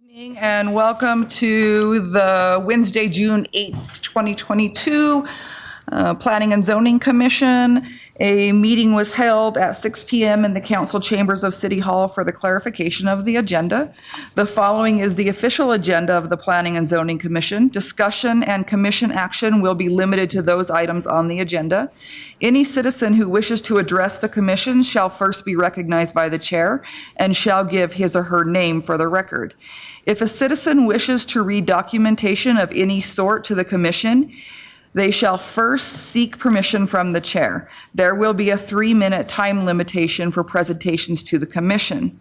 Evening and welcome to the Wednesday, June 8th, 2022 Planning and Zoning Commission. A meeting was held at 6 p.m. in the council chambers of City Hall for the clarification of the agenda. The following is the official agenda of the Planning and Zoning Commission. Discussion and commission action will be limited to those items on the agenda. Any citizen who wishes to address the commission shall first be recognized by the chair and shall give his or her name for the record. If a citizen wishes to read documentation of any sort to the commission, they shall first seek permission from the chair. There will be a 3-minute time limitation for presentations to the commission.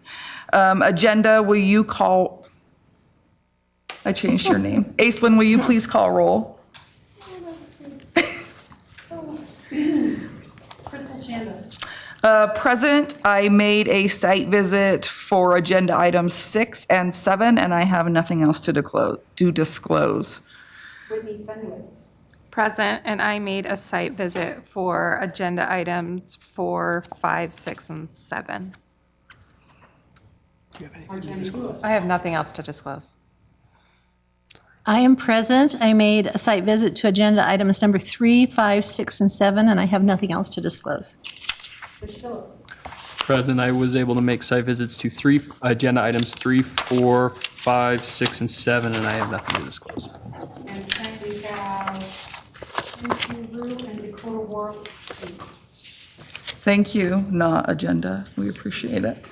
Agenda, will you call, I changed your name. Aislinn, will you please call roll? Present, I made a site visit for agenda items 6 and 7, and I have nothing else to disclose. Whitney Fenwick. Present, and I made a site visit for agenda items 4, 5, 6, and 7. Do you have anything to disclose? I have nothing else to disclose. I am present. I made a site visit to agenda items number 3, 5, 6, and 7, and I have nothing else to disclose. Rich Phillips. Present, I was able to make site visits to agenda items 3, 4, 5, 6, and 7, and I have nothing to disclose. And tonight we have Rue and Dakota Warwick. Thank you, not agenda. We appreciate it.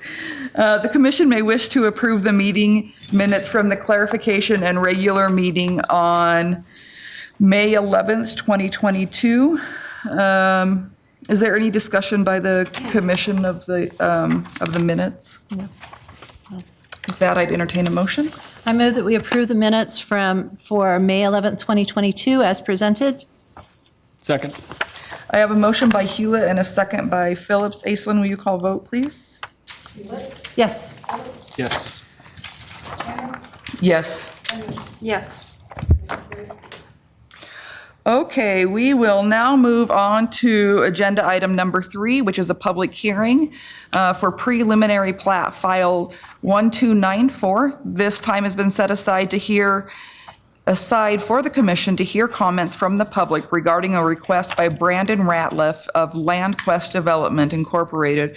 The commission may wish to approve the meeting minutes from the clarification and regular meeting on May 11th, 2022. Is there any discussion by the commission of the minutes? No. With that, I'd entertain a motion. I move that we approve the minutes for May 11th, 2022 as presented. Second. I have a motion by Hewlett and a second by Phillips. Aislinn, will you call vote, please? Yes. Yes. Yes. Yes. Okay, we will now move on to agenda item number 3, which is a public hearing for preliminary plat file 1294. This time has been set aside for the commission to hear comments from the public regarding a request by Brandon Ratliff of LandQuest Development Incorporated,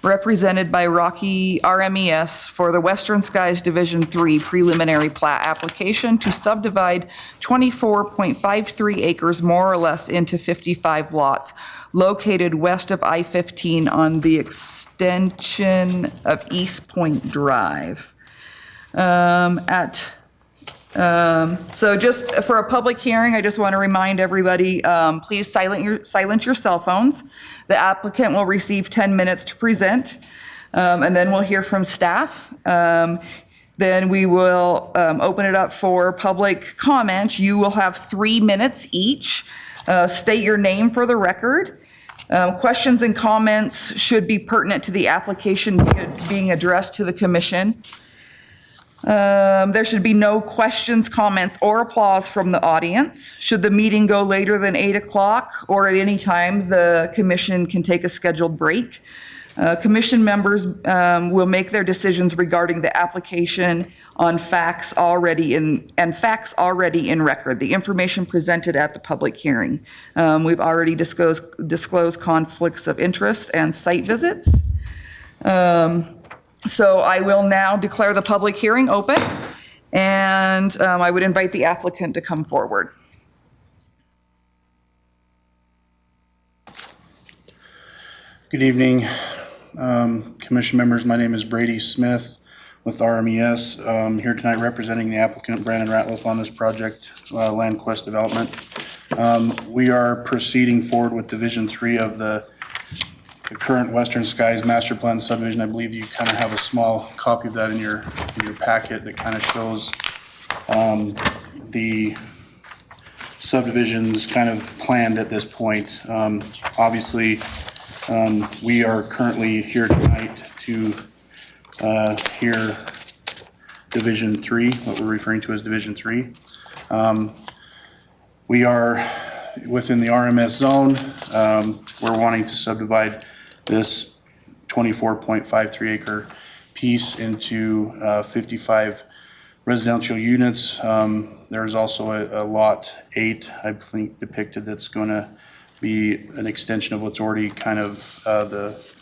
represented by Rocky RMES, for the Western Skies Division 3 preliminary plat application to subdivide 24.53 acres more or less into 55 lots located west of I-15 on the extension of East Point Drive. So just for a public hearing, I just want to remind everybody, please silence your cell phones. The applicant will receive 10 minutes to present, and then we'll hear from staff. Then we will open it up for public comment. You will have 3 minutes each. State your name for the record. Questions and comments should be pertinent to the application being addressed to the commission. There should be no questions, comments, or applause from the audience. Should the meeting go later than 8 o'clock or at any time, the commission can take a scheduled break. Commission members will make their decisions regarding the application on facts already in record, the information presented at the public hearing. We've already disclosed conflicts of interest and site visits. So I will now declare the public hearing open, and I would invite the applicant to come forward. Good evening, commission members. My name is Brady Smith with RMES. Here tonight representing the applicant Brandon Ratliff on this project, LandQuest Development. We are proceeding forward with Division 3 of the current Western Skies Master Plan subdivision. I believe you kind of have a small copy of that in your packet that kind of shows the subdivisions kind of planned at this point. Obviously, we are currently here tonight to hear Division 3, what we're referring to as Division 3. We are within the RMS zone. We're wanting to subdivide this 24.53 acre piece into 55 residential units. There's also a lot 8, I think, depicted that's going to be an extension of what's already kind of the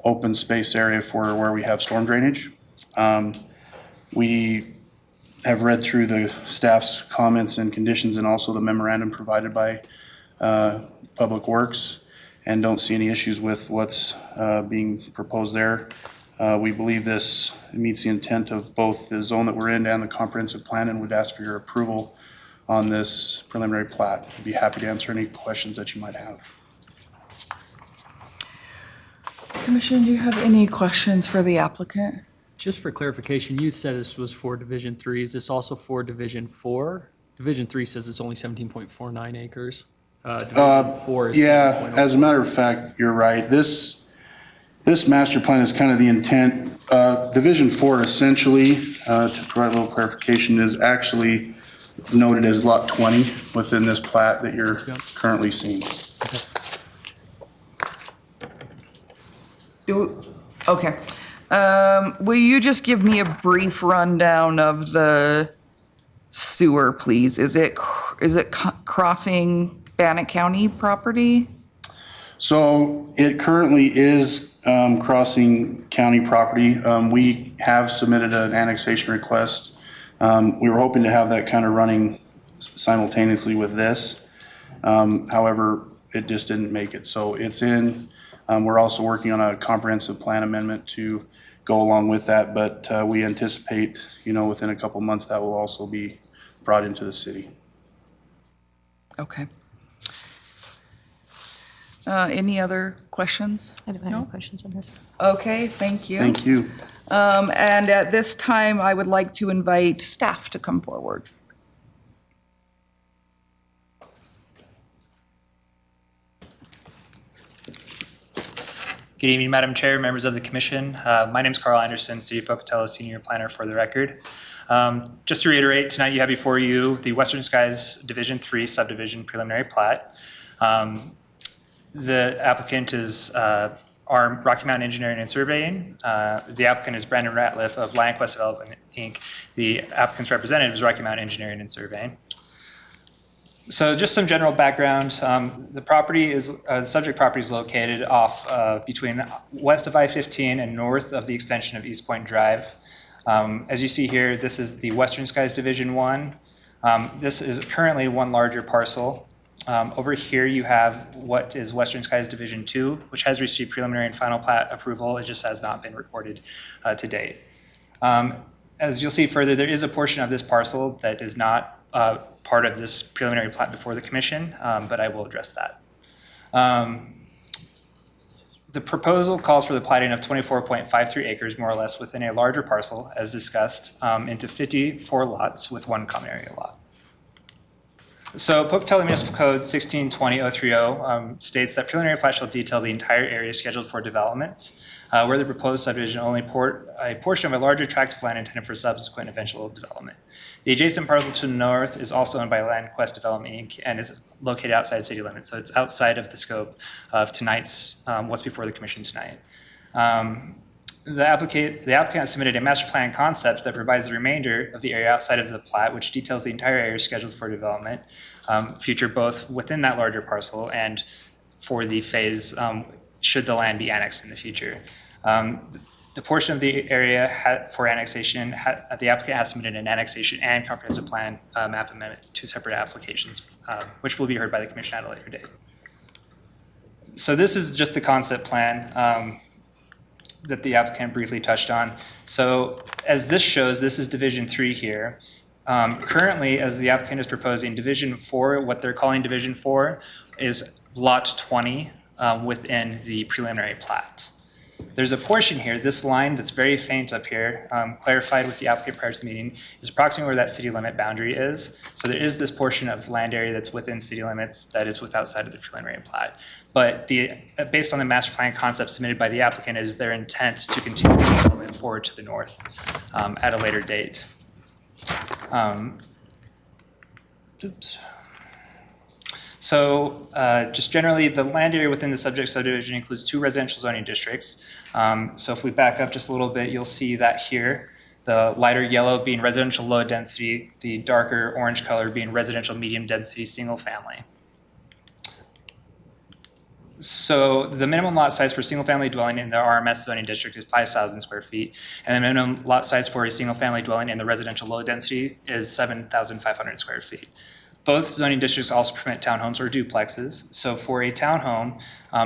open space area for where we have storm drainage. We have read through the staff's comments and conditions and also the memorandum provided by Public Works, and don't see any issues with what's being proposed there. We believe this meets the intent of both the zone that we're in and the comprehensive plan, and would ask for your approval on this preliminary plat. I'd be happy to answer any questions that you might have. Commission, do you have any questions for the applicant? Just for clarification, you said this was for Division 3. Is this also for Division 4? Division 3 says it's only 17.49 acres. Division 4 is Yeah, 7.0. as a matter of fact, you're right. This master plan is kind of the intent. Division 4 essentially, to provide a little clarification, is actually noted as lot 20 within this plat that you're currently seeing. Okay. Will you just give me a brief rundown of the sewer, please? Is it crossing Bannock County property? So it currently is crossing county property. We have submitted an annexation request. We were hoping to have that kind of running simultaneously with this. However, it just didn't make it. So it's in. We're also working on a comprehensive plan amendment to go along with that, but we anticipate, within a couple months that will also be brought into the city. Okay. Any other questions? I don't have any questions on this. Okay, thank you. Thank you. And at this time, I would like to invite staff to come forward. Good evening, Madam Chair, members of the Commission. My name is Carl Anderson, City of Pocatello Senior Planner for the record. Just to reiterate, tonight you have before you the Western Skies Division 3 Subdivision Preliminary Plat. The applicant is our Rocky Mountain Engineering and Surveying. The applicant is Brandon Ratliff of LandQuest Development, Inc. The applicant's representative is Rocky Mountain Engineering and Surveying. So just some general background. The subject property is located off between west of I-15 and north of the extension of East Point Drive. As you see here, this is the Western Skies Division 1. This is currently one larger parcel. Over here you have what is Western Skies Division 2, which has received preliminary and final plat approval. It just has not been recorded to date. As you'll see further, there is a portion of this parcel that is not part of this preliminary plat before the Commission, but I will address that. The proposal calls for the platting of 24.53 acres, more or less, within a larger parcel, as discussed, into 54 lots with one common area lot. So Pocatello Municipal Code 1620.030 states that preliminary plat shall detail the entire area scheduled for development, where the proposed subdivision only a portion of a larger tract of land intended for subsequent eventual development. The adjacent parcel to the north is also owned by LandQuest Development, Inc. and is located outside city limits, so it's outside of the scope of tonight's, what's before the Commission tonight. The applicant has submitted a master plan concept that provides the remainder of the area outside of the plat, which details the entire area scheduled for development, future both within that larger parcel and for the phase should the land be annexed in the future. The portion of the area for annexation, the applicant has submitted an annexation and comprehensive plan map amendment, 2 separate applications, which will be heard by the Commission at a later date. So this is just the concept plan that the applicant briefly touched on. So as this shows, this is Division 3 here. Currently, as the applicant is proposing, Division 4, what they're calling Division 4, is Lot 20 within the preliminary plat. There's a portion here, this line that's very faint up here, clarified with the applicant prior to the meeting, is approximately where that city limit boundary is. So there is this portion of land area that's within city limits that is outside of the preliminary plat. But based on the master plan concept submitted by the applicant, is their intent to continue development forward to the north at a later date. So just generally, the land area within the subject subdivision includes 2 residential zoning districts. So if we back up just a little bit, you'll see that here, the lighter yellow being residential low density, the darker orange color being residential medium density single family. So the minimum lot size for single family dwelling in the RMS zoning district is 5,000 square feet, and the minimum lot size for a single family dwelling in the residential low density is 7,500 square feet. Both zoning districts also permit townhomes or duplexes. So for a townhome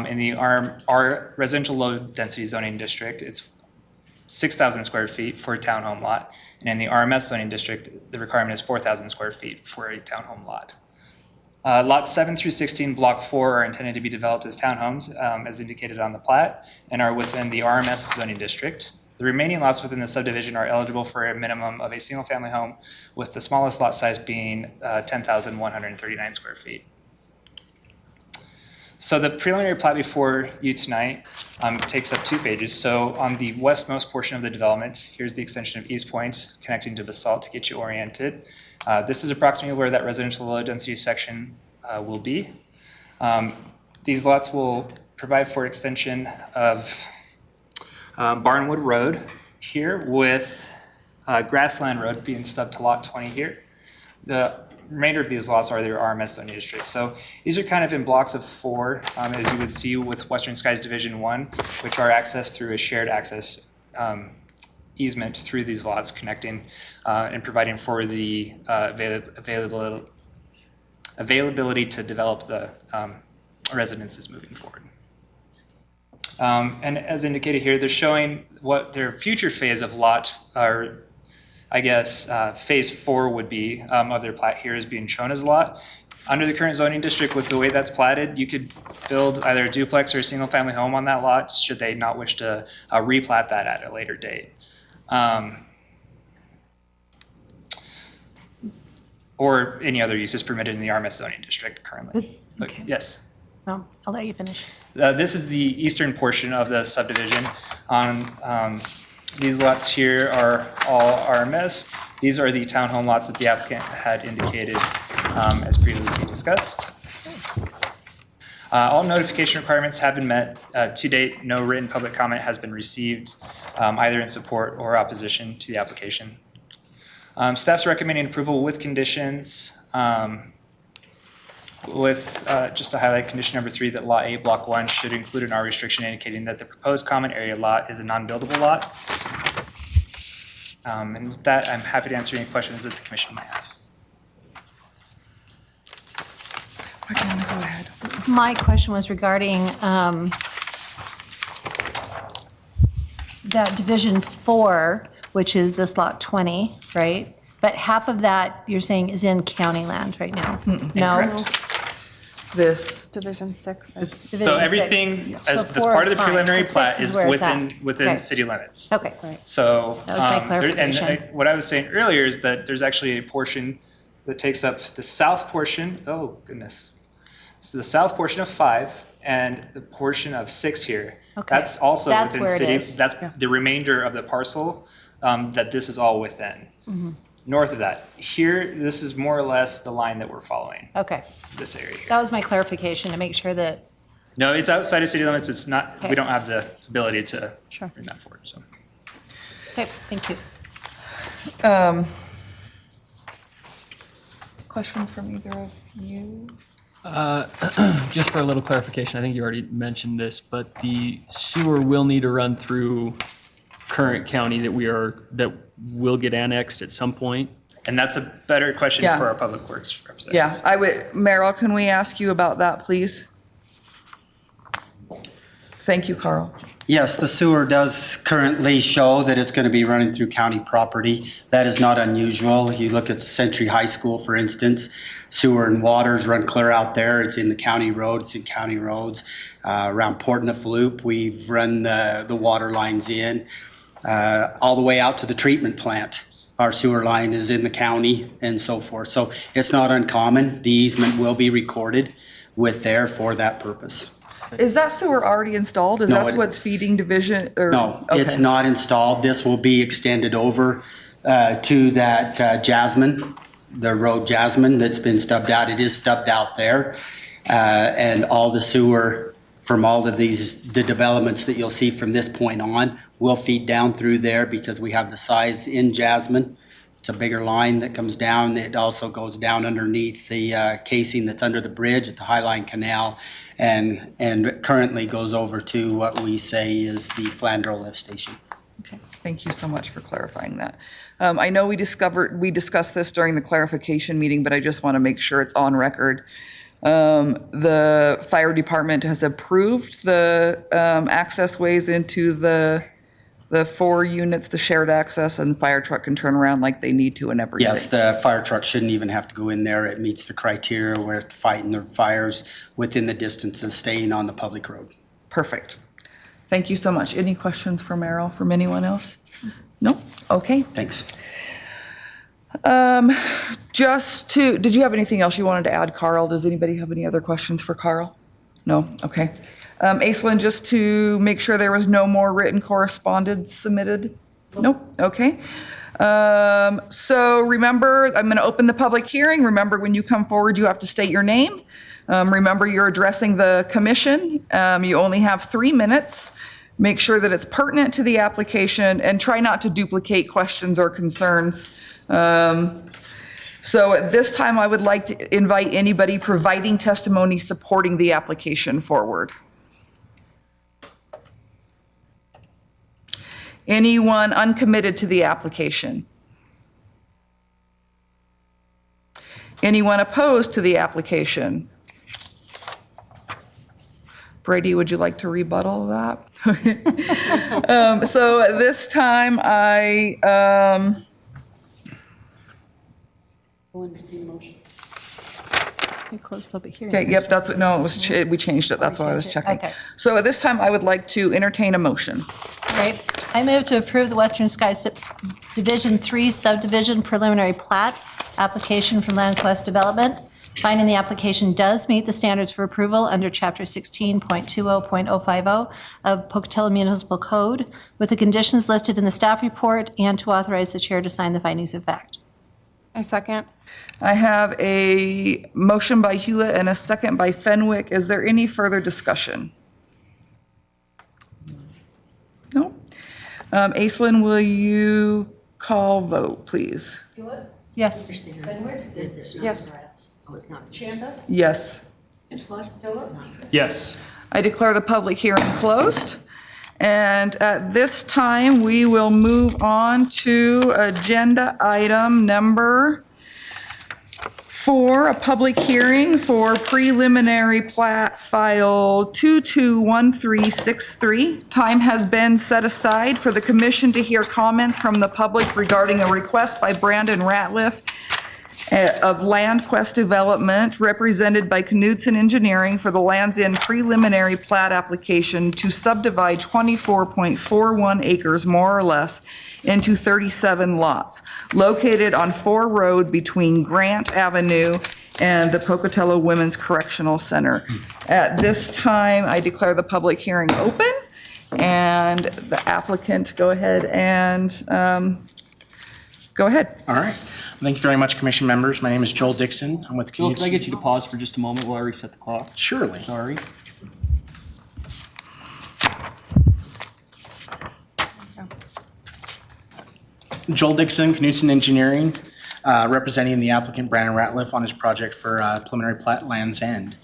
in the our residential low density zoning district, it's 6,000 square feet for a townhome lot. And in the RMS zoning district, the requirement is 4,000 square feet for a townhome lot. Lots 7 through 16, Block 4 are intended to be developed as townhomes, as indicated on the plat, and are within the RMS zoning district. The remaining lots within the subdivision are eligible for a minimum of a single-family home, with the smallest lot size being 10,139 square feet. So the preliminary plat before you tonight takes up 2 pages. So on the westmost portion of the development, here's the extension of East Point connecting to Basalt to get you oriented. This is approximately where that residential low density section will be. These lots will provide for extension of Barnwood Road here with Grassland Road being stubbed to lot 20 here. The remainder of these lots are their RMS zoning district. So these are kind of in blocks of 4, as you would see with Western Skies Division 1, which are accessed through a shared access easement through these lots, connecting and providing for the availability to develop the residences moving forward. And as indicated here, they're showing what their future phase of lot, or I guess phase 4 would be of their plat here is being shown as a lot. Under the current zoning district, with the way that's platted, you could build either a duplex or a single family home on that lot, should they not wish to replat that at a later date. Or any other uses permitted in the RMS zoning district currently. Okay. Yes. I'll let you finish. This is the eastern portion of the subdivision. These lots here are all RMS. These are the townhome lots that the applicant had indicated as previously discussed. All notification requirements have been met. To date, no written public comment has been received, either in support or opposition to the application. Staff's recommending approval with conditions. Just to highlight condition number 3, that lot 8, block 1 should include an R restriction indicating that the proposed common area lot is a non-buildable lot. And with that, I'm happy to answer any questions that the commission might have. Diana, go ahead. My question was regarding that Division 4, which is this lot 20, right? But half of that, you're saying, is in county land right now? No? Incorrect. This, Division 6. it's, Division So 6. everything So as 4 part of is the fine. preliminary So plat 6 is where it's at. within Okay. city limits. Okay. So. That was my And clarification. what I was saying earlier is that there's actually a portion that takes up the south portion, oh goodness. So the south portion of 5 and the portion of 6 here. Okay. That's also That's within where it city. is. That's the remainder of the parcel that this is all within. Mm-hmm. North of that, here, this is more or less the line that we're following, Okay. this area here. That was my clarification, to make sure that, No, it's outside of city limits. It's not, Okay. we don't have the ability to Sure. bring that forward, so. okay, thank you. questions from either of you? Just for a little clarification, I think you already mentioned this, but the sewer will need to run through current county that will get annexed at some point. And that's a better question Yeah. for our public works representative. Yeah, I would, Meryl, can we ask you about that, please? Thank you, Carl. Yes, the sewer does currently show that it's going to be running through county property. That is not unusual. You look at Century High School, for instance, sewer and waters run clear out there. It's in the county road, it's in county roads. Around Portneuf Loop, we've run the water lines in, all the way out to the treatment plant. Our sewer line is in the county and so forth. So it's not uncommon. The easement will be recorded with there for that purpose. Is that sewer already installed? Is No, that what's feeding division, or? No, it's Okay. not installed. This will be extended over to that Jasmine, the road Jasmine that's been stubbed out. It is stubbed out there. And all the sewer from all of the developments that you'll see from this point on will feed down through there because we have the size in Jasmine. It's a bigger line that comes down. It also goes down underneath the casing that's under the bridge at the Highline Canal and currently goes over to what we say is the Flandreau lift station. Okay, thank you so much for clarifying that. I know we discussed this during the clarification meeting, but I just want to make sure it's on record. The fire department has approved the access ways into the 4 units, the shared access, and the fire truck can turn around like they need to and everything. Yes, the fire truck shouldn't even have to go in there. It meets the criteria where it's fighting the fires within the distances, staying on the public road. Perfect. Thank you so much. Any questions for Merrill from anyone else? No? Okay. Thanks. Did you have anything else you wanted to add, Carl? Does anybody have any other questions for Carl? No? Okay. Aislinn, just to make sure there was no more written correspondence submitted? Nope. Okay. So remember, I'm going to open the public hearing. Remember, when you come forward, you have to state your name. Remember, you're addressing the commission. You only have 3 minutes. Make sure that it's pertinent to the application and try not to duplicate questions or concerns. So at this time, I would like to invite anybody providing testimony supporting the application forward. Anyone uncommitted to the application? Anyone opposed to the application? Brady, would you like to rebuttal that? So at this time, We closed public hearing. okay, yep, that's what, no, it was, we changed it, that's why I was checking. Okay. So at this time, I would like to entertain a motion. Right. I move to approve the Western Sky Division 3 Subdivision Preliminary Plat application from LandQuest Development, finding the application does meet the standards for approval under Chapter 16.20.050 of Pocatello Municipal Code, with the conditions listed in the staff report, and to authorize the chair to sign the findings of fact. I second. I have a motion by Hewlett and a second by Fenwick. Is there any further discussion? No? Aislinn, will you call vote, please? Yes. Yes. Yes. Yes. I declare the public hearing closed. And at this time, we will move on to agenda item number 4, a public hearing for preliminary plat file 221363. Time has been set aside for the commission to hear comments from the public regarding a request by Brandon Ratliff of LandQuest Development, represented by Knudsen Engineering, for the Lands End preliminary plat application to subdivide 24.41 acres, more or less, into 37 lots, located on 4 Road between Grant Avenue and the Pocatello Women's Correctional Center. At this time, I declare the public hearing open, and the applicant, go ahead and go ahead. All right. Thank you very much, commission members. My name is Joel Dixon. I'm with Joel, can I Knudsen. get you to pause for just a moment while I reset the clock? Surely. Sorry. Joel Dixon, Knudsen Engineering, representing the applicant Brandon Ratliff on his project for preliminary plat Lands End.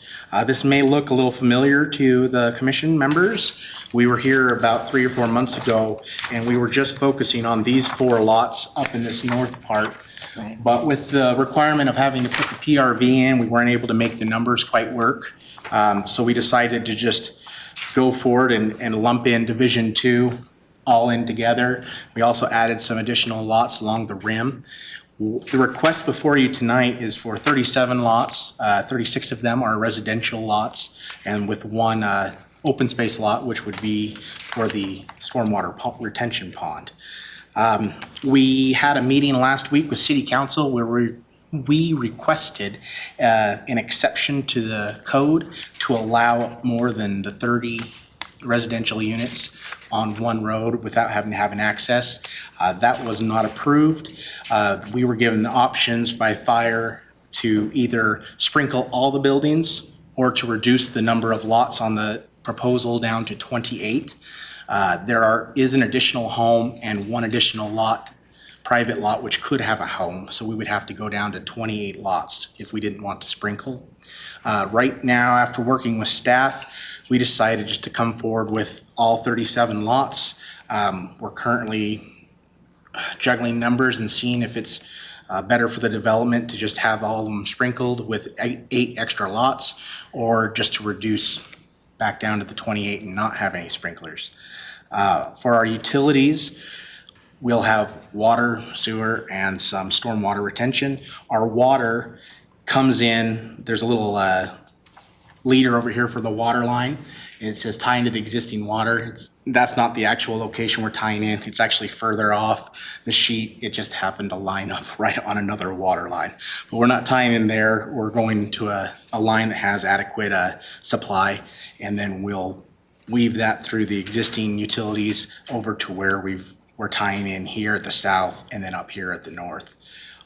This may look a little familiar to the commission members. We were here about 3 or 4 months ago, and we were just focusing on these 4 lots up in this north part. But with the requirement of having to put the PRV in, we weren't able to make the numbers quite work. So we decided to just go forward and lump in Division 2 all in together. We also added some additional lots along the rim. The request before you tonight is for 37 lots. 36 of them are residential lots, and with 1 open space lot, which would be for the stormwater retention pond. We had a meeting last week with City Council where we requested an exception to the code to allow more than the 30 residential units on 1 road without having to have an access. That was not approved. We were given the options by fire to either sprinkle all the buildings or to reduce the number of lots on the proposal down to 28. Is an additional home and one additional lot, private lot, which could have a home. So we would have to go down to 28 lots if we didn't want to sprinkle. Right now, after working with staff, we decided just to come forward with all 37 lots. We're currently juggling numbers and seeing if it's better for the development to just have all of them sprinkled with 8 extra lots, or just to reduce back down to the 28 and not have any sprinklers. For our utilities, we'll have water, sewer, and some stormwater retention. Our water comes in, there's a little leader over here for the water line. It says tie into the existing water. That's not the actual location we're tying in. It's actually further off the sheet. It just happened to line up right on another water line. But we're not tying in there. We're going to a line that has adequate supply, and then we'll weave that through the existing utilities over to where we're tying in here at the south and then up here at the north.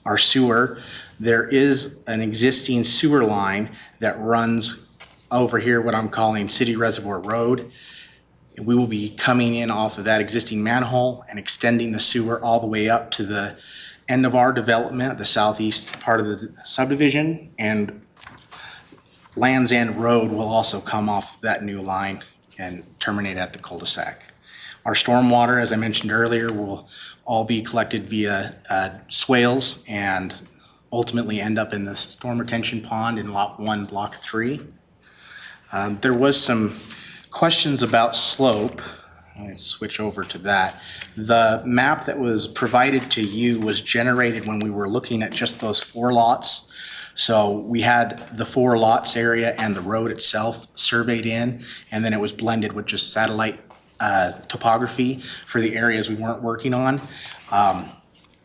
Our sewer, there is an existing sewer line that runs over here, what I'm calling City Reservoir Road. We will be coming in off of that existing manhole and extending the sewer all the way up to the end of our development, the southeast part of the subdivision, and Land's End Road will also come off of that new line and terminate at the cul-de-sac. Our stormwater, as I mentioned earlier, will all be collected via swales and ultimately end up in the storm retention pond in Lot 1, Block 3. There was some questions about slope. Let me switch over to that. The map that was provided to you was generated when we were looking at just those 4 lots. So we had the 4 lots area and the road itself surveyed in, and then it was blended with just satellite topography for the areas we weren't working on.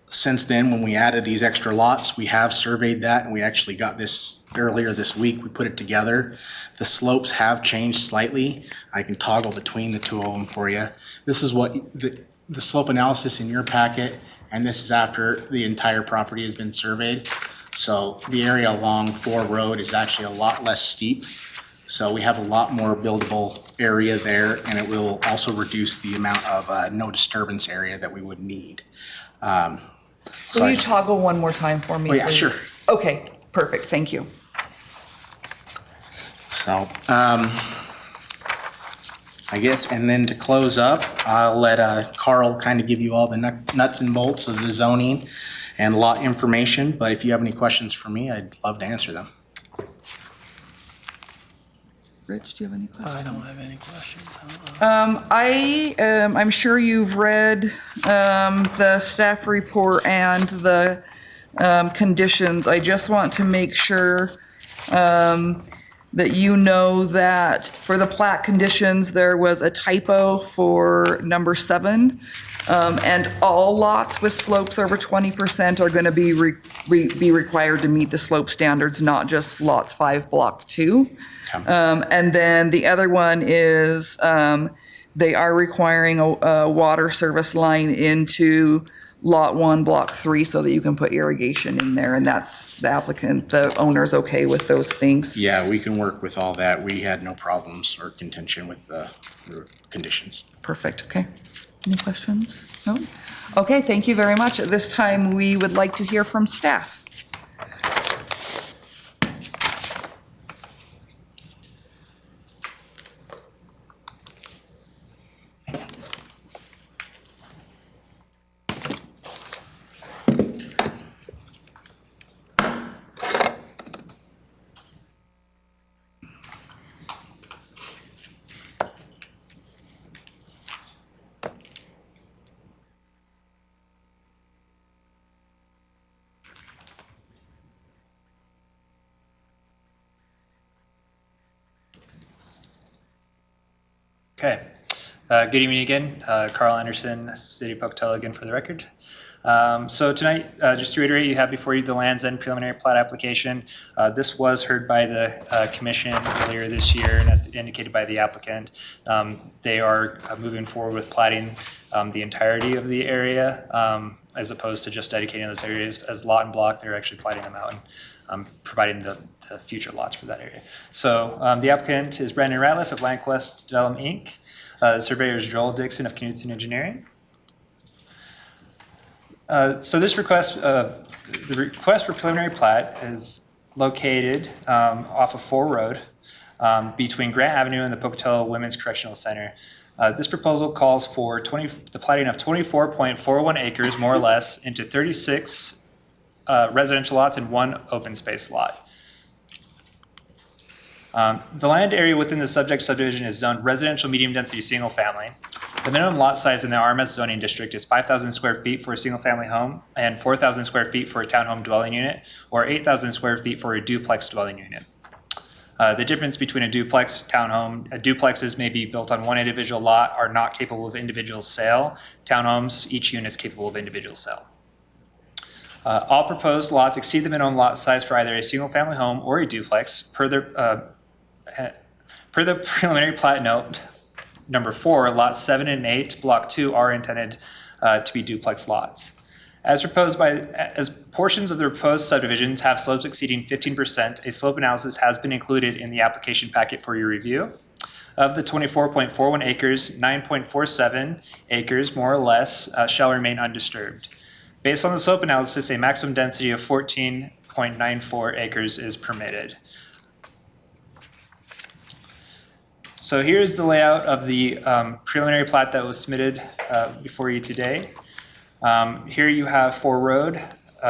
Since then, when we added these extra lots, we have surveyed that, and we actually got this earlier this week. We put it together. The slopes have changed slightly. I can toggle between the 2 of them for you. This is what the slope analysis in your packet, and this is after the entire property has been surveyed. So the area along 4 Road is actually a lot less steep. So we have a lot more buildable area there, and it will also reduce the amount of no disturbance area that we would need. Will you toggle one more time for me, Oh, yeah, please? sure. Okay, perfect, thank you. So, I guess, and then to close up, I'll let Carl kind of give you all the nuts and bolts of the zoning and lot information, but if you have any questions for me, I'd love to answer them. Rich, do you have any questions? I don't have any questions. I'm sure you've read the staff report and the conditions. I just want to make sure that you know that for the plat conditions, there was a typo for number 7. And all lots with slopes over 20% are going to be required to meet the slope standards, not just lots 5, Block 2. And then the other one is they are requiring a water service line into Lot 1, Block 3, so that you can put irrigation in there. And that's the applicant, the owner's okay with those things. Yeah, we can work with all that. We had no problems or contention with the conditions. Perfect, okay. Any questions? No? Okay, thank you very much. At this time, we would like to hear from staff. Okay. Good evening again. Carl Anderson, City of Pocatello again for the record. So tonight, just to reiterate, you have before you the Land's End preliminary plat application. This was heard by the commission earlier this year, and as indicated by the applicant, they are moving forward with platting the entirety of the area, as opposed to just dedicating those areas as lot and block. They're actually platting them out and providing the future lots for that area. So the applicant is Brandon Ratliff of LandQuest Development, Inc. Surveyor is Joel Dixon of Knudsen Engineering. So this request, the request for preliminary plat is located off of Fore Road between Grant Avenue and the Pocatello Women's Correctional Center. This proposal calls for the platting of 24.41 acres, more or less, into 36 residential lots and 1 open space lot. The land area within the subject subdivision is zoned residential medium density single family. The minimum lot size in the RMS zoning district is 5,000 square feet for a single family home and 4,000 square feet for a townhome dwelling unit, or 8,000 square feet for a duplex dwelling unit. The difference between a duplex, townhome, duplexes may be built on one individual lot, are not capable of individual sale. Townhomes, each unit is capable of individual sale. All proposed lots exceed the minimum lot size for either a single family home or a duplex per the preliminary plat note number 4, lots 7 and 8, block 2 are intended to be duplex lots. As portions of the proposed subdivisions have slopes exceeding 15%, a slope analysis has been included in the application packet for your review. Of the 24.41 acres, 9.47 acres, more or less, shall remain undisturbed. Based on the slope analysis, a maximum density of 14.94 acres is permitted. So here's the layout of the preliminary plat that was submitted before you today. Here you have Fore Road.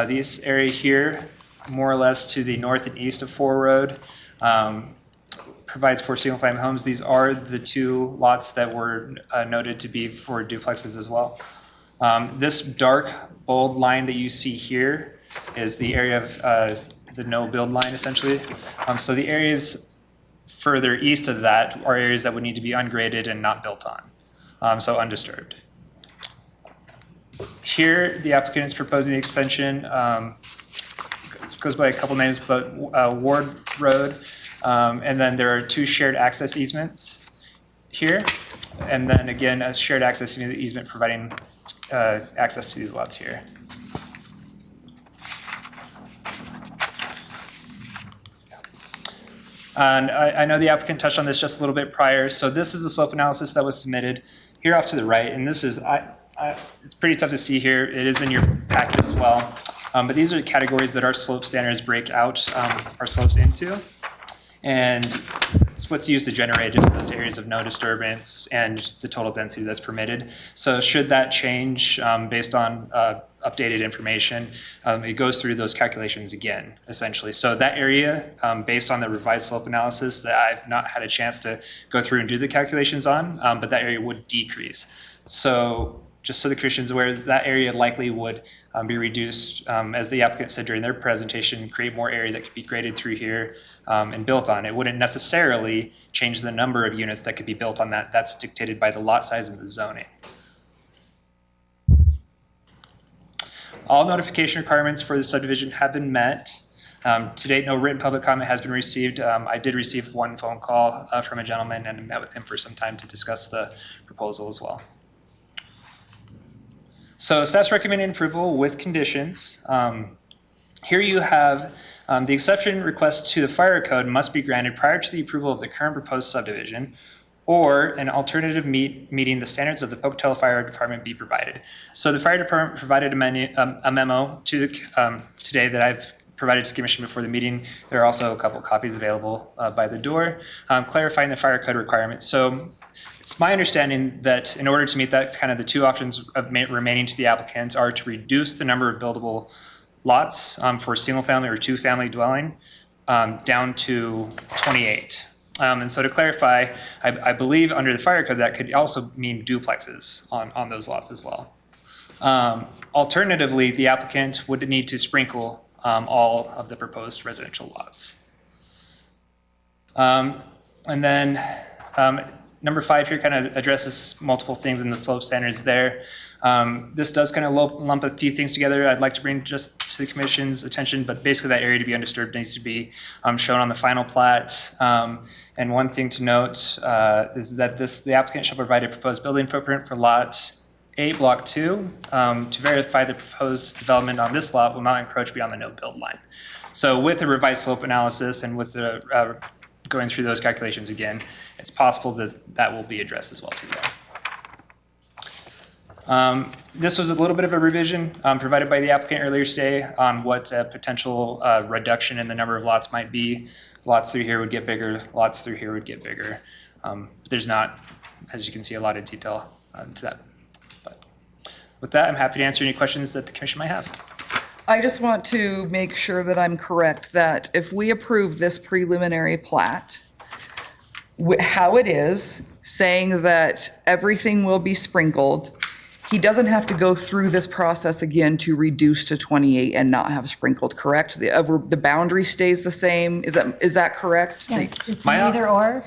This area here, more or less to the north and east of Fore Road, provides for single family homes. These are the 2 lots that were noted to be for duplexes as well. This dark bold line that you see here is the area of the no build line essentially. So the areas further east of that are areas that would need to be ungraded and not built on, so undisturbed. Here, the applicant is proposing the extension, goes by a couple names, but Ward Road, and then there are 2 shared access easements here, and then again, a shared access easement providing access to these lots here. And I know the applicant touched on this just a little bit prior. So this is the slope analysis that was submitted here off to the right. And this is, it's pretty tough to see here. It is in your packet as well. But these are the categories that our slope standards break out our slopes into. And it's what's used to generate those areas of no disturbance and the total density that's permitted. So should that change based on updated information, it goes through those calculations again, essentially. So that area, based on the revised slope analysis that I've not had a chance to go through and do the calculations on, but that area would decrease. So just so the Commission's aware, that area likely would be reduced, as the applicant said during their presentation, create more area that could be graded through here and built on. It wouldn't necessarily change the number of units that could be built on that. That's dictated by the lot size and the zoning. All notification requirements for the subdivision have been met. To date, no written public comment has been received. I did receive 1 phone call from a gentleman and met with him for some time to discuss the proposal as well. So staff's recommending approval with conditions. Here you have the exception request to the fire code must be granted prior to the approval of the current proposed subdivision, or an alternative meeting the standards of the Pocatello Fire Department be provided. So the fire department provided a memo to today that I've provided to the Commission before the meeting. There are also a couple copies available by the door, clarifying the fire code requirements. So it's my understanding that in order to meet that, kind of the 2 options of remaining to the applicant are to reduce the number of buildable lots for single family or 2-family dwelling down to 28. And so to clarify, I believe under the fire code that could also mean duplexes on those lots as well. Alternatively, the applicant would need to sprinkle all of the proposed residential lots. And then number 5 here kind of addresses multiple things in the slope standards there. This does kind of lump a few things together I'd like to bring just to the Commission's attention, but basically that area to be undisturbed needs to be shown on the final plat. And one thing to note is that the applicant shall provide a proposed building footprint for lot 8, block 2 to verify the proposed development on this lot will not encroach beyond the no build line. So with the revised slope analysis and with the going through those calculations again, it's possible that that will be addressed as well through that. This was a little bit of a revision provided by the applicant earlier today on what a potential reduction in the number of lots might be. Lots through here would get bigger, lots through here would get bigger. There's not, as you can see, a lot of detail to that. But with that, I'm happy to answer any questions that the commission might have. I just want to make sure that I'm correct, that if we approve this preliminary plat, how it is, saying that everything will be sprinkled, he doesn't have to go through this process again to reduce to 28 and not have sprinkled, correct? The boundary stays the same, is that correct? Yeah, it's My- either or.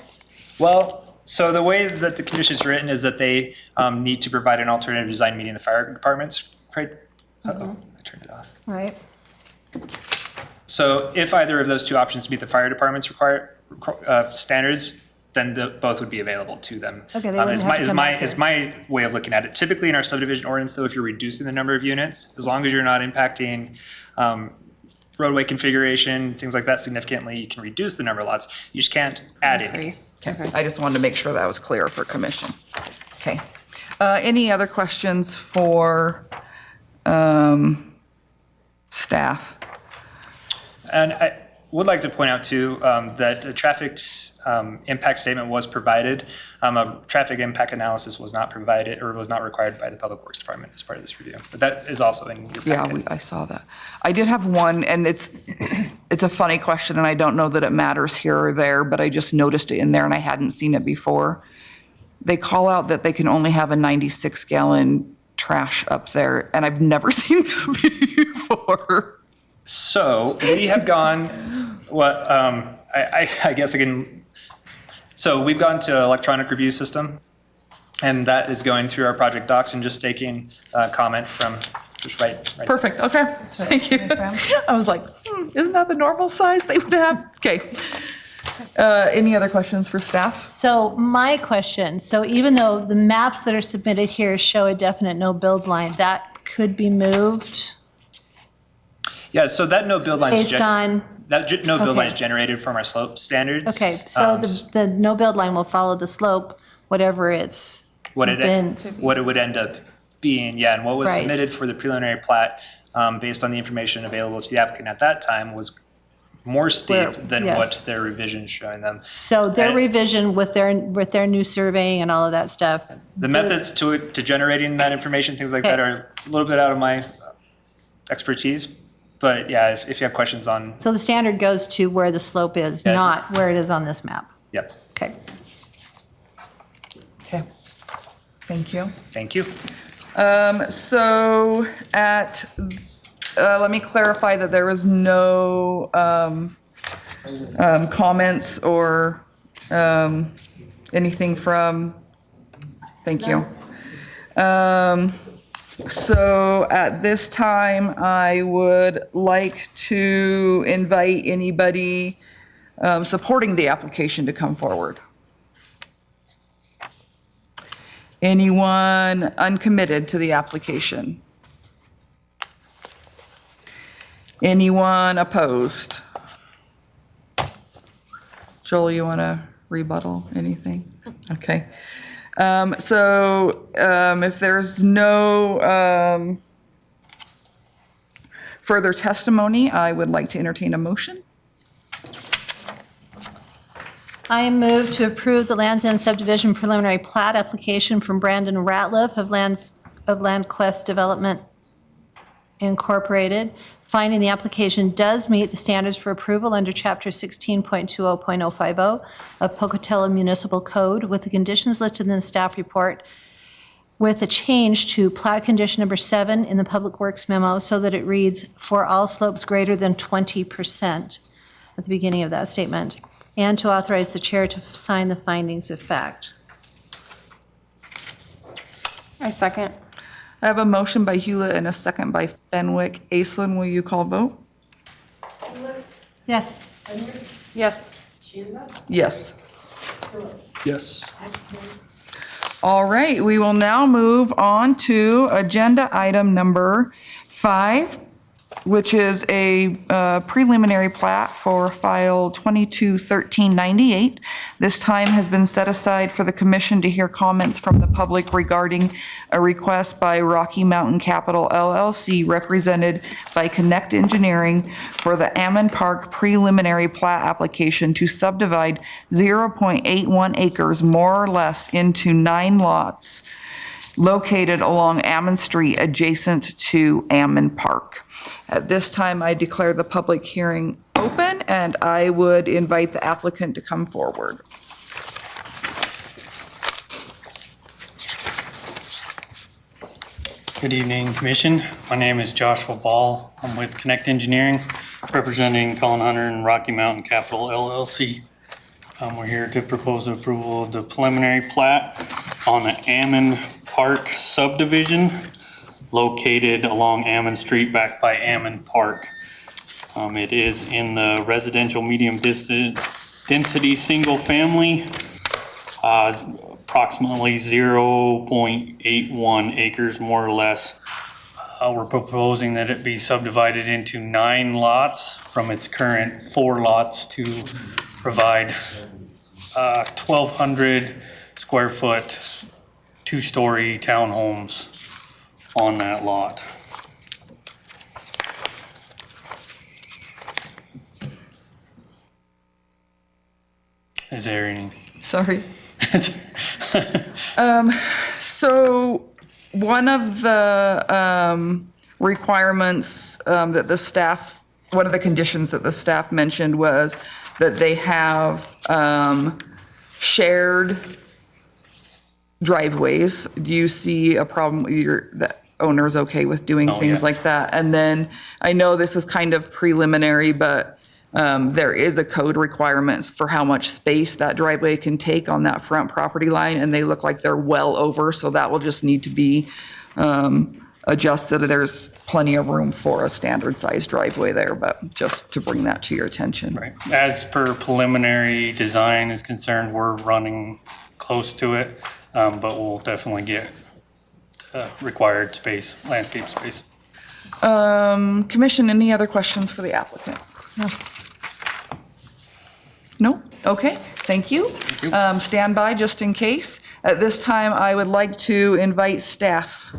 Well, so the way that the condition is written is that they need to provide an alternative design meeting the fire department's Uh-oh, I turned it off. Right. So if either of those two options meet the fire department's standards, then both would be available to them. Okay, they wouldn't Is have to come back is my way of looking at it. Typically in our subdivision ordinance, though, if you're reducing the number of units, as long as you're not impacting roadway configuration, things like that significantly, you can reduce the number of lots. You just can't add any. Increase. Okay, I just wanted to make sure that was clear for commission. Okay. Any other questions for staff? And I would like to point out too, that a traffic impact statement was provided. A traffic impact analysis was not provided or was not required by the Public Works Department as part of this review. But that is also in your packet. Yeah, I saw that. I did have one, and it's a funny question, and I don't know that it matters here or there, but I just noticed it in there and I hadn't seen it before. They call out that they can only have a 96-gallon trash up there, and I've never seen that before. So we have gone, I guess I can, so we've gone to electronic review system, and that is going through our project docs and just taking comment from just right. Perfect, okay, thank you. I was like, isn't that the normal size they would have? Okay. Any other questions for staff? So my question, so even though the maps that are submitted here show a definite no build line, that could be moved Yeah, so that no build line is based on, no build line Okay. is generated from our slope standards. okay, so Um, the no build line will follow the slope, whatever it's what been. it would end up being, yeah, and what was Right. submitted for the preliminary plat, based on the information available to the applicant at that time, was more steep than yes. what their revision is showing them. So their And- revision with their new surveying and all of that stuff. The methods to generating that information, things like that, Okay. are a little bit out of my expertise. But yeah, if you have questions on, So the standard goes to where the slope is, Yeah. not where it is on this map. yep, Okay. Okay, thank you. thank you. So let me clarify that there was no comments or anything from, thank you. So at this time, I would like to invite anybody supporting the application to come forward. Anyone uncommitted to the application? Anyone opposed? Joel, you want to rebuttal anything? Okay. If there's no further testimony, I would like to entertain a motion. I move to approve the Lands End Subdivision Preliminary Plat application from Brandon Ratliff of LandQuest Development Incorporated, finding the application does meet the standards for approval under Chapter 16.20.050 of Pocatello Municipal Code with the conditions listed in the staff report, with a change to plat condition number 7 in the Public Works memo so that it reads, "For all slopes greater than 20% at the beginning of that statement, and to authorize the chair to sign the findings of fact. I second. I have a motion by Hewlett and a second by Fenwick. Aislinn, will you call vote? Yes. Yes. Yes. Yes. All right, we will now move on to agenda item number 5, which is a preliminary plat for file 221398. This time has been set aside for the commission to hear comments from the public regarding a request by Rocky Mountain Capital LLC, represented by Connect Engineering, for the Ammon Park preliminary plat application to subdivide 0.81 acres, more or less, into 9 lots located along Ammon Street adjacent to Ammon Park. At this time, I declare the public hearing open, and I would invite the applicant to come forward. Good evening, Commission. My name is Joshua Ball. I'm with Connect Engineering, representing Colin Hunter and Rocky Mountain Capital LLC. We're here to propose approval of the preliminary plat on the Ammon Park subdivision located along Ammon Street back by Ammon Park. It is in the residential medium density single family, approximately 0.81 acres, more or less. We're proposing that it be subdivided into 9 lots from its current 4 lots to provide 1,200 square foot, 2-story townhomes on that lot. Is there any? Sorry. So one of the requirements that the staff, one of the conditions that the staff mentioned was that they have shared driveways. Do you see a problem, the owner's okay with doing things yeah. like that? And then I know this is kind of preliminary, but there is a code requirements for how much space that driveway can take on that front property line, and they look like they're well over, so that will just need to be adjusted. There's plenty of room for a standard sized driveway there, but just to bring that to your attention. Right. As per preliminary design is concerned, we're running close to it, but we'll definitely get required space, landscape space. Commission, any other questions for the applicant? No? No? Okay, thank you. Stand by just in case. At this time, I would like to invite staff.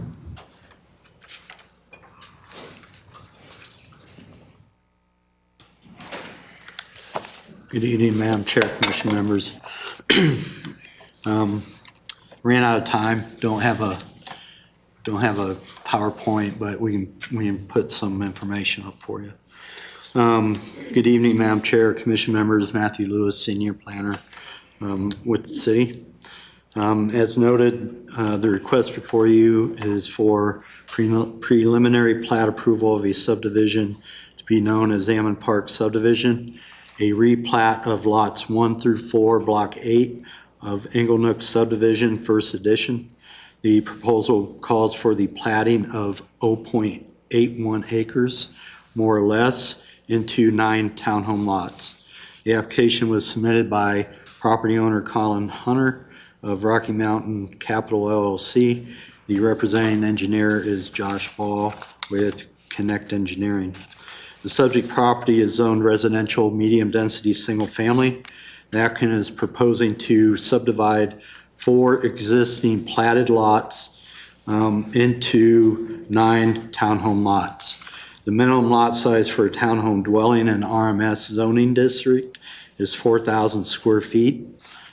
Good evening, Madam Chair, Commission members. Ran out of time. Don't have a PowerPoint, but we can put some information up for you. Good evening, Madam Chair, Commission members. Matthew Lewis, Senior Planner with the city. As noted, the request before you is for preliminary plat approval of a subdivision to be known as Ammon Park Subdivision, a replat of lots 1 through 4, Block 8 of Inglenook Subdivision, First Edition. The proposal calls for the platting of 0.81 acres, more or less, into 9 townhome lots. The application was submitted by property owner Colin Hunter of Rocky Mountain Capital LLC. The representing engineer is Josh Ball with Connect Engineering. The subject property is zoned residential medium density single family. The applicant is proposing to subdivide 4 existing platted lots into 9 townhome lots. The minimum lot size for a townhome dwelling in RMS zoning district is 4,000 square feet.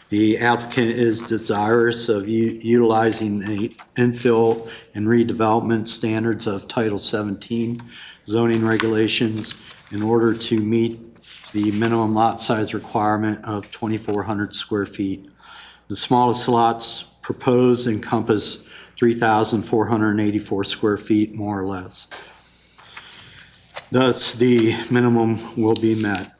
The applicant is desirous of utilizing the infill and redevelopment standards of Title 17 zoning regulations in order to meet the minimum lot size requirement of 2,400 square feet. The smallest lots proposed encompass 3,484 square feet, more or less. Thus, the minimum will be met.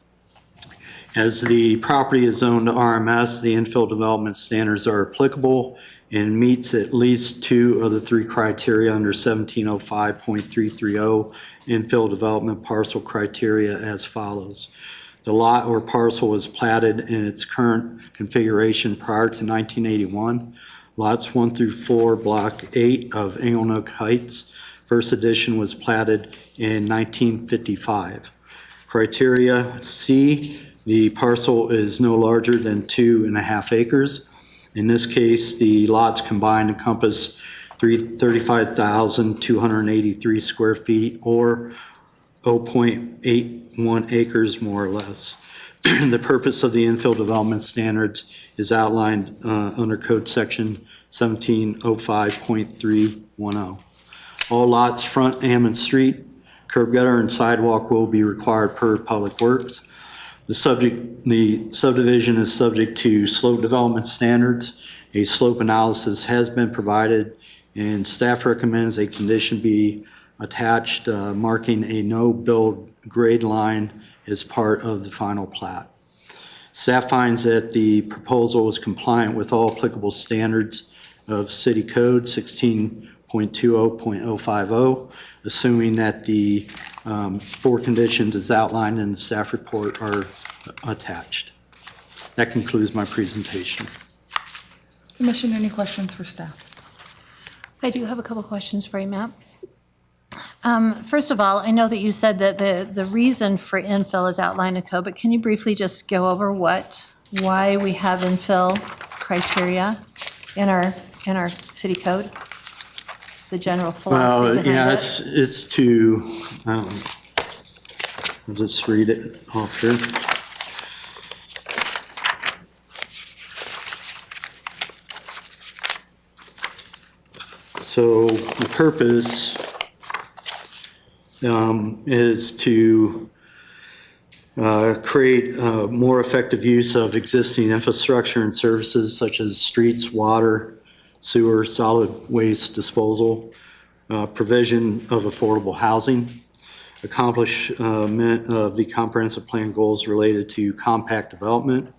As the property is zoned to RMS, the infill development standards are applicable and meets at least 2 of the 3 criteria under 1705.330 infill development parcel criteria as follows. The lot or parcel was platted in its current configuration prior to 1981. Lots 1 through 4, Block 8 of Inglenook Heights First edition was platted in 1955. Criteria C, the parcel is no larger than 2.5 acres. In this case, the lots combined encompass 35,283 square feet or 0.81 acres more or less. The purpose of the infill development standards is outlined under Code Section 1705.310. All lots front Ammon Street, curb gutter and sidewalk will be required per Public Works. The subdivision is subject to slope development standards. A slope analysis has been provided, and staff recommends a condition be attached marking a no-build grade line as part of the final plat. Staff finds that the proposal is compliant with all applicable standards of City Code 16.20.050, assuming that the 4 conditions as outlined in the staff report are attached. That concludes my presentation. Commission, any questions for staff? I do have a couple questions for you, Matt. First of all, I know that you said that the reason for infill is outlined in code, but can you briefly just go over why we have infill criteria in our city code? The general philosophy behind Yeah, it? it's to, I'll just read it off here. So the purpose is to create more effective use of existing infrastructure and services such as streets, water, sewer, solid waste disposal, provision of affordable housing, accomplishment of the comprehensive plan goals related to compact development,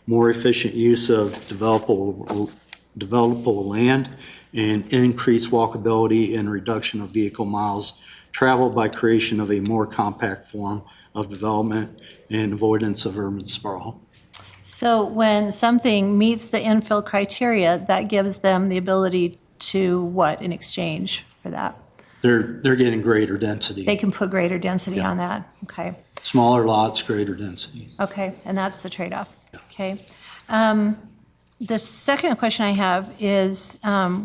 more efficient use of developable land, and increased walkability and reduction of vehicle miles traveled by creation of a more compact form of development and avoidance of urban sprawl. So when something meets the infill criteria, that gives them the ability to what in exchange for that? They're getting greater density. They can put greater density on that, okay? Smaller lots, greater density. Okay, and that's the trade-off, okay? The second question I have is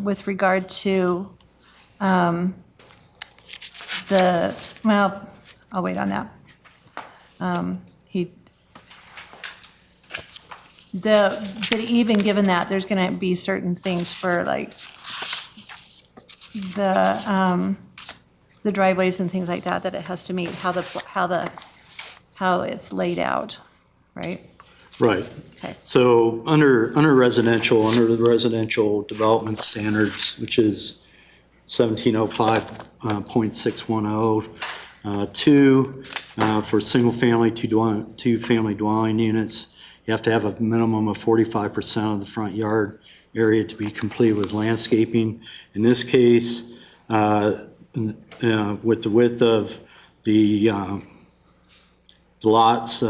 with regard to well, I'll wait on that. But even given that, there's going to be certain things for like the driveways and things like that that it has to meet how it's laid out, right? Right. Okay. So under the residential development standards, which is 1705.610, 2, for single-family, two-family dwelling units, you have to have a minimum of 45% of the front yard area to be complete with landscaping. In this case, with the width of the lots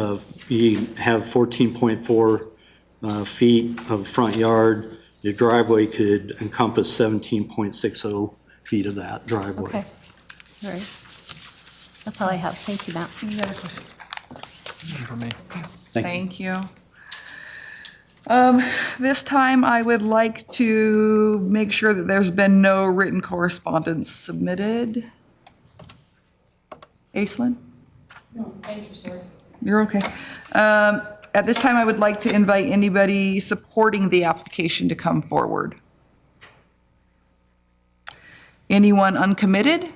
you have 14.4 feet of front yard. Your driveway could encompass 17.60 feet of that driveway. Okay, all right. That's all I have. Thank you, Matt. Any other questions? For me. Thank you. This time, I would like to make sure that there's been no written correspondence submitted. Aislinn? No, thank you, sir. You're okay. At this time, I would like to invite anybody supporting the application to come forward. Anyone uncommitted?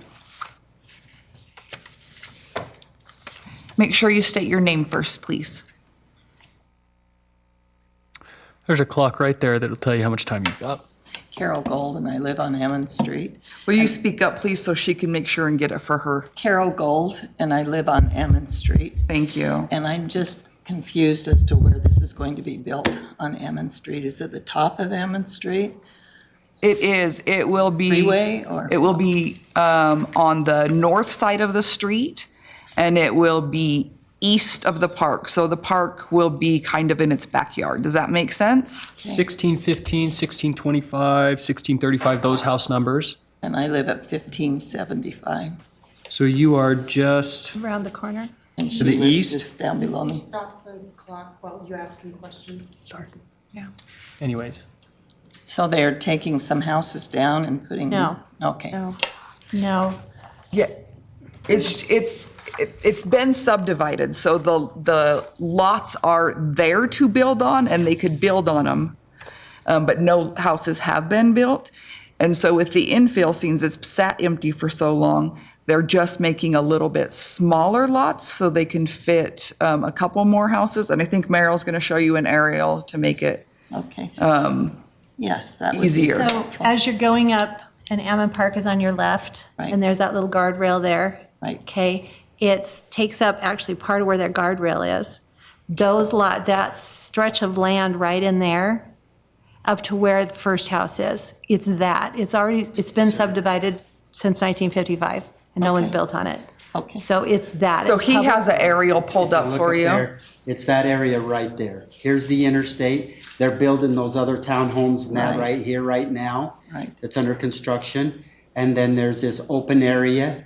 Make sure you state your name first, please. There's a clock right there that'll tell you how much time you've got. Carol Gold, and I live on Ammon Street. Will you speak up, please, so she can make sure and get it for her? Carol Gold, and I live on Ammon Street. Thank you. And I'm just confused as to where this is going to be built on Ammon Street. Is it the top of Ammon Street? It is. It will be. Freeway or? It will be on the north side of the street, and it will be east of the park. So the park will be kind of in its backyard. Does that make sense? 1615, 1625, 1635, those house numbers. And I live at 1575. So you are just, Around the corner? And To the she lives east? just down below me. Stop the clock while you ask him questions. anyways. So they're taking some houses down and putting? No. Okay. No. Yeah, it's been subdivided, so the lots are there to build on, and they could build on them, but no houses have been built. And so with the infill, since it's sat empty for so long, they're just making a little bit smaller lots so they can fit a couple more houses. And I think Merrill's going to show you an aerial to make it Okay. Yes, that was. easier. So as you're going up, and Ammon Park is on your left, Right. and there's that little guardrail there. Right. Okay, it takes up actually part of where that guardrail is. That stretch of land right in there, up to where the first house is, it's been subdivided since 1955, and no one's Okay. built on it. Okay. So it's that. So It's he public- has an aerial pulled up Look for up you. there. It's that area right there. Here's the interstate. They're building those other townhomes and that Right. right here, right now. Right. It's under construction. And then there's this open area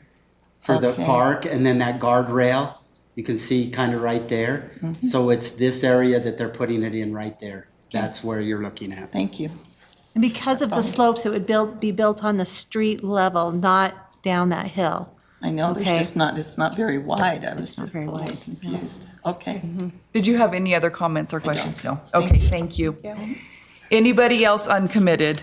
for the Okay. park, and then that guardrail, you can see kind of right there. Mm-hmm. So it's this area that they're putting it in right there. That's where you're looking at. Thank you. And because of the slopes, it would be built on the street level, not down that hill. I know Okay. it's not very wide. I was not just a very little wide, confused. Okay. Did you have any other comments or questions? No? Thank Okay, thank you. Anybody else uncommitted?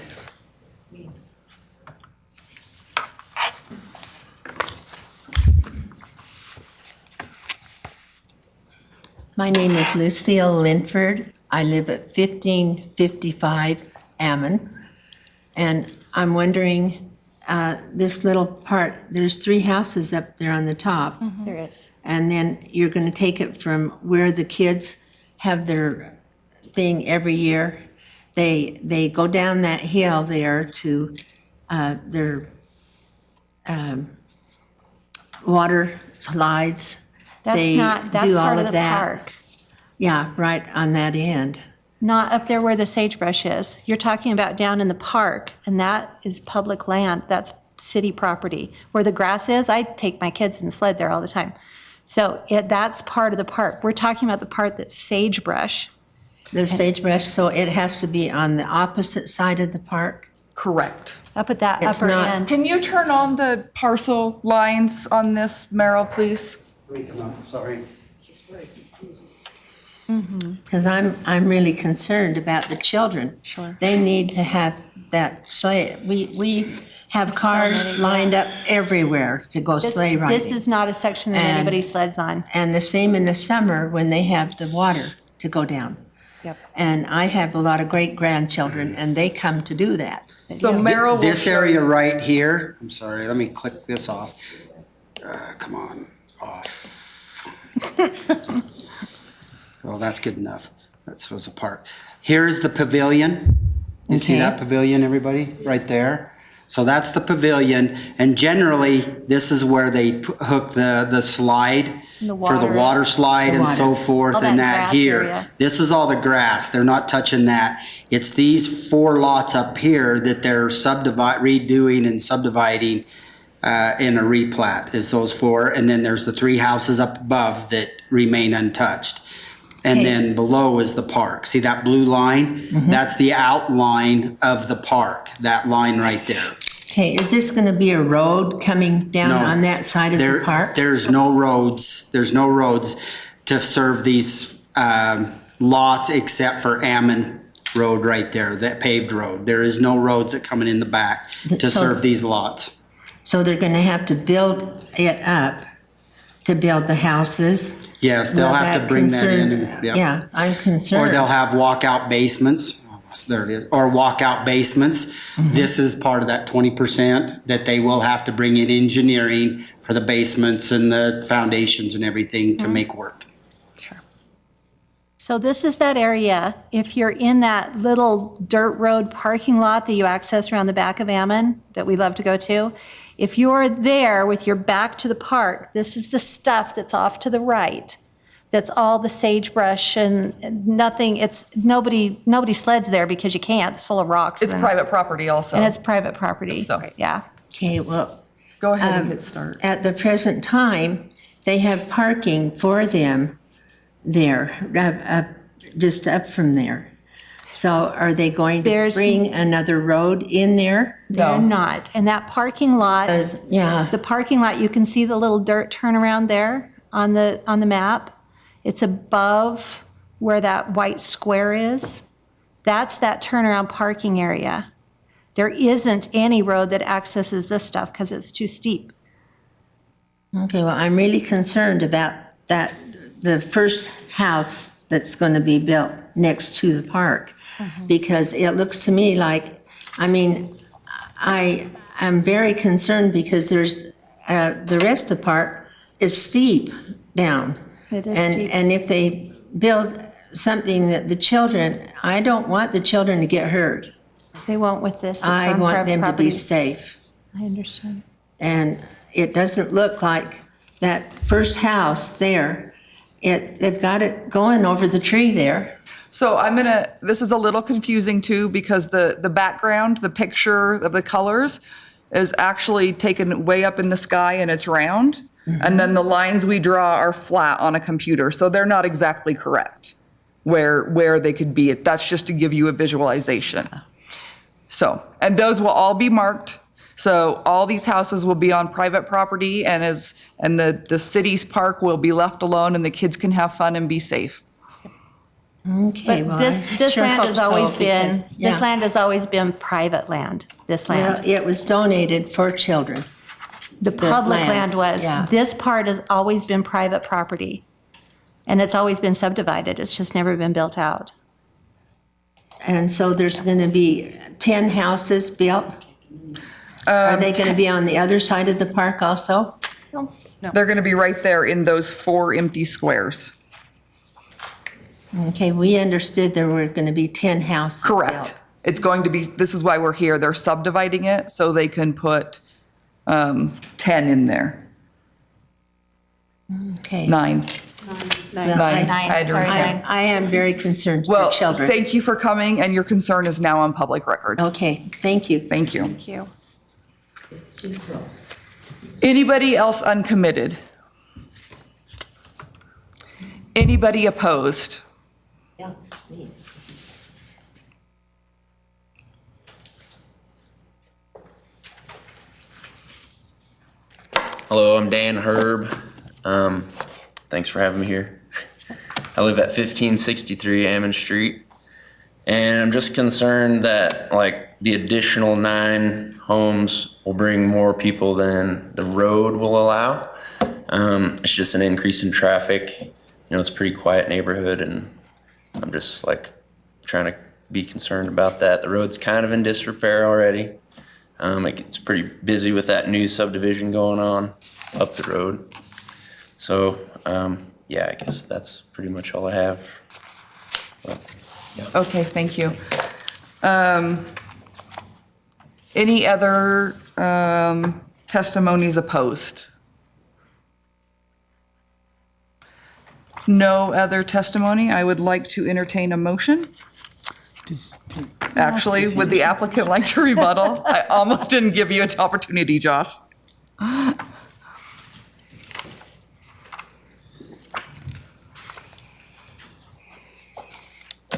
My name is Lucille Linford. I live at 1555 Ammon. And I'm wondering, this little part, there's 3 houses up there on the top. There is. And then you're going to take it from where the kids have their thing every year. They go down that hill there to their water slides. They That's do all part of the that. park. Yeah, right on that end. Not up there where the sagebrush is. You're talking about down in the park, and that is public land. That's city property. Where the grass is, I take my kids and sled there all the time. So that's part of the park. We're talking about the part that's sagebrush. There's sagebrush, so it has to be on the opposite side of the park? Correct. Up at that It's upper not- end. Can you turn on the parcel lines on this, Merrill, please? Let me come up, sorry. Because I'm really concerned about the children. Sure. They need to have that sleigh. We have cars lined up everywhere to go sleigh riding. This is not a section that And- anybody sleds on. And the same in the summer when they have the water to go down. Yep. And I have a lot of great-grandchildren, and they come to do that. So Merrill will This show area you. right here, I'm sorry, let me click this off. Come on, off. Well, that's good enough. That shows a park. Here's the pavilion. You see Okay. that pavilion, everybody, right there? So that's the pavilion, and generally, this is where they hook the slide The for the water. water slide and so water. forth, All and that that grass here. area. This is all the grass. They're not touching that. It's these 4 lots up here that they're redoing and subdividing in a replat, is those 4. And then there's the 3 houses up above that remain untouched. And Okay. then below is the park. See that blue line? That's the outline of the park, that line right there. Okay, is this going to be a road coming down No. on that side of the park? There's no roads to serve these lots except for Ammon Road right there, that paved road. There is no roads that coming in the back to So- serve these lots. So they're going to have to build it up to build the houses? Yes, they'll Will have to that bring that in. concern- and- Yeah, I'm concerned. Or they'll have walkout basements. Oh, there it is. Or walkout basements. This is part of that 20% that they will have to bring in engineering for the basements and the foundations and everything to make work. So this is that area, if you're in that little dirt road parking lot that you access around the back of Ammon, that we love to go to, if you're there with your back to the park, this is the stuff that's off to the right. That's all the sagebrush and nothing, nobody sleds there because you can't, it's full of rocks. It's and- private property also. And it's private property, So- yeah. Okay, well, Go ahead and hit start. at the present time, they have parking for them there, just up from there. So are they going to There's- bring another road in there? They're No. not. And that parking lot, Yeah, the parking lot, you can see the little dirt turnaround there on the map. It's above where that white square is. That's that turnaround parking area. There isn't any road that accesses this stuff because it's too steep. okay, well, I'm really concerned about that, the first house that's going to be built next to the park. Because it looks to me like, I mean, I am very concerned because there's, the rest of the park is steep down. It is And, steep. and if they build something that the children, I don't want the children to get hurt. They won't with this. It's I on want private them to be property. safe. I understand. And it doesn't look like that first house there, they've got it going over the tree there. So this is a little confusing too, because the background, the picture of the colors is actually taken way up in the sky and it's round. And then the lines we draw are flat on a computer. So they're not exactly correct where they could be. That's just to give you a visualization. So, and those will all be marked. So all these houses will be on private property and the city's park will be left alone and the kids can have fun and be safe. Okay, But well, this I this sure land hope has so, always been, because- yeah. this land has always been private land, this Well, land. it was donated for children. The public land, land was. yeah. This part has always been private property. And it's always been subdivided. It's just never been built out. And so there's going to be 10 houses built? Are they going to be on the other side of the park also? They're going to be right there in those 4 empty squares. Okay, we understood there were going to be 10 houses built. Correct. It's going to be, this is why we're here. They're subdividing it so they can put 10 in there. Okay. 9. Well, Nine. Nine, I had to sorry, recount. nine. I am very concerned for Well, children. thank you for coming and your concern is now on public record. Okay, thank you. Thank you. Thank you. Anybody else uncommitted? Anybody opposed? Hello, I'm Dan Herb. Thanks for having me here. I live at 1563 Ammon Street, and I'm just concerned that like the additional 9 homes will bring more people than the road will allow. It's just an increase in traffic. You know, it's a pretty quiet neighborhood, and I'm just like trying to be concerned about that. The road's kind of in disrepair already. It gets pretty busy with that new subdivision going on up the road. So, yeah, I guess that's pretty much all I have. Okay, thank you. Any other testimonies opposed? No other testimony. I would like to entertain a motion. Actually, would the applicant like to rebuttal? I almost didn't give you an opportunity, Josh. I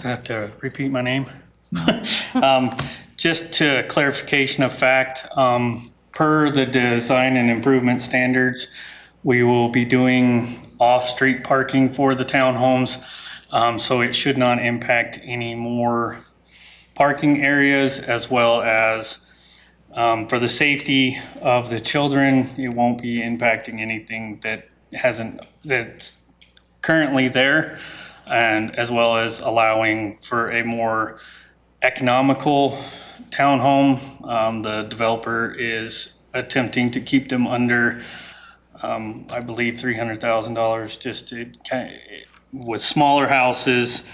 have to repeat my name. Just to clarification of fact, per the design and improvement standards, we will be doing off-street parking for the townhomes. So it should not impact any more parking areas, as well as for the safety of the children, it won't be impacting anything that's currently there, and as well as allowing for a more economical townhome. The developer is attempting to keep them under, I believe, $300,000 just to with smaller houses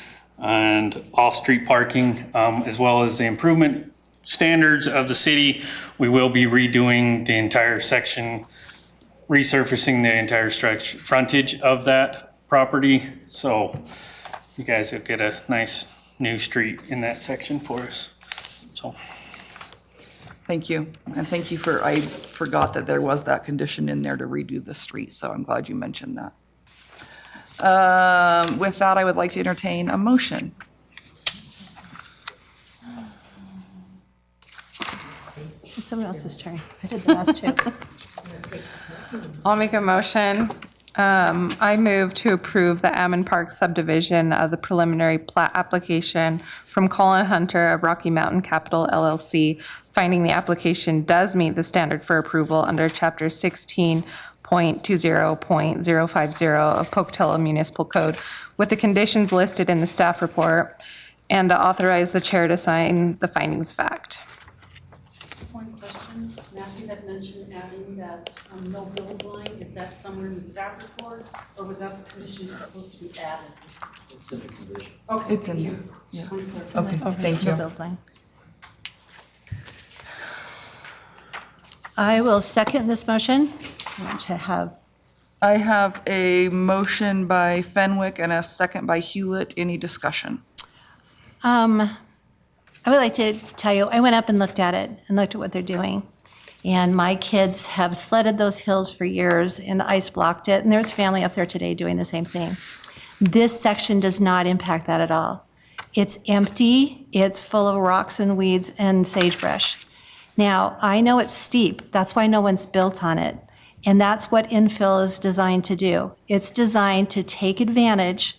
and off-street parking, as well as the improvement standards of the city. We will be redoing the entire section, resurfacing the entire frontage of that property. So you guys will get a nice new street in that section for us. So Thank you. And thank you I forgot that there was that condition in there to redo the street, so I'm glad you mentioned that. With that, I would like to entertain a motion. It's someone else's turn. I did the last two. I'll make a motion. I move to approve the Ammon Park subdivision of the preliminary plat application from Colin Hunter of Rocky Mountain Capital LLC, finding the application does meet the standard for approval under Chapter 16.20.050 of Pocatello Municipal Code, with the conditions listed in the staff report, and to authorize the chair to sign the findings of fact. One question, Matthew had mentioned adding that no build line, is that somewhere in the staff report, or was that condition supposed to be added? It's in the condition. Okay. It's in there. Yeah. Just wanted to clarify. Okay, thank you. No build line. I will second this motion. I want to have, I have a motion by Fenwick and a second by Hewlett. Any discussion? I would like to tell you, I went up and looked at it and looked at what they're doing. And my kids have sledded those hills for years and ice blocked it. And there's a family up there today doing the same thing. This section does not impact that at all. It's empty, it's full of rocks and weeds and sagebrush. Now, I know it's steep, that's why no one's built on it. And that's what infill is designed to do. It's designed to take advantage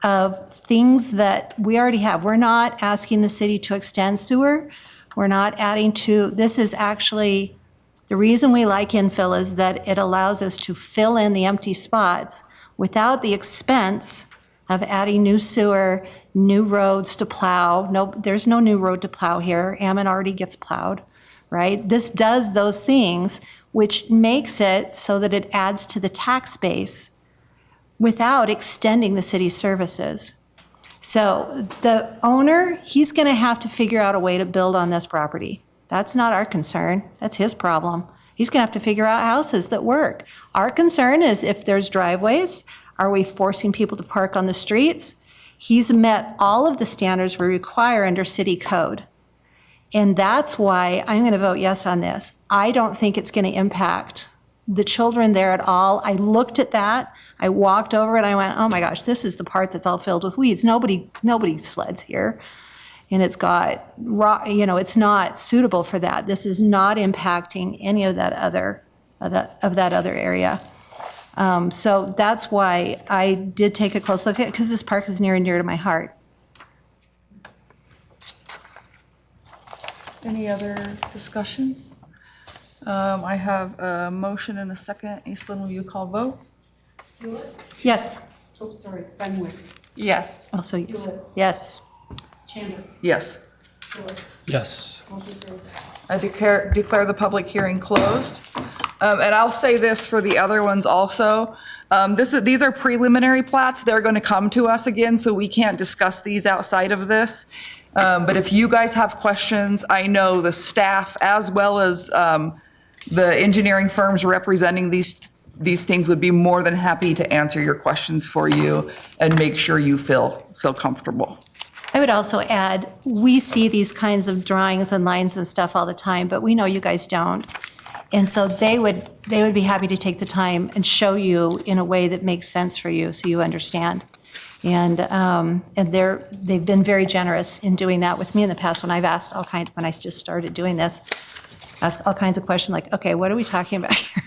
of things that we already have. We're not asking the city to extend sewer. We're not adding to, this is actually, the reason we like infill is that it allows us to fill in the empty spots without the expense of adding new sewer, new roads to plow. No, there's no new road to plow here. Ammon already gets plowed, right? This does those things, which makes it so that it adds to the tax base without extending the city's services. So the owner, he's going to have to figure out a way to build on this property. That's not our concern. That's his problem. He's going to have to figure out houses that work. Our concern is if there's driveways, are we forcing people to park on the streets? He's met all of the standards we require under city code. And that's why I'm going to vote yes on this. I don't think it's going to impact the children there at all. I looked at that. I walked over and I went, oh my gosh, this is the part that's all filled with weeds. Nobody sleds here. And it's got, it's not suitable for that. This is not impacting any of that other area. So that's why I did take a close look at it, because this park is near and dear to my heart. Any other discussion? I have a motion and a second. Aislinn, will you call vote? Yes. Oh, sorry, Fenwick. Yes. Also yes. Hewlett. Yes. Chandler. Yes. Phillips. Yes. Motion carried. I declare the public hearing closed. And I'll say this for the other ones also. These are preliminary plats. They're going to come to us again, so we can't discuss these outside of this. But if you guys have questions, I know the staff as well as the engineering firms representing these things would be more than happy to answer your questions for you and make sure you feel comfortable. I would also add, we see these kinds of drawings and lines and stuff all the time, but we know you guys don't. And so they would be happy to take the time and show you in a way that makes sense for you so you understand. And they've been very generous in doing that with me in the past when I've asked all kinds, when I just started doing this, ask all kinds of questions like, okay, what are we talking about here?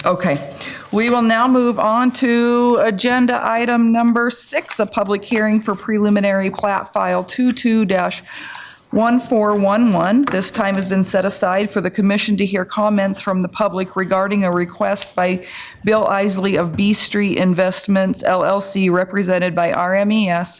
Okay, we will now move on to agenda item number 6, a public hearing for preliminary plat file 22-1411. This time has been set aside for the commission to hear comments from the public regarding a request by Bill Isley of B Street Investments LLC, represented by RMES,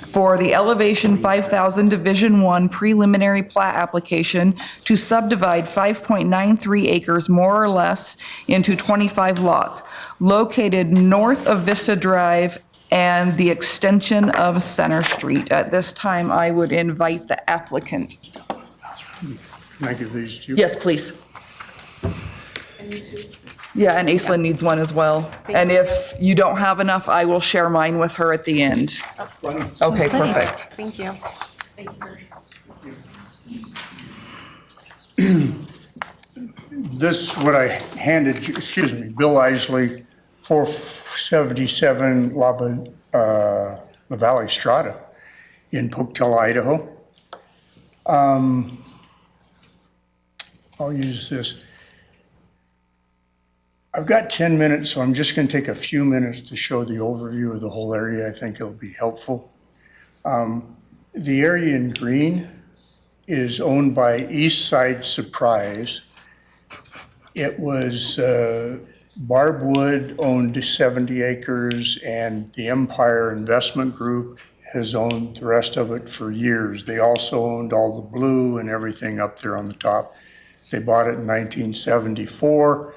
for the Elevation 5000 Division 1 preliminary plat application to subdivide 5.93 acres more or less into 25 lots located north of Vista Drive and the extension of Center Street. At this time, I would invite the applicant. Can I give these to you? Yes, please. Yeah, and Aislinn needs one as well. And if you don't have enough, I will share mine with her at the end. Okay, perfect. Thank you. Thank you, sir. This, what I handed you, excuse me, Bill Isley, 477 La Valley Strata in Pocatello, Idaho. I'll use this. I've got 10 minutes, so I'm just going to take a few minutes to show the overview of the whole area. I think it'll be helpful. The area in green is owned by East Side Surprise. It was Barb Wood owned 70 acres, and the Empire Investment Group has owned the rest of it for years. They also owned all the blue and everything up there on the top. They bought it in 1974.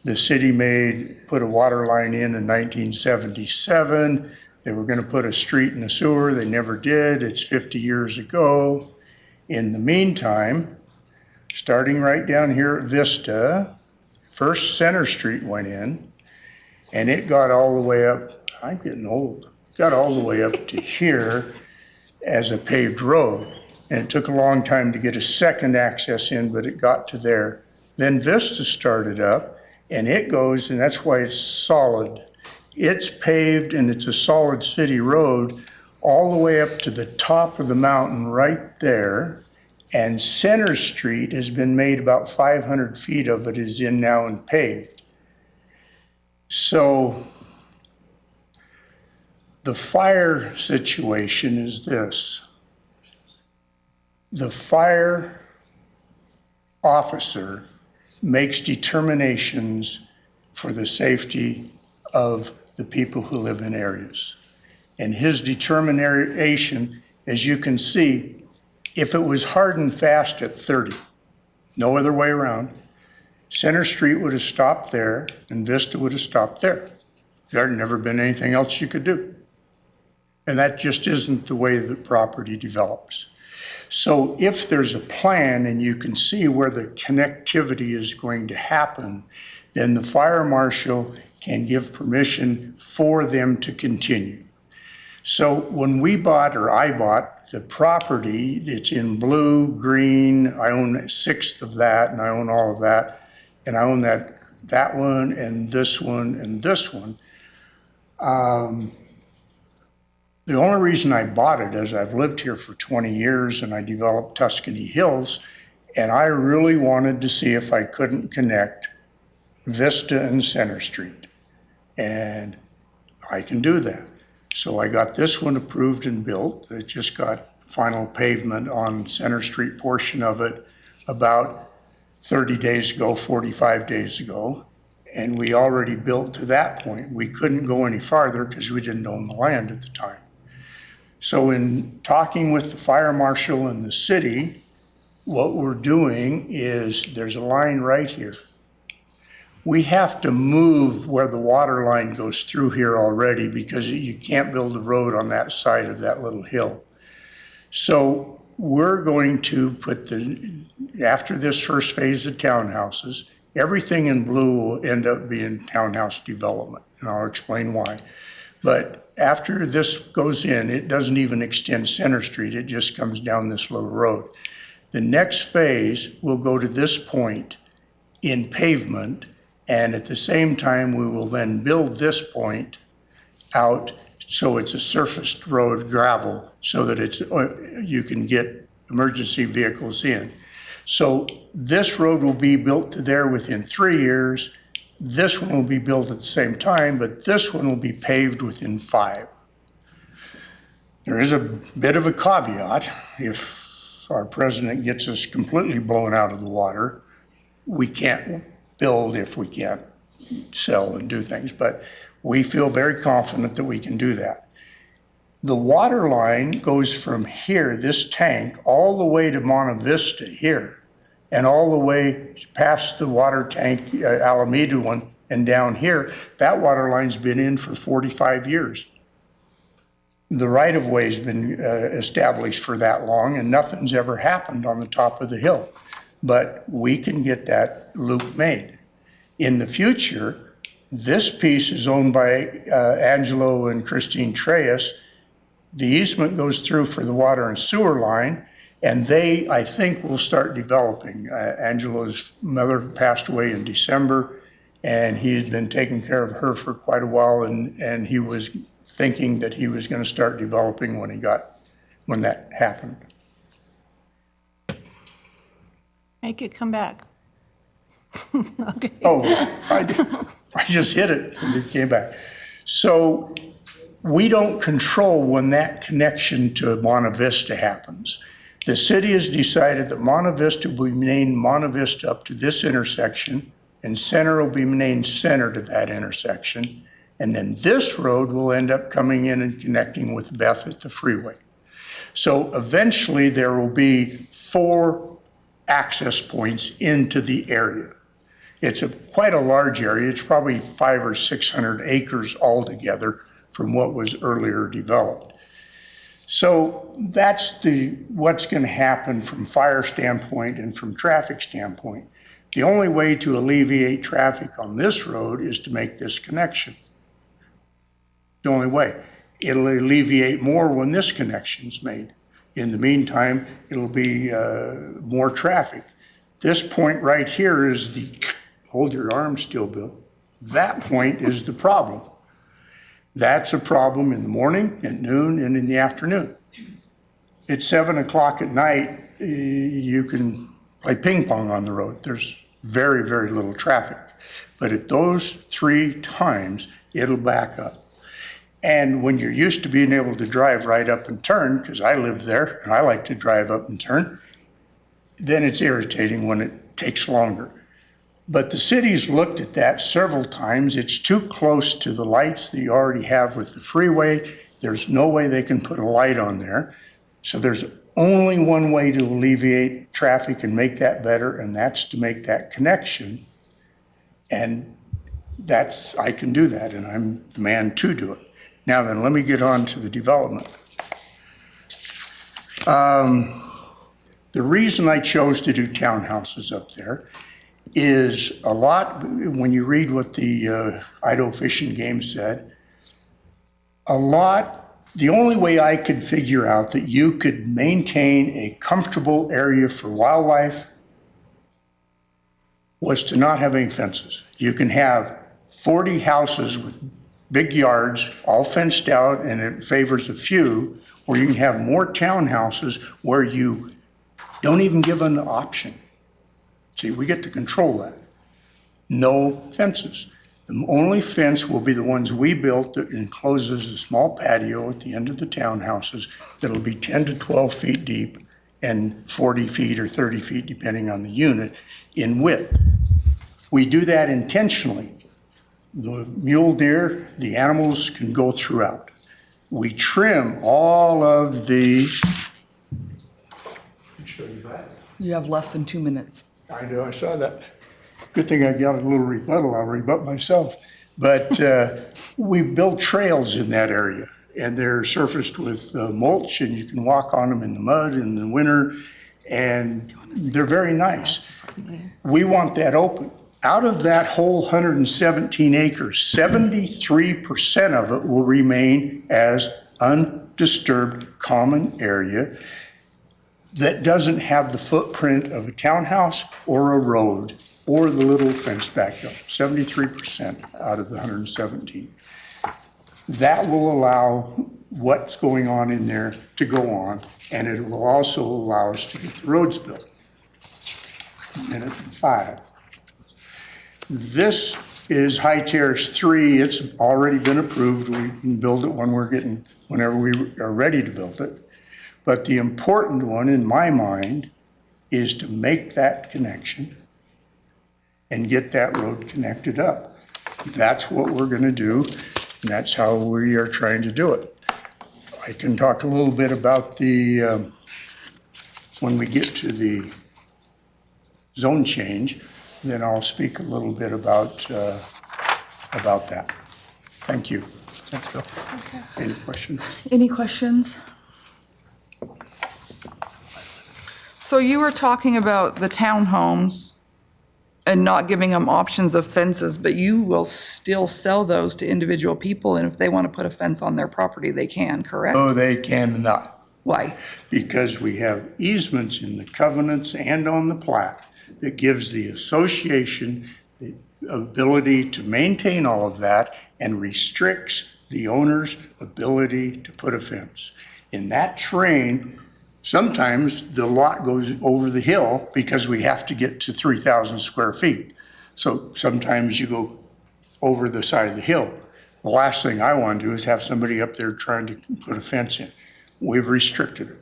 The city put a water line in 1977. They were going to put a street and a sewer. They never did. It's 50 years ago. In the meantime, starting right down here at Vista, first Center Street went in, and it got all the way up, I'm getting old, got all the way up to here as a paved road. And it took a long time to get a second access in, but it got to there. Then Vista started up, and it goes, and that's why it's solid. It's paved, and it's a solid city road all the way up to the top of the mountain right there. And Center Street has been made, about 500 feet of it is in now and paved. So the fire situation is this. The fire officer makes determinations for the safety of the people who live in areas. And his determination, as you can see, if it was hard and fast at 30, no other way around, Center Street would have stopped there and Vista would have stopped there. There had never been anything else you could do. And that just isn't the way the property develops. So if there's a plan and you can see where the connectivity is going to happen, then the fire marshal can give permission for them to continue. So when we bought, or I bought, the property, it's in blue, green, I own a sixth of that, and I own all of that, and I own that one, and this one, and this one. The only reason I bought it is I've lived here for 20 years and I developed Tuscany Hills, and I really wanted to see if I couldn't connect Vista and Center Street. And I can do that. So I got this one approved and built. It just got final pavement on Center Street portion of it about 30 days ago, 45 days ago. And we already built to that point. We couldn't go any farther because we didn't own the land at the time. So in talking with the fire marshal and the city, what we're doing is there's a line right here. We have to move where the water line goes through here already because you can't build a road on that side of that little hill. So we're going to put after this first phase of townhouses, everything in blue will end up being townhouse development, and I'll explain why. But after this goes in, it doesn't even extend Center Street, it just comes down this little road. The next phase will go to this point in pavement, and at the same time, we will then build this point out so it's a surfaced road, gravel, so that you can get emergency vehicles in. So this road will be built to there within 3 years. This one will be built at the same time, but this one will be paved within 5. There is a bit of a caveat. If our president gets us completely blown out of the water, we can't build if we can't sell and do things, but we feel very confident that we can do that. The water line goes from here, this tank, all the way to Monte Vista here, and all the way past the water tank, Alameda one, and down here. That water line's been in for 45 years. The right-of-way's been established for that long, and nothing's ever happened on the top of the hill. But we can get that loop made. In the future, this piece is owned by Angelo and Christine Treyas. The easement goes through for the water and sewer line, And they, I think, will start developing. Angela's mother passed away in December, and he had been taking care of her for quite a while, and he was thinking that he was going to start developing when that happened. Make it come back. Okay. Oh, I just hit it and it came back. So we don't control when that connection to Monte Vista happens. The city has decided that Monte Vista will be named Monte Vista up to this intersection, and Center will be named Center to that intersection. And then this road will end up coming in and connecting with Beth at the freeway. So eventually there will be 4 access points into the area. It's quite a large area. It's probably 500 or 600 acres altogether from what was earlier developed. So that's what's going to happen from fire standpoint and from traffic standpoint. The only way to alleviate traffic on this road is to make this connection. The only way. It'll alleviate more when this connection's made. In the meantime, it'll be more traffic. This point right here is hold your arm still, Bill. That point is the problem. That's a problem in the morning, at noon, and in the afternoon. At 7 o'clock at night, you can play ping pong on the road. There's very, very little traffic. But at those 3 times, it'll back up. And when you're used to being able to drive right up and turn, because I live there and I like to drive up and turn, then it's irritating when it takes longer. But the city's looked at that several times. It's too close to the lights that you already have with the freeway. There's no way they can put a light on there. So there's only one way to alleviate traffic and make that better, and that's to make that connection. And I can do that, and I'm the man to do it. Now then, let me get on to the development. The reason I chose to do townhouses up there is a lot, when you read what the Idaho Fish and Game said, the only way I could figure out that you could maintain a comfortable area for wildlife was to not have any fences. You can have 40 houses with big yards, all fenced out, and it favors a few, or you can have more townhouses where you don't even give an option. See, we get to control that. No fences. The only fence will be the ones we built that encloses a small patio at the end of the townhouses that'll be 10 to 12 feet deep and 40 feet or 30 feet, depending on the unit, in width. We do that intentionally. The mule deer, the animals can go throughout. We trim all of the, I'll show you that. You have less than 2 minutes. I know, I saw that. Good thing I got a little rebuttal. I'll rebut myself. But we built trails in that area, and they're surfaced with mulch, and you can walk on them in the mud in the winter, and they're very nice. We want that open. Out of that whole 117 acres, 73% of it will remain as undisturbed common area that doesn't have the footprint of a townhouse or a road or the little fenced backyard. 73% out of the 117. That will allow what's going on in there to go on, and it will also allow us to get the roads built. Minute 5. This is High Terrace 3. It's already been approved. We can build it whenever we are ready to build it. But the important one in my mind is to make that connection and get that road connected up. That's what we're going to do, and that's how we are trying to do it. I can talk a little bit about when we get to the zone change, then I'll speak a little bit about that. Thank you. Thanks, Bill. Any questions? Any questions? So you were talking about the townhomes and not giving them options of fences, but you will still sell those to individual people, and if they want to put a fence on their property, they can, correct? Oh, they cannot. Why? Because we have easements in the covenants and on the plat that gives the association the ability to maintain all of that and restricts the owner's ability to put a fence. In that terrain, sometimes the lot goes over the hill because we have to get to 3,000 square feet. So sometimes you go over the side of the hill. The last thing I want to do is have somebody up there trying to put a fence in. We've restricted it.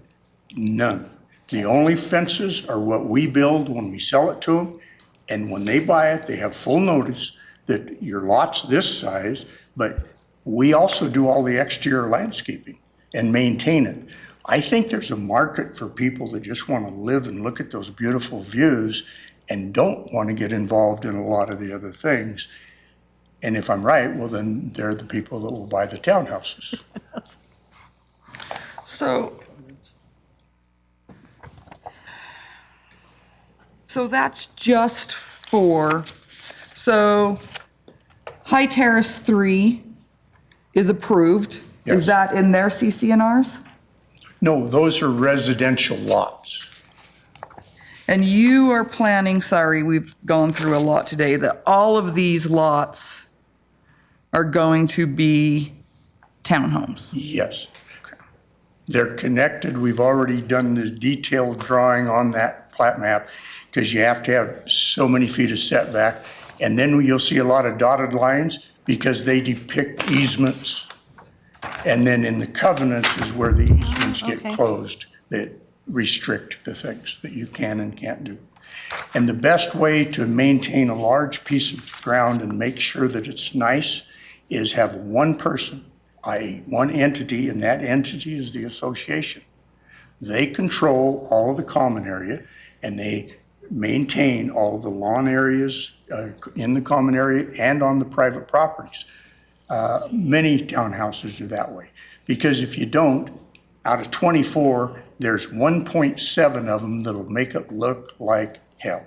None. The only fences are what we build when we sell it to them. And when they buy it, they have full notice that your lot's this size, but we also do all the exterior landscaping and maintain it. I think there's a market for people that just want to live and look at those beautiful views and don't want to get involved in a lot of the other things. And if I'm right, well, then they're the people that will buy the townhouses. So that's just so High Terrace 3 is approved. Yes. Is that in their CCNRs? No, those are residential lots. And you are planning, sorry, we've gone through a lot today, that all of these lots are going to be townhomes. Yes. They're connected. We've already done the detailed drawing on that plat map because you have to have so many feet of setback. And then you'll see a lot of dotted lines because they depict easements. And then in the covenants is where the easements get closed that restrict the things that you can and can't do. And the best way to maintain a large piece of ground and make sure that it's nice is have one person, i.e. one entity, and that entity is the association. They control all of the common area and they maintain all of the lawn areas in the common area and on the private properties. Many townhouses are that way because if you don't, out of 24, there's 1.7 of them that'll make it look like hell.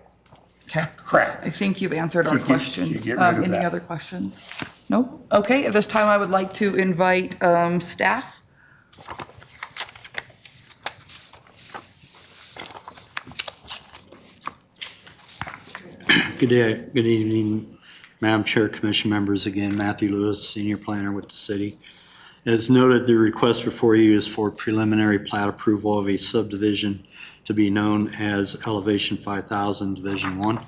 Okay. Crap. I think you've answered our question. you get rid of Any that. other questions? Nope. Okay, at this time, I would like to invite staff. Good day, good evening, Madam Chair, Commission members. Again, Matthew Lewis, Senior Planner with the city. As noted, the request before you is for preliminary plat approval of a subdivision to be known as Elevation 5000 Division 1.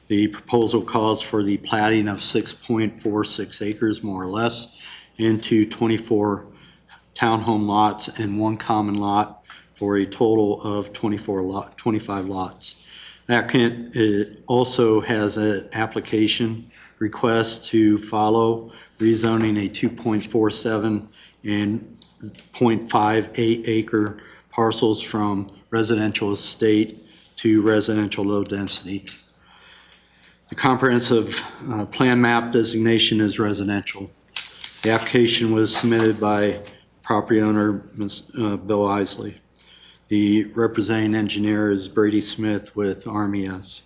The proposal calls for the platting of 6.46 acres, more or less, into 24 townhome lots and one common lot for a total of 25 lots. The applicant also has an application request to follow rezoning a 2.47 and 0.58 acre parcels from residential estate to residential low density. The comprehensive plan map designation is residential. The application was submitted by property owner Bill Isley. The representing engineer is Brady Smith with RMES.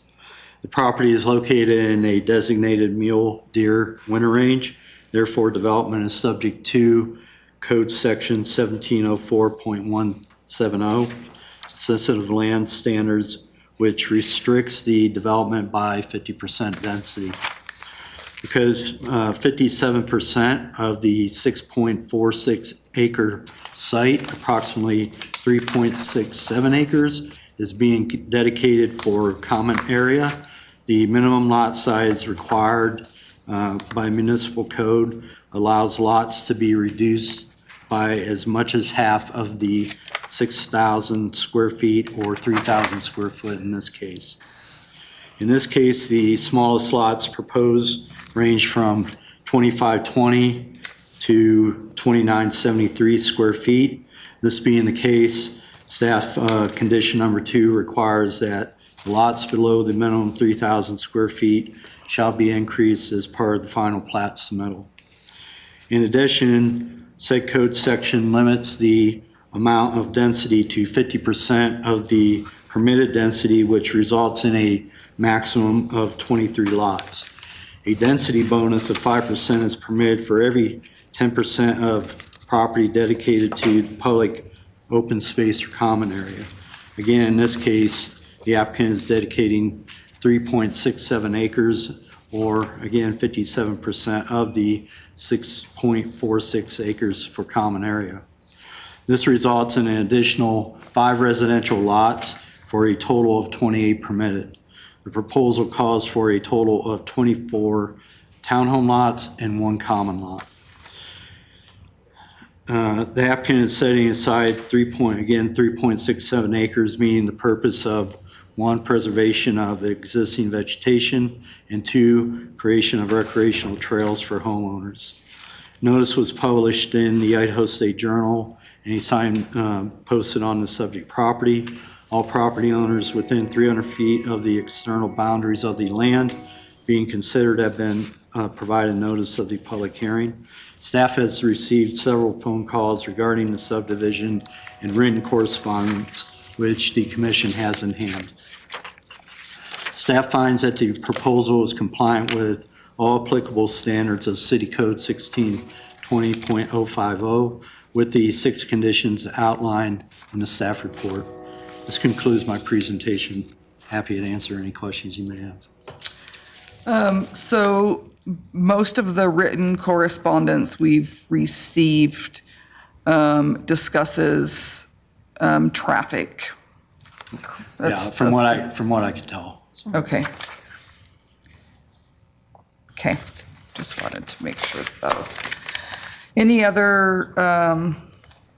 The property is located in a designated mule deer winter range. Therefore, development is subject to Code Section 1704.170, sensitive land standards, which restricts the development by 50% density. Because 57% of the 6.46 acre site, approximately 3.67 acres, is being dedicated for common area. The minimum lot size required by municipal code allows lots to be reduced by as much as half of the 6,000 square feet or 3,000 square foot in this case. In this case, the smallest lots proposed range from 2520 to 2973 square feet. This being the case, staff condition number 2 requires that lots below the minimum 3,000 square feet shall be increased as part of the final plat submittal. In addition, said code section limits the amount of density to 50% of the permitted density, which results in a maximum of 23 lots. A density bonus of 5% is permitted for every 10% of property dedicated to public open space or common area. Again, in this case, the applicant is dedicating 3.67 acres, or again, 57% of the 6.46 acres for common area. This results in an additional 5 residential lots for a total of 28 permitted. The proposal calls for a total of 24 townhome lots and 1 common lot. The applicant is setting aside 3.67 acres, meaning the purpose of 1, preservation of the existing vegetation, and 2, creation of recreational trails for homeowners. Notice was published in the Idaho State Journal and a sign posted on the subject property. All property owners within 300 feet of the external boundaries of the land being considered have been provided notice of the public hearing. Staff has received several phone calls regarding the subdivision and written correspondence, which the commission has in hand. Staff finds that the proposal is compliant with all applicable standards of City Code 1620.050 with the 6 conditions outlined in the staff report. This concludes my presentation. Happy to answer any questions you may have. So most of the written correspondence we've received discusses traffic. From what I could tell. Okay. Okay, just wanted to make sure that was. Any other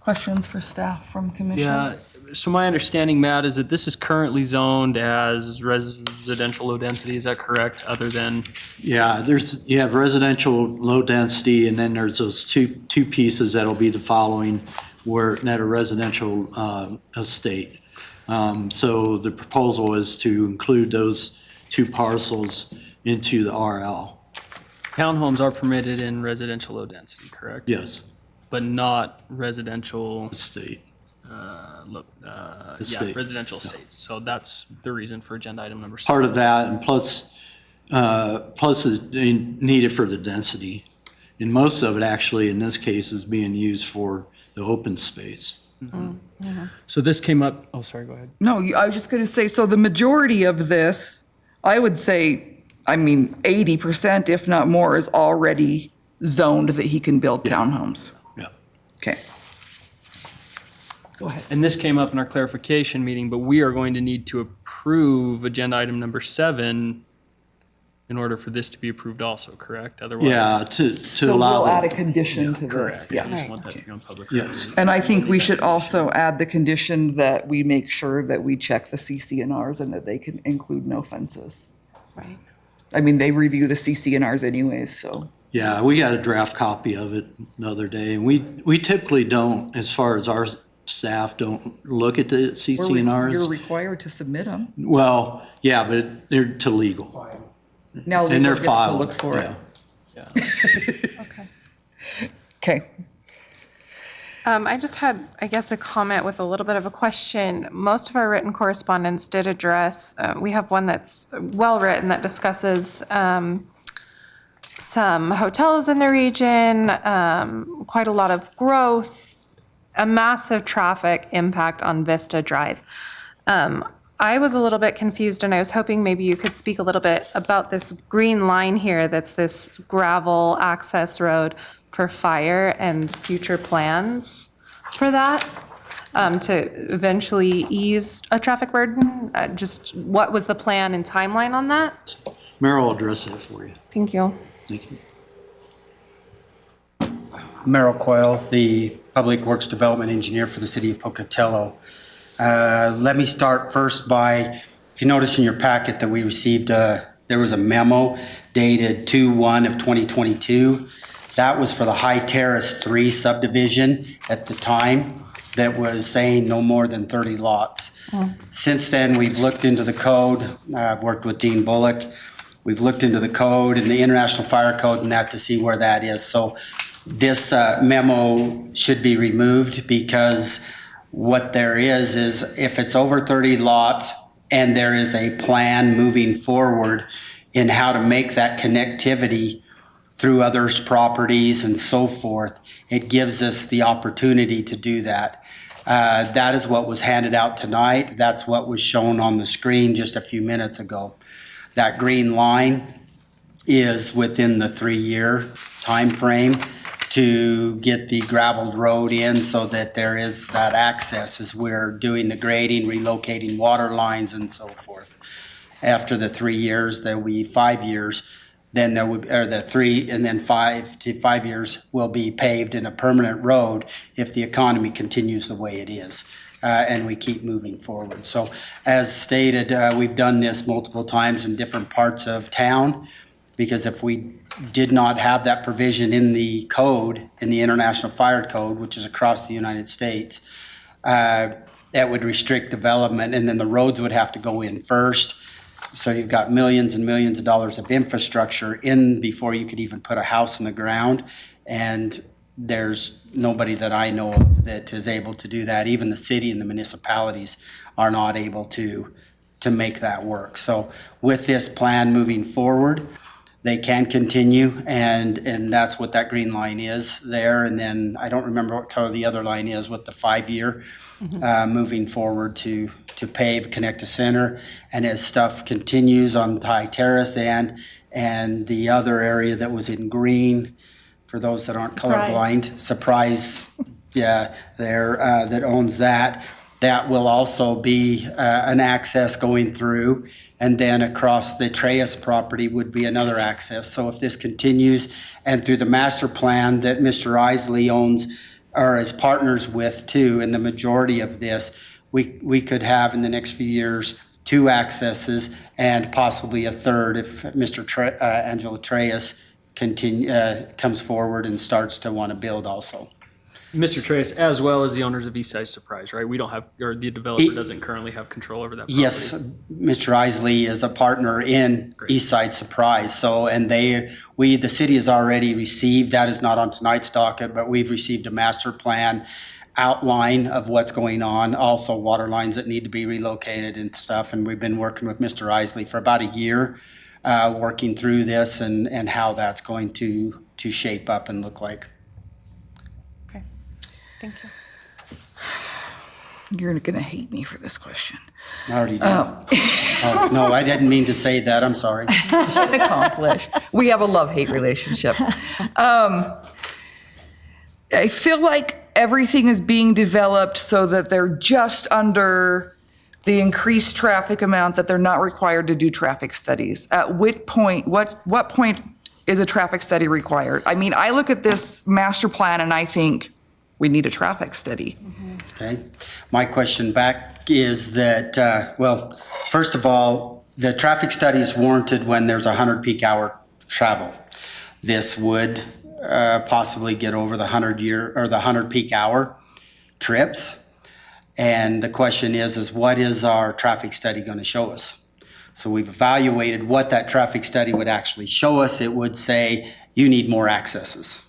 questions for staff from commission? Yeah, so my understanding, Matt, is that this is currently zoned as residential low density, is that correct, other than? Yeah, you have residential low density, and then there's those two pieces that'll be the following, that are residential estate. So the proposal is to include those 2 parcels into the RL. Townhomes are permitted in residential low density, correct? Yes. But not residential, Estate. yeah, residential estates. So that's the reason for agenda item number 7. Part of that, and plus is needed for the density. And most of it actually, in this case, is being used for the open space. So this came up, oh, sorry, go ahead. No, I was just going to say, so the majority of this, I would say, 80%, if not more, is already zoned that he can build townhomes. Yeah. Okay. Go ahead. And this came up in our clarification meeting, but we are going to need to approve agenda item number 7 in order for this to be approved also, correct? Otherwise. Yeah, to So allow. we'll add a condition to this. Correct. Yeah. I just want that to be on public Yes. record. And I think we should also add the condition that we make sure that we check the CCNRs and that they can include no fences. Right. They review the CCNRs anyways, so. Yeah, we got a draft copy of it the other day, and we typically don't, as far as our staff, don't look at the You're CCNRs. required to submit them. Well, yeah, but they're to legal. Now And legal they're gets to filed. look for it. Yeah. Okay. Okay. I just had, I guess, a comment with a little bit of a question. Most of our written correspondence did address, we have one that's well-written that discusses some hotels in the region, quite a lot of growth, a massive traffic impact on Vista Drive. I was a little bit confused, and I was hoping maybe you could speak a little bit about this green line here that's this gravel access road for fire and future plans for that, to eventually ease a traffic burden. Just what was the plan and timeline on that? Merrill will address that for you. Thank you. Thank you. Merrill Coyle, the Public Works Development Engineer for the City of Pocatello. Let me start first by, if you notice in your packet that we received, there was a memo dated 2/1 of 2022. That was for the High Terrace 3 subdivision at the time that was saying no more than 30 lots. Since then, we've looked into the code. I've worked with Dean Bullock. We've looked into the code and the International Fire Code and that to see where that is. So this memo should be removed, because what there is if it's over 30 lots and there is a plan moving forward in how to make that connectivity through others' properties and so forth, it gives us the opportunity to do that. That is what was handed out tonight. That's what was shown on the screen just a few minutes ago. That green line is within the 3-year time frame to get the gravelled road in so that there is that access as we're doing the grading, relocating water lines and so forth. After the 3 years, there will be 5 years, then there would, or the 3 and then 5 to 5 years will be paved in a permanent road if the economy continues the way it is. And we keep moving forward. So as stated, we've done this multiple times in different parts of town, because if we did not have that provision in the code, in the International Fire Code, which is across the United States, that would restrict development, and then the roads would have to go in first. So you've got millions and millions of dollars of infrastructure in before you could even put a house in the ground. And there's nobody that I know of that is able to do that. Even the city and the municipalities are not able to make that work. So with this plan moving forward, they can continue, and that's what that green line is there. And then I don't remember what color the other line is with the 5-year moving forward to pave, connect to center. And as stuff continues on Thai Terrace and the other area that was in green, for those that aren't colorblind, Surprise, yeah, there that owns that. That will also be an access going through, and then across the Treyas property would be another access. So if this continues, and through the master plan that Mr. Isley owns or is partners with too, in the majority of this, we could have in the next few years 2 accesses and possibly a third if Mr. Angela Treyas comes forward and starts to want to build also. Mr. Trace, as well as the owners of Eastside Surprise, right? We don't have, or the developer doesn't currently have control over that property. Yes, Mr. Isley is a partner in Eastside Surprise. So, and the city has already received, that is not on tonight's docket, but we've received a master plan outline of what's going on, also water lines that need to be relocated and stuff. And we've been working with Mr. Isley for about a year, working through this and how that's going to shape up and look like. Thank you. You're going to hate me for this question. I already did. Oh, no, I didn't mean to say that. I'm sorry. Mission accomplished. We have a love-hate relationship. I feel like everything is being developed so that they're just under the increased traffic amount that they're not required to do traffic studies. At what point is a traffic study required? I mean, I look at this master plan and I think we need a traffic study. Okay. My question back is that, well, first of all, the traffic study is warranted when there's 100 peak hour travel. This would possibly get over the 100 peak hour trips. And the question is what is our traffic study going to show us? So we've evaluated what that traffic study would actually show us. It would say you need more accesses.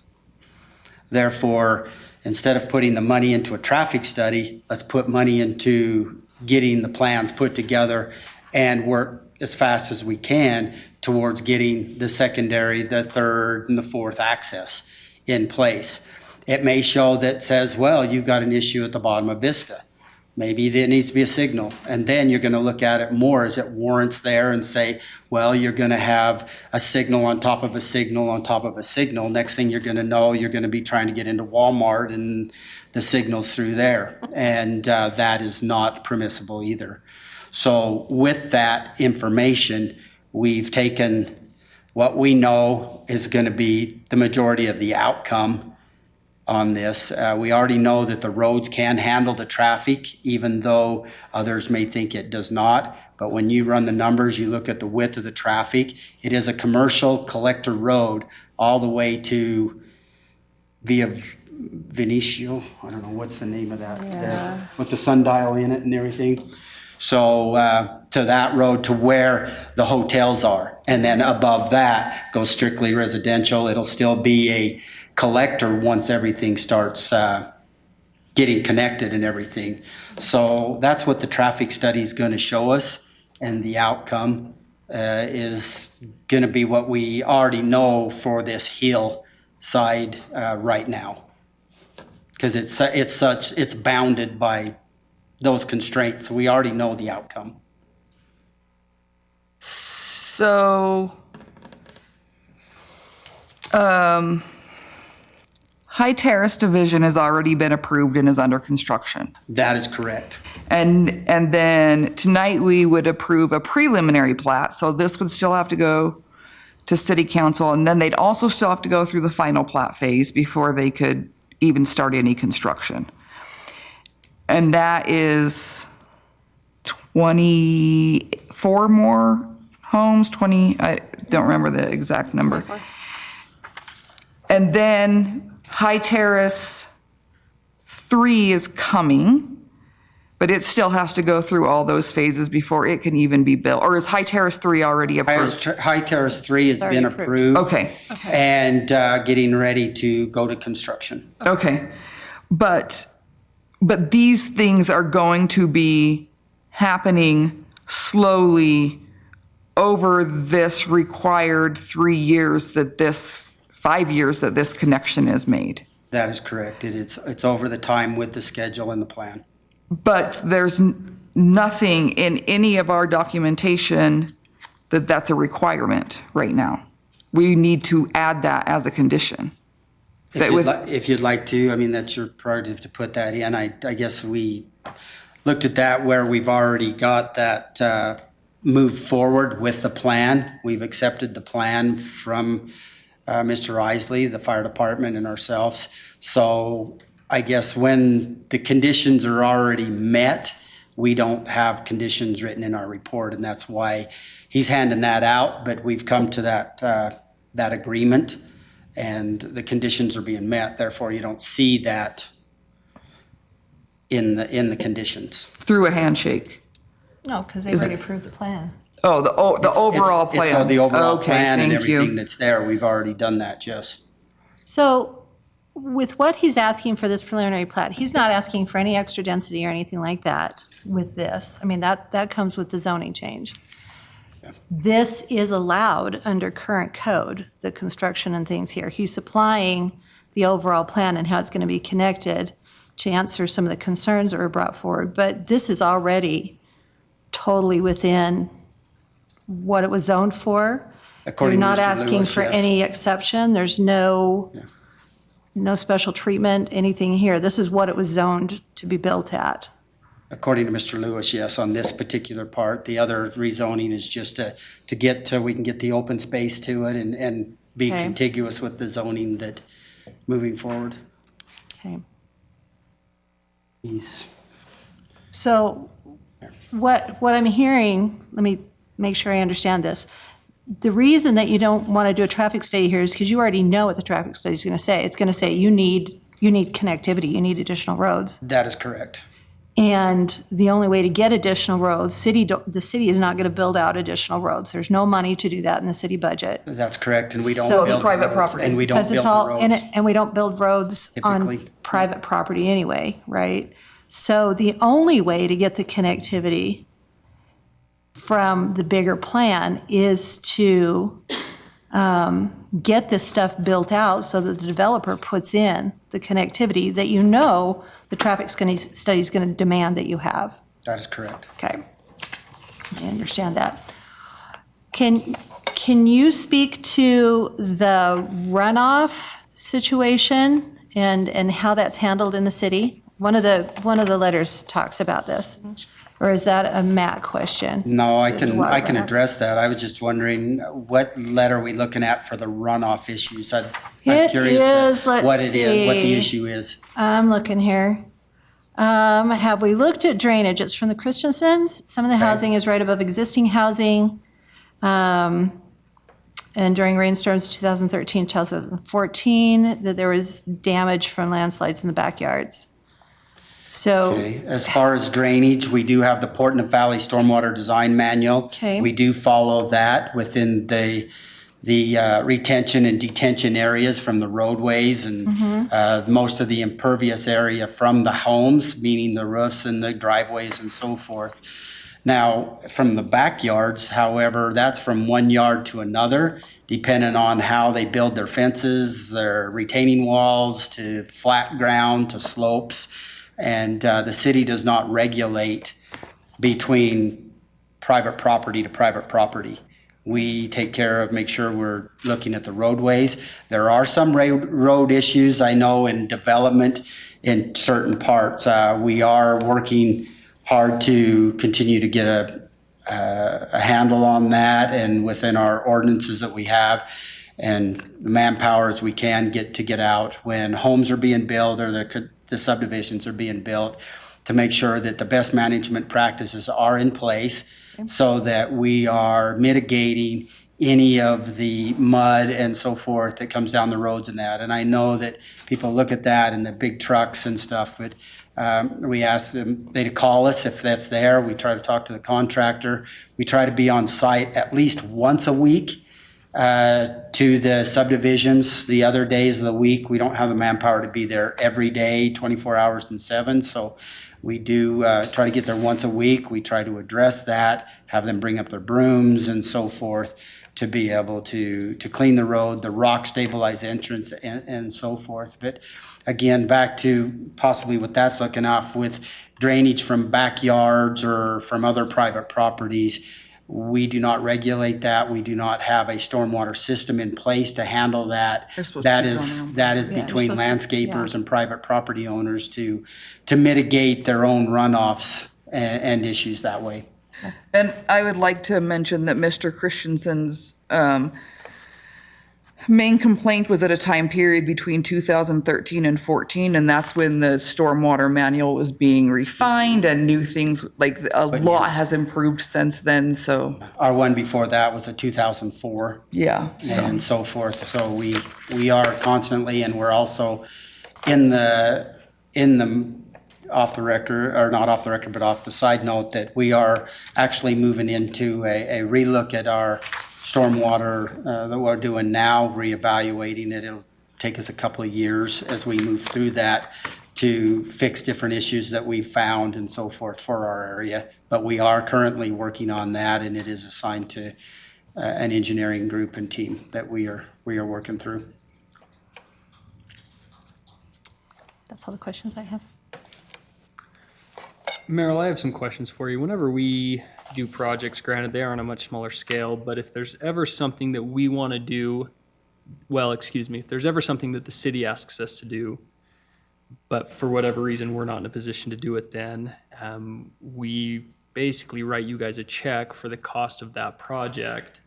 Therefore, instead of putting the money into a traffic study, let's put money into getting the plans put together and work as fast as we can towards getting the secondary, the third, and the fourth access in place. It may show that says, well, you've got an issue at the bottom of Vista. Maybe there needs to be a signal. And then you're going to look at it more as it warrants there and say, well, you're going to have a signal on top of a signal on top of a signal. Next thing you're going to know, you're going to be trying to get into Walmart and the signal's through there. And that is not permissible either. So with that information, we've taken what we know is going to be the majority of the outcome on this. We already know that the roads can handle the traffic, even though others may think it does not. But when you run the numbers, you look at the width of the traffic, it is a commercial collector road all the way to via Vinicio. I don't know, what's the name of that? Yeah. With the sundial in it and everything. So to that road to where the hotels are. And then above that goes strictly residential. It'll still be a collector once everything starts getting connected and everything. So that's what the traffic study is going to show us, and the outcome is going to be what we already know for this hill side right now. Because it's bounded by those constraints, so we already know the outcome. So, High Terrace Division has already been approved and is under construction. That is correct. And then tonight we would approve a preliminary plat, so this would still have to go to city council, and then they'd also still have to go through the final plat phase before they could even start any construction. And that is 24 more homes, 20, I don't remember the exact number. And then High Terrace 3 is coming, but it still has to go through all those phases before it can even be built. Or is High Terrace 3 already approved? High Terrace 3 has been approved. Okay. And getting ready to go to construction. Okay. But these things are going to be happening slowly over this required 5 years that this connection is made. That is correct. It's over the time with the schedule and the plan. But there's nothing in any of our documentation that that's a requirement right now. We need to add that as a condition. If you'd like to, I mean, that's your prerogative to put that in. I guess we looked at that where we've already got that moved forward with the plan. We've accepted the plan from Mr. Isley, the fire department, and ourselves. So I guess when the conditions are already met, we don't have conditions written in our report, and that's why he's handing that out. But we've come to that agreement, and the conditions are being met. Therefore, you don't see that in the conditions. Through a handshake. No, because they've already approved the plan. Oh, the overall plan. It's the overall Okay, plan and thank you. everything that's there. We've already done that, Jess. So with what he's asking for this preliminary plat, he's not asking for any extra density or anything like that with this. I mean, that comes with the zoning change. This is allowed under current code, the construction and things here. He's supplying the overall plan and how it's going to be connected to answer some of the concerns that were brought forward. But this is already totally within what it was zoned for. According to You're not Mr. asking Lewis, for yes. any exception. There's no special treatment, anything here. This is what it was zoned to be built at. According to Mr. Lewis, yes, on this particular part. The other rezoning is just to get to, we can get the open space to it and be Okay. contiguous with the zoning that moving forward. Okay. He's So what I'm hearing, let me make sure I understand this. The reason that you don't want to do a traffic study here is because you already know what the traffic study is going to say. It's going to say you need connectivity, you need additional roads. That is correct. And the only way to get additional roads, the city is not going to build out additional roads. There's no money to do that in the city budget. That's correct, and we don't So- build It's the private roads, property. and we don't Because build it's the all, roads. and we don't build roads on Typically. private property anyway, right? So the only way to get the connectivity from the bigger plan is to get this stuff built out so that the developer puts in the connectivity that you know the traffic study is going to demand that you have. That is correct. Okay. I understand that. Can you speak to the runoff situation and how that's handled in the city? One of the letters talks about this. Or is that a Matt question? No, I can Water. address that. I was just wondering, what letter are we looking at for the runoff issues? I'm It curious is, to let's what it is, what the see. issue is. I'm looking here. Have we looked at drainage? It's from the Christensens. Some of the housing is right above existing housing. And during rainstorms 2013, 2014, that there was damage from landslides in the backyards. So, Okay, as far as drainage, we do have the Portland Valley Stormwater Design Manual. Okay. We do follow that within the retention and detention areas from the roadways and most of the impervious area from the homes, meaning the roofs and the driveways and so forth. Now, from the backyards, however, that's from one yard to another, depending on how they build their fences, their retaining walls, to flat ground, to slopes. And the city does not regulate between private property to private property. We take care of, make sure we're looking at the roadways. There are some road issues, I know, in development in certain parts. We are working hard to continue to get a handle on that, and within our ordinances that we have, and the manpower as we can get out when homes are being built or the subdivisions are being built, to make sure that the best management practices are in place so that we are mitigating any of the mud and so forth that comes down the roads and that. And I know that people look at that and the big trucks and stuff, but we ask them, they to call us if that's there. We try to talk to the contractor. We try to be on site at least once a week to the subdivisions. The other days of the week, we don't have the manpower to be there every day, 24 hours and 7. So we do try to get there once a week. We try to address that, have them bring up their brooms and so forth to be able to clean the road, the rock stabilized entrance and so forth. But again, back to possibly what that's looking off with drainage from backyards or from other private properties. We do not regulate that. We do not have a stormwater system in place to handle that. They're supposed That to be is going that is Yeah, they're between supposed to, landscapers and private property owners to mitigate their own runoffs and issues that way. And I would like to mention that Mr. Christensen's main complaint was at a time period between 2013 and 14, and that's when the stormwater manual was being refined and new things, like a lot has improved since then, so, Our one before that was a 2004. yeah. And so forth. So we are constantly, and we're also in the off the record, or not off the record, but off the side note, that we are actually moving into a relook at our stormwater that we're doing now, reevaluating it. It'll take us a couple of years as we move through that to fix different issues that we found and so forth for our area. But we are currently working on that, and it is assigned to an engineering group and team that we are working through. That's all the questions I have. Meryl, I have some questions for you. Whenever we do projects, granted they are on a much smaller scale, but if there's ever something that we want to do, if there's ever something that the city asks us to do, but for whatever reason we're not in a position to do it then, we basically write you guys a check for the cost of that project.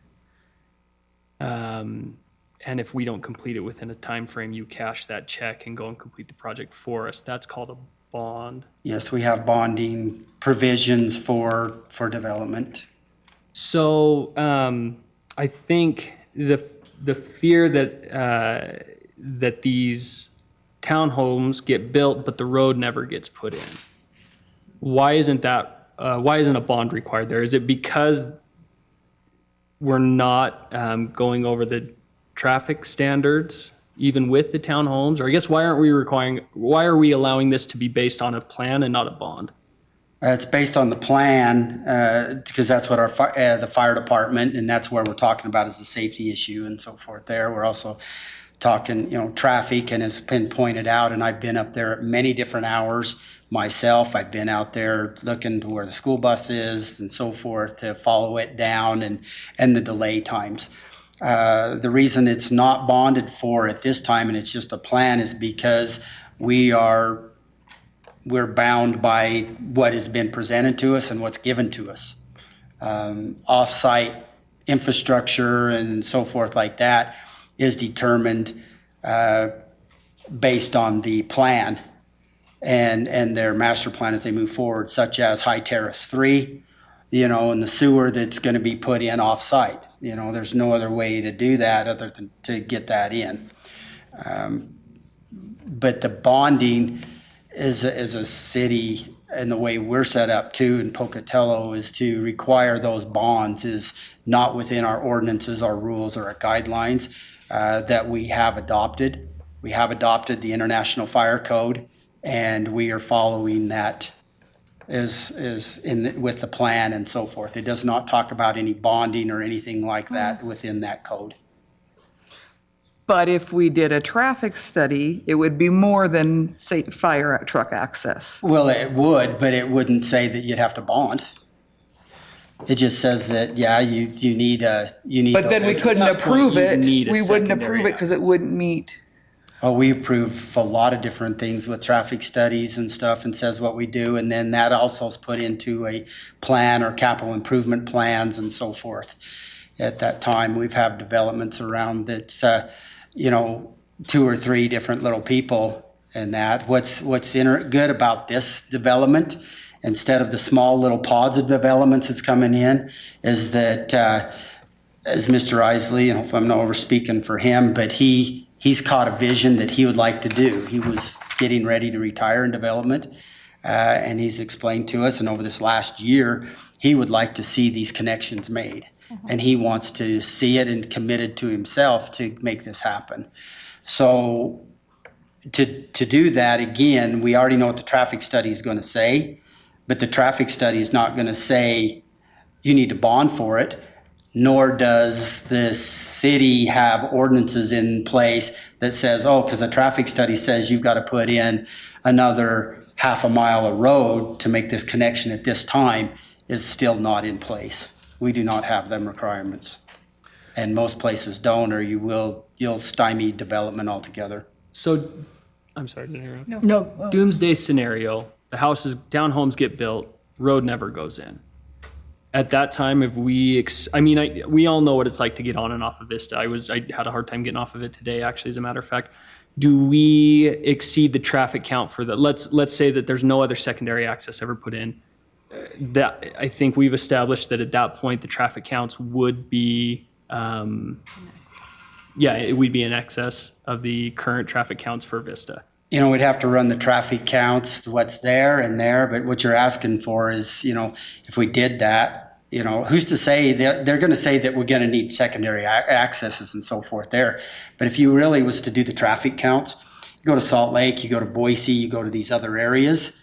And if we don't complete it within a time frame, you cash that check and go and complete the project for us. That's called a bond. Yes, we have bonding provisions for development. So I think the fear that that these townhomes get built, but the road never gets put in. Why isn't a bond required there? Is it because we're not going over the traffic standards even with the townhomes? Or I guess why are we allowing this to be based on a plan and not a bond? It's based on the plan, because that's what the fire department, and that's where we're talking about is the safety issue and so forth there. We're also talking, traffic, and it's been pointed out, and I've been up there at many different hours myself. I've been out there looking to where the school bus is and so forth to follow it down and the delay times. The reason it's not bonded for at this time, and it's just a plan, is because we're bound by what has been presented to us and what's given to us. Off-site infrastructure and so forth like that is determined based on the plan and their master plan as they move forward, such as High Terrace 3, and the sewer that's going to be put in off-site. There's no other way to do that other than to get that in. But the bonding is a city, and the way we're set up too in Pocatello is to require those bonds is not within our ordinances, our rules, or our guidelines that we have adopted. We have adopted the International Fire Code, and we are following that is with the plan and so forth. It does not talk about any bonding or anything like that within that code. But if we did a traffic study, it would be more than, say, fire truck access. Well, it would, but it wouldn't say that you'd have to bond. It just says that, yeah, you need But then we those- couldn't At that point, approve you it. need a We wouldn't secondary approve it because it access. wouldn't meet. Oh, we approve a lot of different things with traffic studies and stuff and says what we do. And then that also is put into a plan or capital improvement plans and so forth. At that time, we've had developments around that's, 2 or 3 different little people and that. What's good about this development, instead of the small little pods of developments that's coming in, is that, as Mr. Isley, and hopefully I'm not over speaking for him, but he's caught a vision that he would like to do. He was getting ready to retire in development, and he's explained to us, and over this last year, he would like to see these connections made. And he wants to see it and committed to himself to make this happen. So to do that, again, we already know what the traffic study is going to say, but the traffic study is not going to say you need to bond for it, nor does the city have ordinances in place that says, oh, because a traffic study says you've got to put in another half a mile of road to make this connection at this time, is still not in place. We do not have them requirements. And most places don't, or you'll stymie development altogether. So, I'm sorry to interrupt. No. Doomsday scenario, the townhomes get built, road never goes in. At that time, if we, we all know what it's like to get on and off of Vista. I had a hard time getting off of it today, actually, as a matter of fact. Do we exceed the traffic count for that? Let's say that there's no other secondary access ever put in. That, I think we've established that at that point, the traffic counts would be, it would be in excess of the current traffic counts for Vista. We'd have to run the traffic counts, what's there and there, but what you're asking for is, if we did that, who's to say they're going to say that we're going to need secondary accesses and so forth there. But if you really was to do the traffic counts, you go to Salt Lake, you go to Boise, you go to these other areas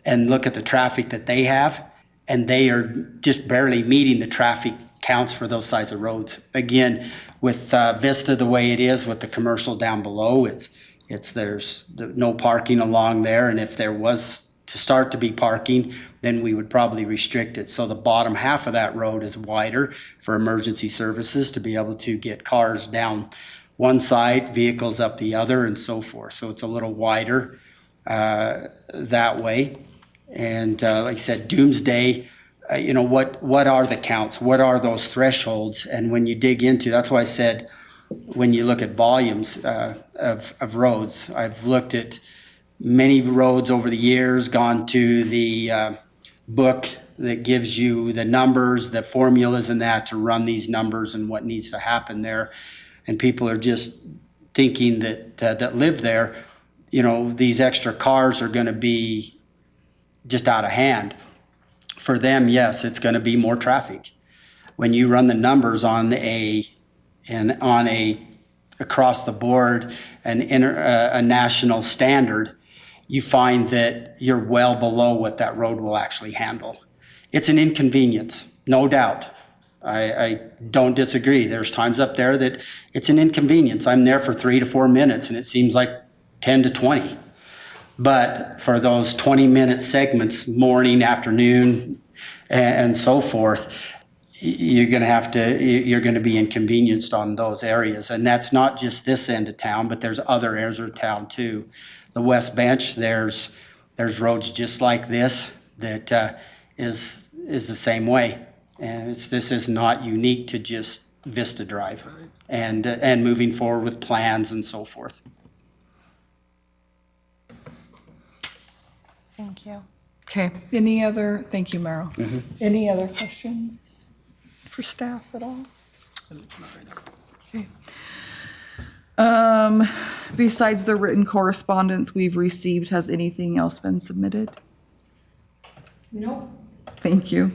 and look at the traffic that they have, and they are just barely meeting the traffic counts for those size of roads. Again, with Vista the way it is with the commercial down below, there's no parking along there, and if there was to start to be parking, then we would probably restrict it. So the bottom half of that road is wider for emergency services to be able to get cars down one side, vehicles up the other, and so forth. So it's a little wider that way. And like I said, Doomsday, what are the counts? What are those thresholds? And when you dig into, that's why I said, when you look at volumes of roads, I've looked at many roads over the years, gone to the book that gives you the numbers, the formulas and that to run these numbers and what needs to happen there. And people are just thinking that live there, these extra cars are going to be just out of hand. For them, yes, it's going to be more traffic. When you run the numbers on a across the board a national standard, you find that you're well below what that road will actually handle. It's an inconvenience, no doubt. I don't disagree. There's times up there that it's an inconvenience. I'm there for 3 to 4 minutes and it seems like 10 to 20. But for those 20-minute segments, morning, afternoon, and so forth, you're going to be inconvenienced on those areas. And that's not just this end of town, but there's other areas of town too. The West Bench, there's roads just like this that is the same way. And this is not unique to just Vista Drive and moving forward with plans and so forth. Thank you. Okay, thank you, Merrill. Any other questions for staff at all? Okay. Besides the written correspondence we've received, has anything else been submitted? Nope. Thank you.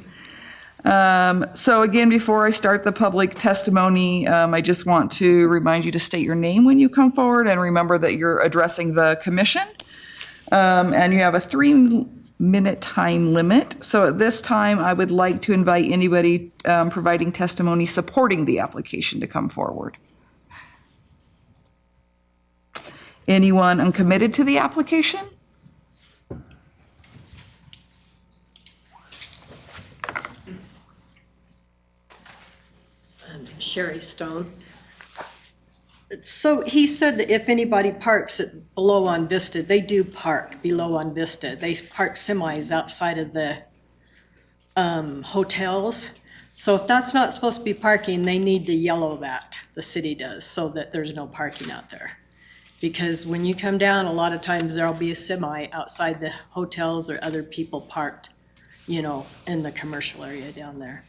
So again, before I start the public testimony, I just want to remind you to state your name when you come forward and remember that you're addressing the commission. And you have a minute time limit. So at this time, I would like to invite anybody providing testimony supporting the application to come forward. Anyone uncommitted to the application? Sherry Stone. So he said that if anybody parks below on Vista, they do park below on Vista. They park semis outside of the hotels. So if that's not supposed to be parking, they need to yellow that, the city does, so that there's no parking out there. Because when you come down, a lot of times there'll be a semi outside the hotels or other people parked, you know, in the commercial area down there.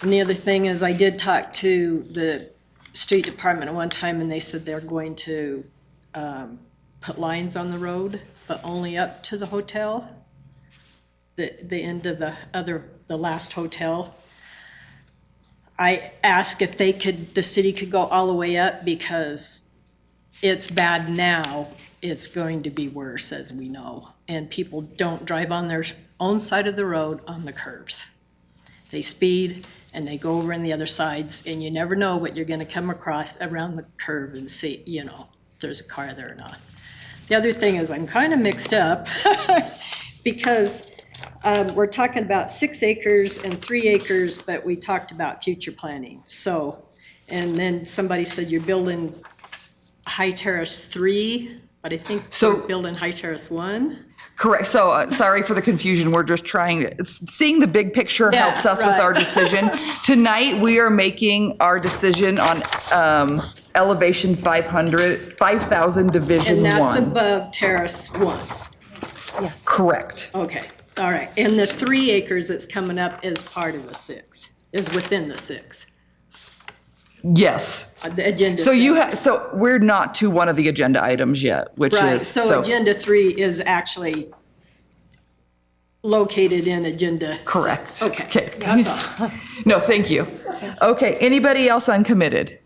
And the other thing is I did talk to the street department at one time and they said they're going to put lines on the road, but only up to the hotel, the end of the last hotel. I asked if the city could go all the way up because it's bad now, it's going to be worse, as we know. And people don't drive on their own side of the road on the curves. They speed and they go over on the other sides, and you never know what you're gonna come across around the curve and see, you know, if there's a car there or not. The other thing is I'm kind of mixed up because we're talking about 6 acres and 3 acres, but we talked about future planning. So, and then somebody said you're building High Terrace 3, but I think we're building High Terrace 1. Correct. So sorry for the confusion. We're just seeing the big picture helps us with our decision. Tonight, we are making our decision on elevation 5,000 Division 1. And that's above Terrace 1. Yes. Correct. Okay, all right. And the 3 acres that's coming up is part of the 6, is within the 6. Yes. The agenda. So we're not to one of the agenda items yet, which Right, is. so agenda 3 is actually located in agenda 6. Correct. Okay, that's all. No, thank you. Okay, anybody else uncommitted?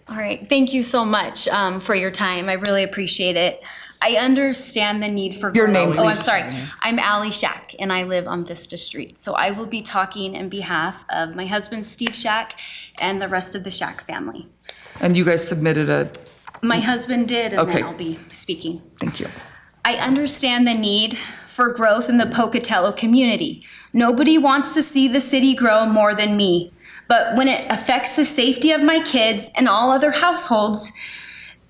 All right, thank you so much for your time. I really appreciate it. I understand the need for Your growth. name, Oh, I'm please. sorry. I'm Allie Shack, and I live on Vista Street. So I will be talking in behalf of my husband, Steve Shack, and the rest of the Shack family. And you guys submitted My husband did, and Okay. then I'll be speaking. Thank you. I understand the need for growth in the Pocatello community. Nobody wants to see the city grow more than me. But when it affects the safety of my kids and all other households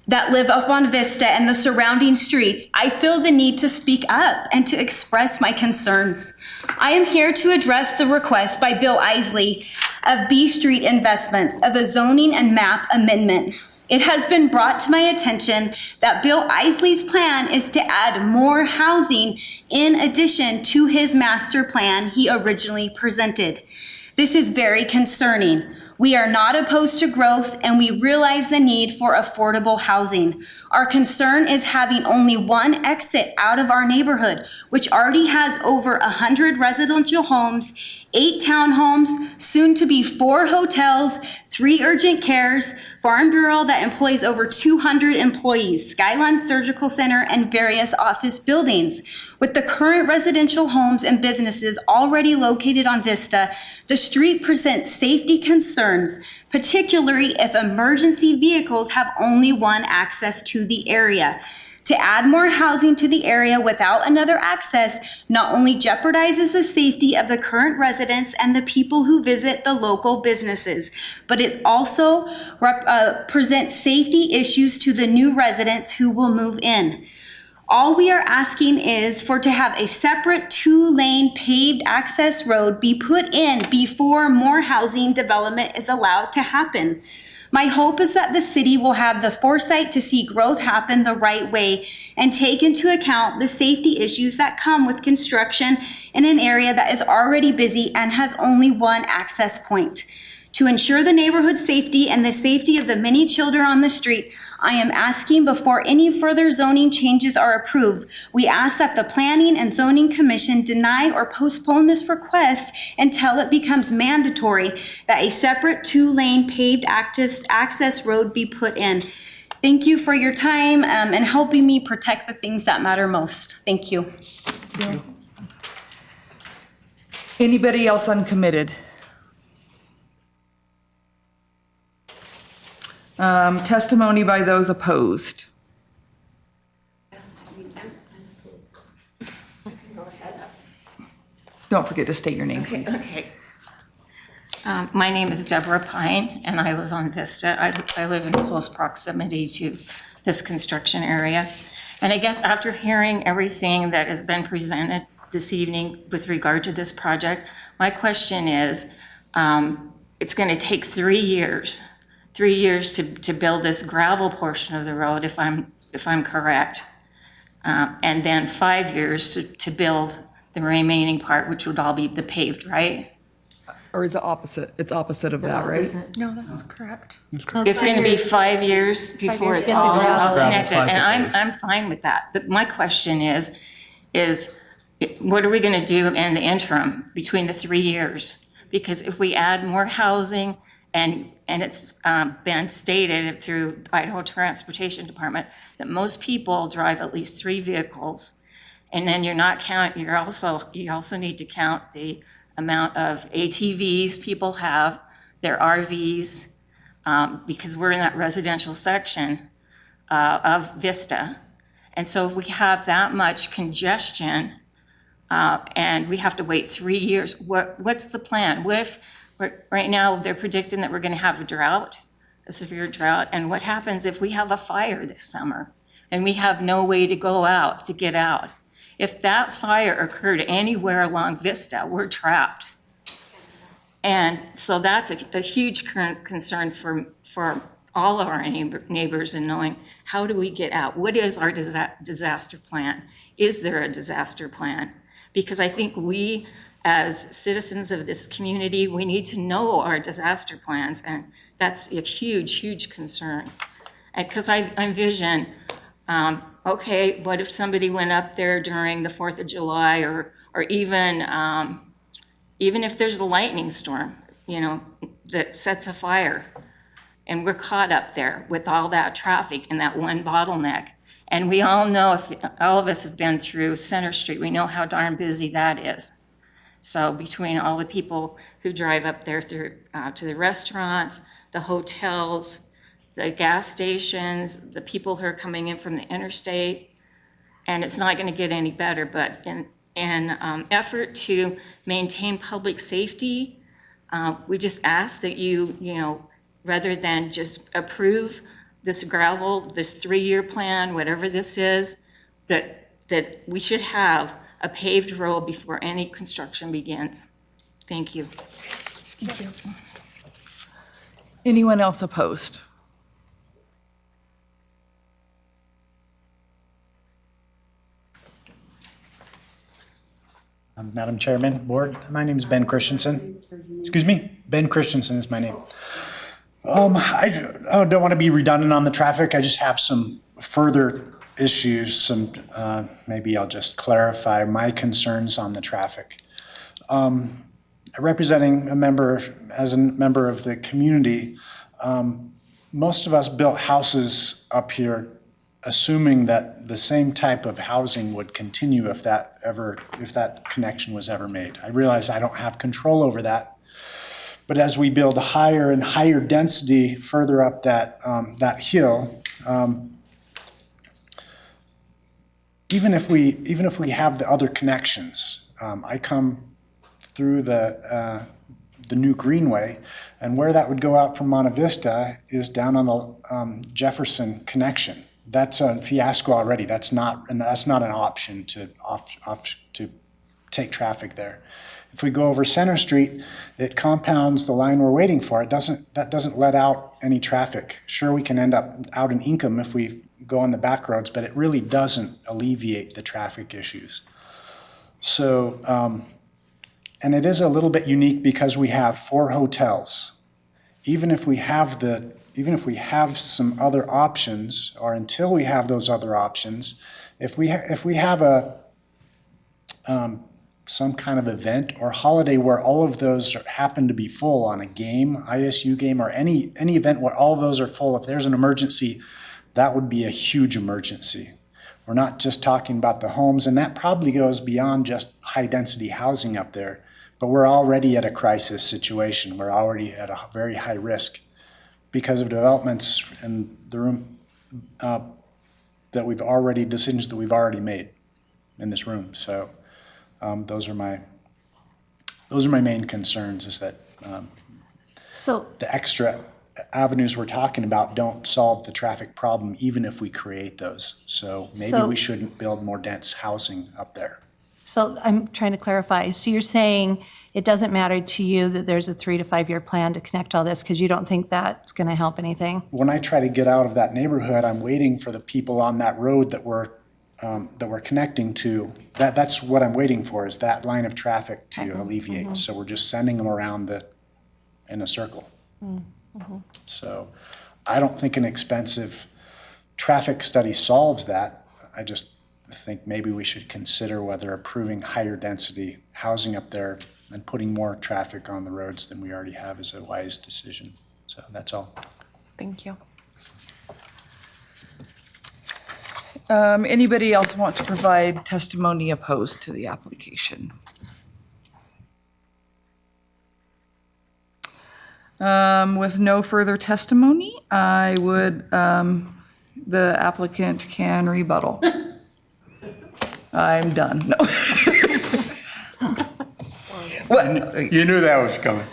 that live up on Vista and the surrounding streets, I feel the need to speak up and to express my concerns. I am here to address the request by Bill Isley of B Street Investments of a zoning and map amendment. It has been brought to my attention that Bill Isley's plan is to add more housing in addition to his master plan he originally presented. This is very concerning. We are not opposed to growth, and we realize the need for affordable housing. Our concern is having only one exit out of our neighborhood, which already has over 100 residential homes, 8 townhomes, soon to be 4 hotels, 3 urgent cares, Farm Bureau that employs over 200 employees, Skyline Surgical Center, and various office buildings. With the current residential homes and businesses already located on Vista, the street presents safety concerns, particularly if emergency vehicles have only one access to the area. To add more housing to the area without another access not only jeopardizes the safety of the current residents and the people who visit the local businesses, but it also presents safety issues to the new residents who will move in. All we are asking is to have a separate 2-lane paved access road be put in before more housing development is allowed to happen. My hope is that the city will have the foresight to see growth happen the right way and take into account the safety issues that come with construction in an area that is already busy and has only one access point. To ensure the neighborhood safety and the safety of the many children on the street, I am asking before any further zoning changes are approved, we ask that the Planning and Zoning Commission deny or postpone this request until it becomes mandatory that a separate 2-lane paved access road be put in. Thank you for your time and helping me protect the things that matter most. Thank you. Anybody else uncommitted? Testimony by those opposed. Don't forget to state your name, please. Okay. My name is Deborah Pine, and I live on Vista. I live in close proximity to this construction area. And I guess after hearing everything that has been presented this evening with regard to this project, my question is, it's going to take 3 years to build this gravel portion of the road, if I'm correct, and then 5 years to build the remaining part, which would all be the paved, right? Or is it opposite? It's opposite of that, right? No, that's correct. It's going to be 5 years before years it's to get the all gravel. connected, Gravel, and 5 to I'm fine with that. My question is what are we going to do in the interim between the 3 years? Because if we add more housing, and it's been stated through Idaho Transportation Department that most people drive at least 3 vehicles, and then you also need to count the amount of ATVs people have, their RVs, because we're in that residential section of Vista. And so if we have that much congestion and we have to wait 3 years, what's the plan? What if right now they're predicting that we're going to have a severe drought, and what happens if we have a fire this summer and we have no way to get out? If that fire occurred anywhere along Vista, we're trapped. And so that's a huge current concern for all of our neighbors in knowing, how do we get out? What is our disaster plan? Is there a disaster plan? Because I think we, as citizens of this community, we need to know our disaster plans, and that's a huge, huge concern. And because I envision, okay, what if somebody went up there during the 4th of July, or even if there's a lightning storm, that sets a fire, and we're caught up there with all that traffic and that one bottleneck. And we all know, if all of us have been through Center Street, we know how darn busy that is. So between all the people who drive up there through to the restaurants, the hotels, the gas stations, the people who are coming in from the interstate, and it's not going to get any better. But in effort to maintain public safety, we just ask that you rather than just approve this gravel, this 3-year plan, whatever this is, that we should have a paved road before any construction begins. Thank you. Thank you. Anyone else opposed? Madam Chairman, Board, my name is Ben Christensen. Excuse me, Ben Christensen is my name. I don't want to be redundant on the traffic. I just have some further issues. Maybe I'll just clarify my concerns on the traffic. Representing a member of the community, most of us built houses up here assuming that the same type of housing would continue if that connection was ever made. I realize I don't have control over that, but as we build higher and higher density further up that hill, even if we have the other connections, I come through the new Greenway, and where that would go out from Monte Vista is down on the Jefferson connection. That's a fiasco already. That's not an option to take traffic there. If we go over Center Street, it compounds the line we're waiting for. That doesn't let out any traffic. Sure, we can end up out in Inkom if we go on the back roads, but it really doesn't alleviate the traffic issues. So, and it is a little bit unique because we have 4 hotels. Even if we have some other options, or until we have those other options, if we have some kind of event or holiday where all of those happen to be full on a game, ISU game, or any event where all of those are full, if there's an emergency, that would be a huge emergency. We're not just talking about the homes, and that probably goes beyond just high-density housing up there, but we're already at a crisis situation. We're already at a very high risk because of developments in the room decisions that we've already made in this room. So those are my main concerns, is that So the extra avenues we're talking about don't solve the traffic problem, even if we create those. So maybe we shouldn't build more dense housing up there. So I'm trying to clarify. So you're saying it doesn't matter to you that there's a 3 to 5 year plan to connect all this because you don't think that's going to help anything? When I try to get out of that neighborhood, I'm waiting for the people on that road that we're connecting to. That's what I'm waiting for, is that line of traffic to alleviate. So we're just sending them around in a circle. So I don't think an expensive traffic study solves that. I just think maybe we should consider whether approving higher density housing up there and putting more traffic on the roads than we already have is a wise decision. So that's all. Thank you. Anybody else want to provide testimony opposed to the application? With no further testimony, I would, the applicant can rebuttal. I'm done. No. What? You knew that was coming.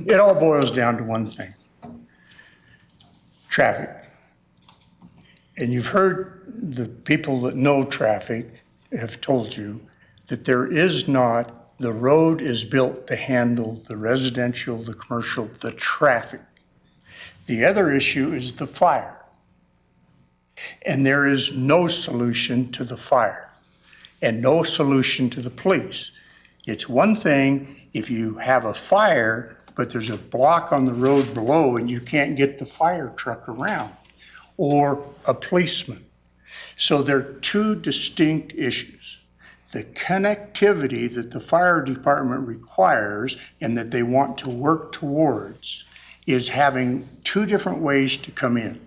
It all boils down to one thing: traffic. And you've heard the people that know traffic have told you that the road is built to handle the residential, the commercial, the traffic. The other issue is the fire. And there is no solution to the fire and no solution to the police. It's one thing if you have a fire, but there's a block on the road below and you can't get the fire truck around, or a policeman. So they're two distinct issues. The connectivity that the fire department requires and that they want to work towards is having two different ways to come in.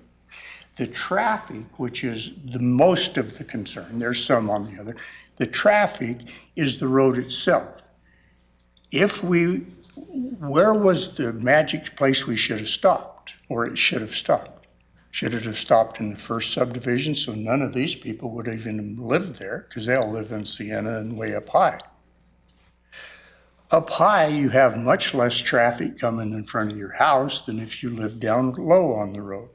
The traffic, which is the most of the concern, there's some on the other, the traffic is the road itself. Where was the magic place we should have stopped, or it should have stopped? Should it have stopped in the first subdivision so none of these people would even lived there, because they all live in Sienna and way up high. Up high, you have much less traffic coming in front of your house than if you live down low on the road.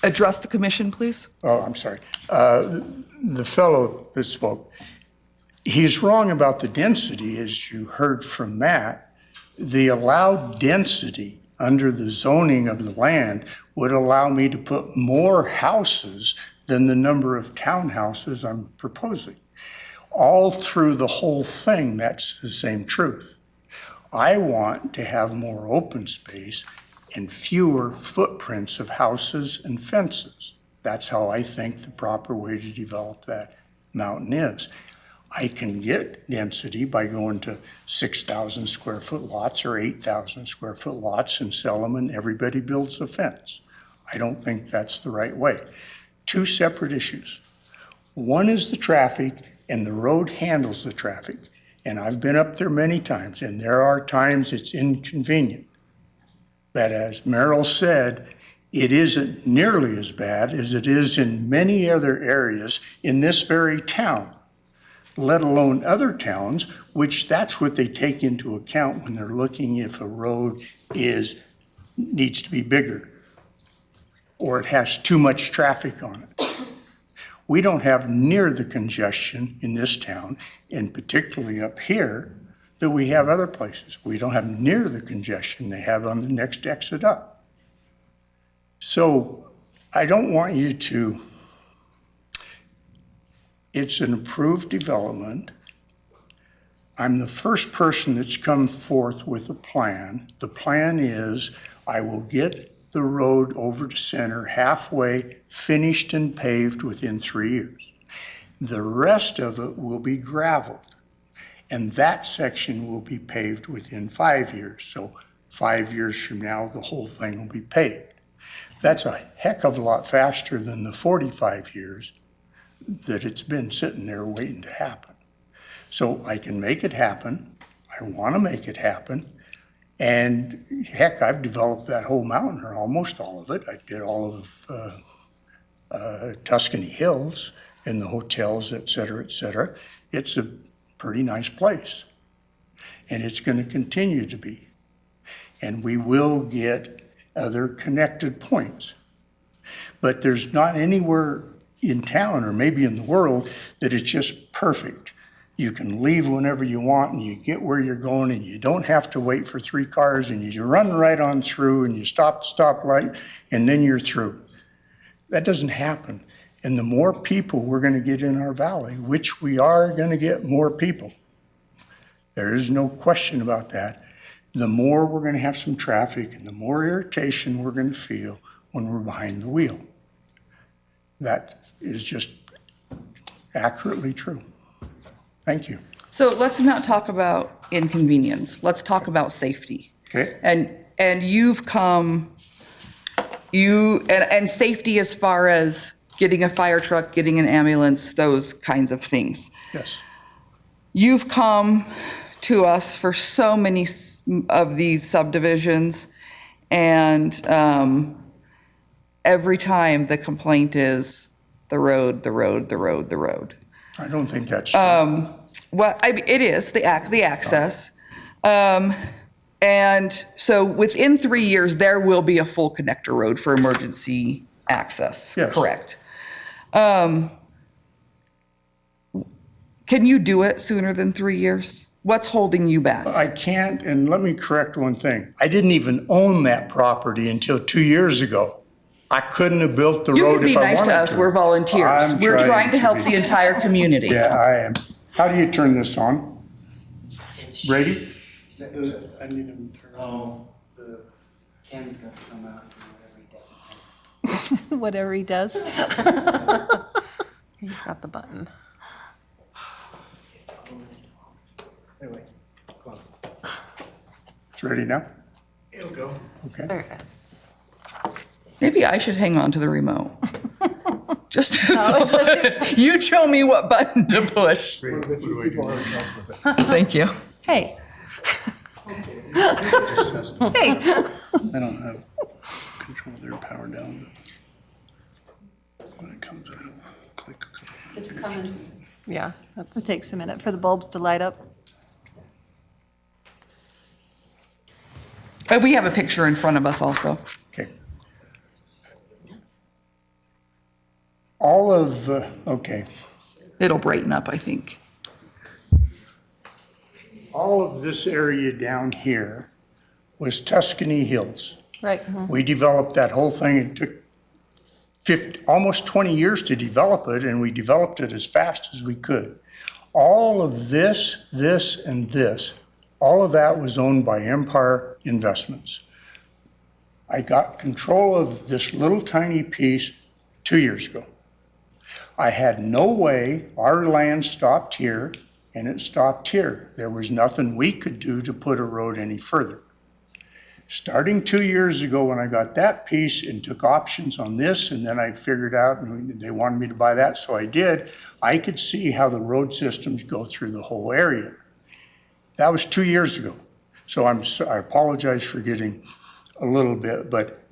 Address the commission, please. Oh, I'm sorry. The fellow that spoke, he's wrong about the density, as you heard from Matt. The allowed density under the zoning of the land would allow me to put more houses than the number of townhouses I'm proposing. All through the whole thing, that's the same truth. I want to have more open space and fewer footprints of houses and fences. That's how I think the proper way to develop that mountain is. I can get density by going to 6,000 square foot lots or 8,000 square foot lots and sell them, and everybody builds a fence. I don't think that's the right way. Two separate issues. One is the traffic, and the road handles the traffic. And I've been up there many times, and there are times it's inconvenient. But as Merrill said, it isn't nearly as bad as it is in many other areas in this very town, let alone other towns, which that's what they take into account when they're looking if a road needs to be bigger or it has too much traffic on it. We don't have near the congestion in this town, and particularly up here, that we have other places. We don't have near the congestion they have on the next exit up. So I don't want you to, it's an approved development. I'm the first person that's come forth with a plan. The plan is I will get the road over to center halfway finished and paved within 3 years. The rest of it will be gravelled, and that section will be paved within 5 years. So 5 years from now, the whole thing will be paid. That's a heck of a lot faster than the 45 years that it's been sitting there waiting to happen. So I can make it happen. I want to make it happen. And heck, I've developed that whole mountain, or almost all of it. I did all of Tuscany Hills and the hotels, et cetera, et cetera. It's a pretty nice place. And it's going to continue to be. And we will get other connected points. But there's not anywhere in town, or maybe in the world, that it's just perfect. You can leave whenever you want and you get where you're going and you don't have to wait for 3 cars and you run right on through and you stop the stoplight and then you're through. That doesn't happen. And the more people we're going to get in our valley, which we are going to get more people, there is no question about that, the more we're going to have some traffic and the more irritation we're going to feel when we're behind the wheel. That is just accurately true. Thank you. So let's not talk about inconvenience. Let's talk about safety. Okay. And you've come, and safety as far as getting a fire truck, getting an ambulance, those kinds of things. Yes. You've come to us for so many of these subdivisions, and every time the complaint is the road, the road, the road, the road. I don't think that's true. Well, it is, the access. And so within 3 years, there will be a full connector road for emergency access, Yes. correct? Can you do it sooner than 3 years? What's holding you back? I can't, and let me correct one thing. I didn't even own that property until 2 years ago. I couldn't have built the You road can be if I wanted nice to. to us, we're volunteers. I'm We're trying to help be. the entire community. Yeah, I am. How do you turn this on? Brady? I need him to turn on. The cam's got to come out and whatever he does. Whatever he does. He's got the button. Anyway, go on. It's ready now? It'll go. Okay. There it is. Maybe I should hang on to the remote. Just, you show me what button to push. Thank you. Hey. Hey. I don't have control of their power down, but when it comes out, it'll click. It's coming. Yeah. It takes a minute for the bulbs to light up. We have a picture in front of us also. Okay. All of, okay. It'll brighten up, I think. All of this area down here was Tuscany Hills. Right. We developed that whole thing. It took almost 20 years to develop it, and we developed it as fast as we could. All of this, and this, all of that was owned by Empire Investments. I got control of this little tiny piece 2 years ago. I had no way, our land stopped here, and it stopped here. There was nothing we could do to put a road any further. Starting 2 years ago, when I got that piece and took options on this, and then I figured out, and they wanted me to buy that, so I did, I could see how the road systems go through the whole area. That was 2 years ago. So I apologize for getting a little bit, but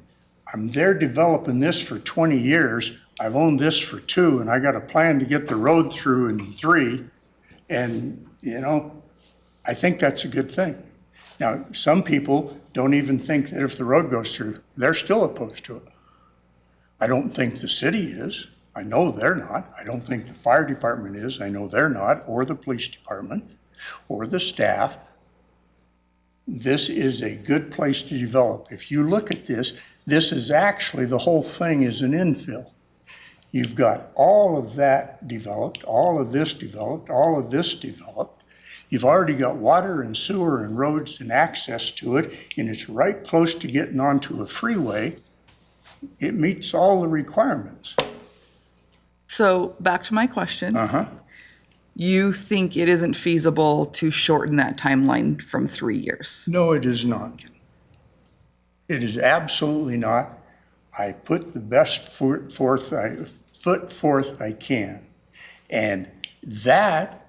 I'm there developing this for 20 years. I've owned this for 2, and I got a plan to get the road through in 3. And, you know, I think that's a good thing. Now, some people don't even think that if the road goes through, they're still opposed to it. I don't think the city is. I know they're not. I don't think the fire department is. I know they're not, or the police department, or the staff. This is a good place to develop. If you look at this, this is actually, the whole thing is an infill. You've got all of that developed, all of this developed, all of this developed. You've already got water and sewer and roads and access to it, and it's right close to getting onto a freeway. It meets all the requirements. So back to my question. You think it isn't feasible to shorten that timeline from 3 years? No, it is not. It is absolutely not. I put the best foot forth I can. And that,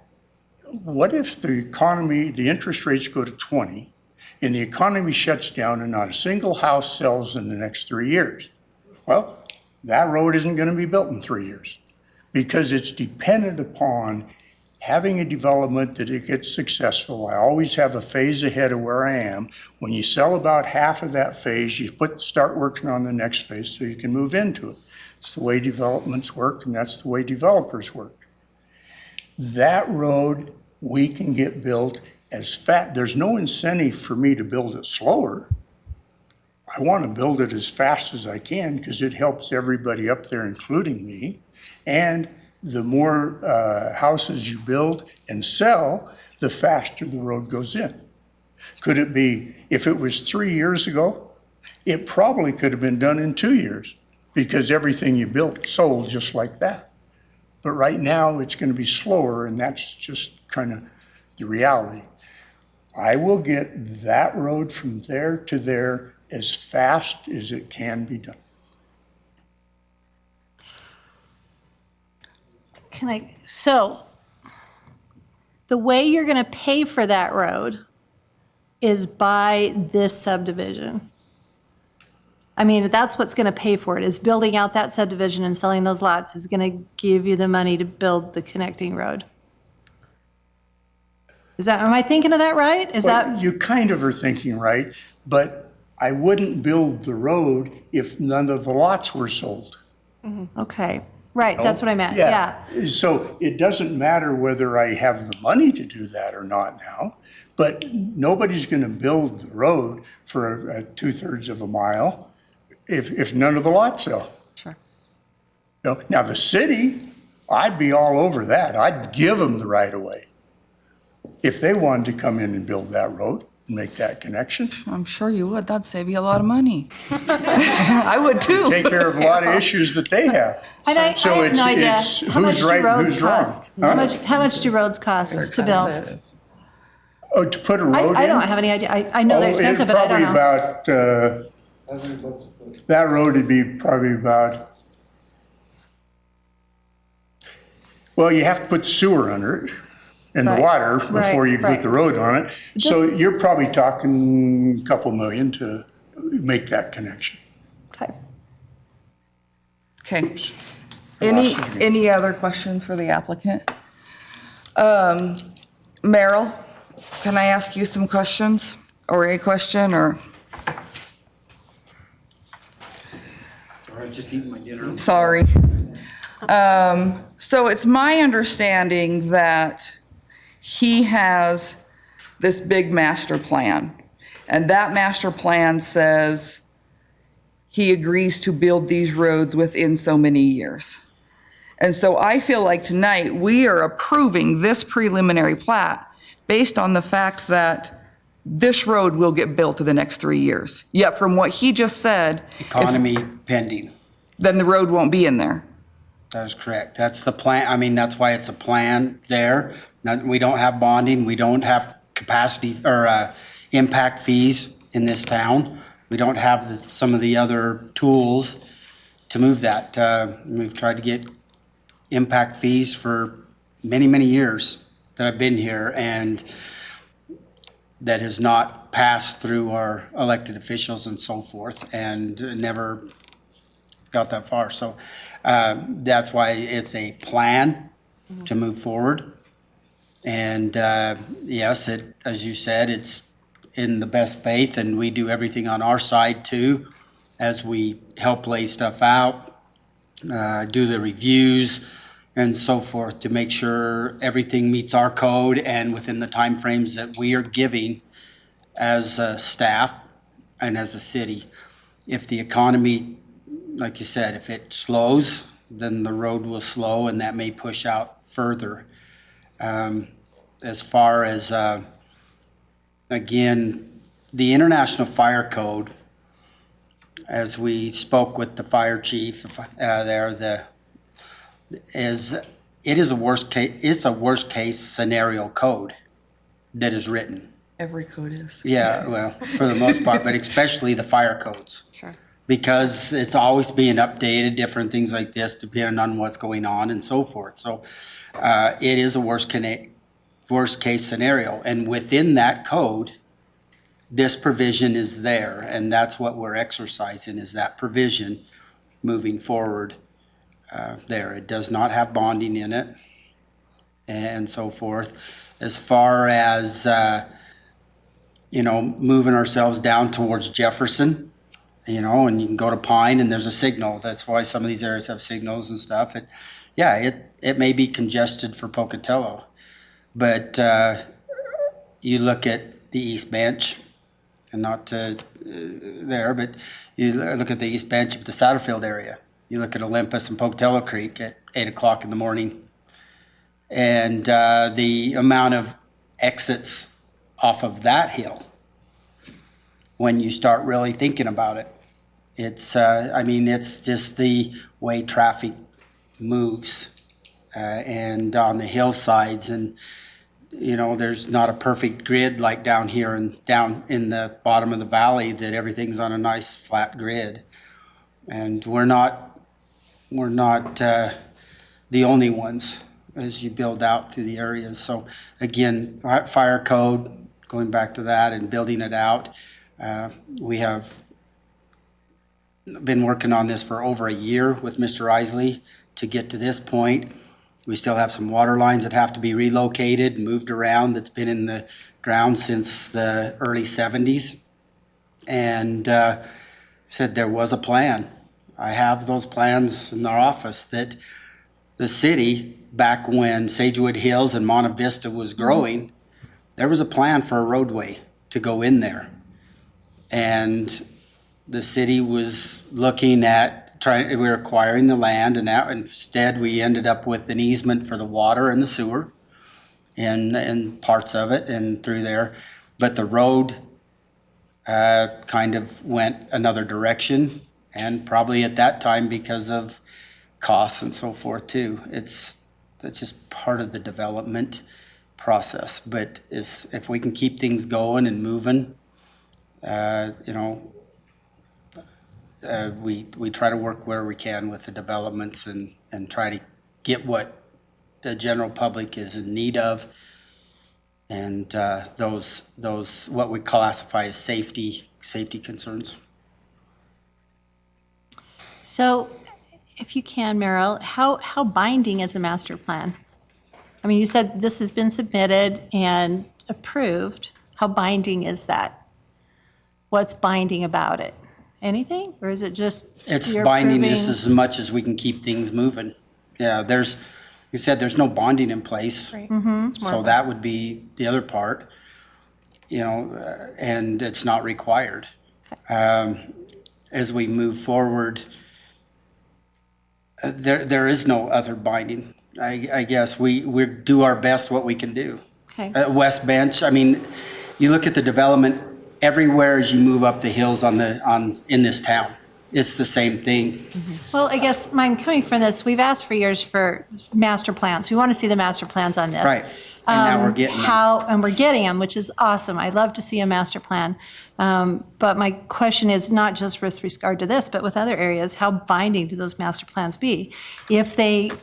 what if the economy, the interest rates go to 20 and the economy shuts down and not a single house sells in the next 3 years? Well, that road isn't going to be built in 3 years because it's dependent upon having a development that it gets successful. I always have a phase ahead of where I am. When you sell about half of that phase, you start working on the next phase so you can move into it. It's the way developments work, and that's the way developers work. That road we can get built as fast. There's no incentive for me to build it slower. I want to build it as fast as I can because it helps everybody up there, including me. And the more houses you build and sell, the faster the road goes in. Could it be, if it was 3 years ago, it probably could have been done in 2 years because everything you built sold just like that. But right now, it's going to be slower, and that's just kind of the reality. I will get that road from there to there as fast as it can be done. So the way you're going to pay for that road is by this subdivision. I mean, that's what's going to pay for it, is building out that subdivision and selling those lots is going to give you the money to build the connecting road. Am I thinking of that right? You kind of are thinking right, but I wouldn't build the road if none of the lots were sold. Okay, right, that's what I meant, yeah. So it doesn't matter whether I have the money to do that or not now, but nobody's going to build the road for 2/3 of a mile if none of the lots sell. Sure. Now, the city, I'd be all over that. I'd give them the right of way. If they wanted to come in and build that road and make that connection. I'm sure you would. That'd save you a lot of money. I would too. Take care of a lot of issues that they have. And I have no idea, how much do roads cost? Huh? How much do roads cost to build? Oh, to put a road in? I don't have any idea. I know they're expensive, but I don't know. Probably about, that road would be probably about, well, you have to put the sewer under it and the water before you put the road on it. So you're probably talking a couple million to make that connection. Okay. Okay. Any other questions for the applicant? Merrill, can I ask you some questions or a question or? I was just eating my dinner. Sorry. So it's my understanding that he has this big master plan, and that master plan says he agrees to build these roads within so many years. And so I feel like tonight we are approving this preliminary plat based on the fact that this road will get built in the next 3 years. Yet from what he just said, Economy pending. then the road won't be in there. That is correct. That's the plan. I mean, that's why it's a plan there. We don't have bonding. We don't have capacity or impact fees in this town. We don't have some of the other tools to move that. We've tried to get impact fees for many, many years that I've been here, and that has not passed through our elected officials and so forth, and never got that far. So that's why it's a plan to move forward. And yes, as you said, it's in the best faith, and we do everything on our side too, as we help lay stuff out, do the reviews and so forth to make sure everything meets our code and within the timeframes that we are giving as a staff and as a city. If the economy, like you said, if it slows, then the road will slow, and that may push out further. As far as, again, the International Fire Code, as we spoke with the fire chief there, it is a worst case scenario code that is written. Every code is. Yeah, well, for the most part, but especially the fire codes. Sure. Because it's always being updated, different things like this, depending on what's going on and so forth. So it is a worst case scenario. And within that code, this provision is there, and that's what we're exercising, is that provision moving forward there. It does not have bonding in it and so forth. As far as, moving ourselves down towards Jefferson, and you can go to Pine and there's a signal. That's why some of these areas have signals and stuff. It may be congested for Pocatello, but you look at the East Bench, and not there, but you look at the East Bench of the Satterfield area. You look at Olympus and Pocatello Creek at 8 o'clock in the morning. And the amount of exits off of that hill, when you start really thinking about it, it's just the way traffic moves and on the hillsides. And there's not a perfect grid like down here and down in the bottom of the valley that everything's on a nice flat grid. And we're not the only ones as you build out through the areas. So again, fire code, going back to that and building it out. We have been working on this for over a year with Mr. Isley to get to this point. We still have some water lines that have to be relocated, moved around, that's been in the ground since the early 70s. And said there was a plan. I have those plans in our office that the city, back when Sagewood Hills and Monte Vista was growing, there was a plan for a roadway to go in there. And the city was looking at we were acquiring the land, and instead we ended up with an easement for the water and the sewer and parts of it and through there. But the road kind of went another direction, and probably at that time because of costs and so forth too. That's just part of the development process. But if we can keep things going and moving, we try to work where we can with the developments and try to get what the general public is in need of, and those what we classify as safety concerns. So if you can, Merrill, how binding is a master plan? I mean, you said this has been submitted and approved. How binding is that? What's binding about it? Anything? Or is it just It's you're binding approving- just as much as we can keep things moving. Yeah, you said there's no bonding in place. Right. So that would be the other part, and it's not required. As we move forward, there is no other binding. I guess we do our best what we can do. Okay. West Bench, you look at the development everywhere as you move up the hills in this town. It's the same thing. Well, I guess I'm coming from this, we've asked for years for master plans. We want to see the master plans on this. Right. And now we're getting them. And we're getting them, which is awesome. I'd love to see a master plan. But my question is not just with regard to this, but with other areas, how binding do those master plans be? If the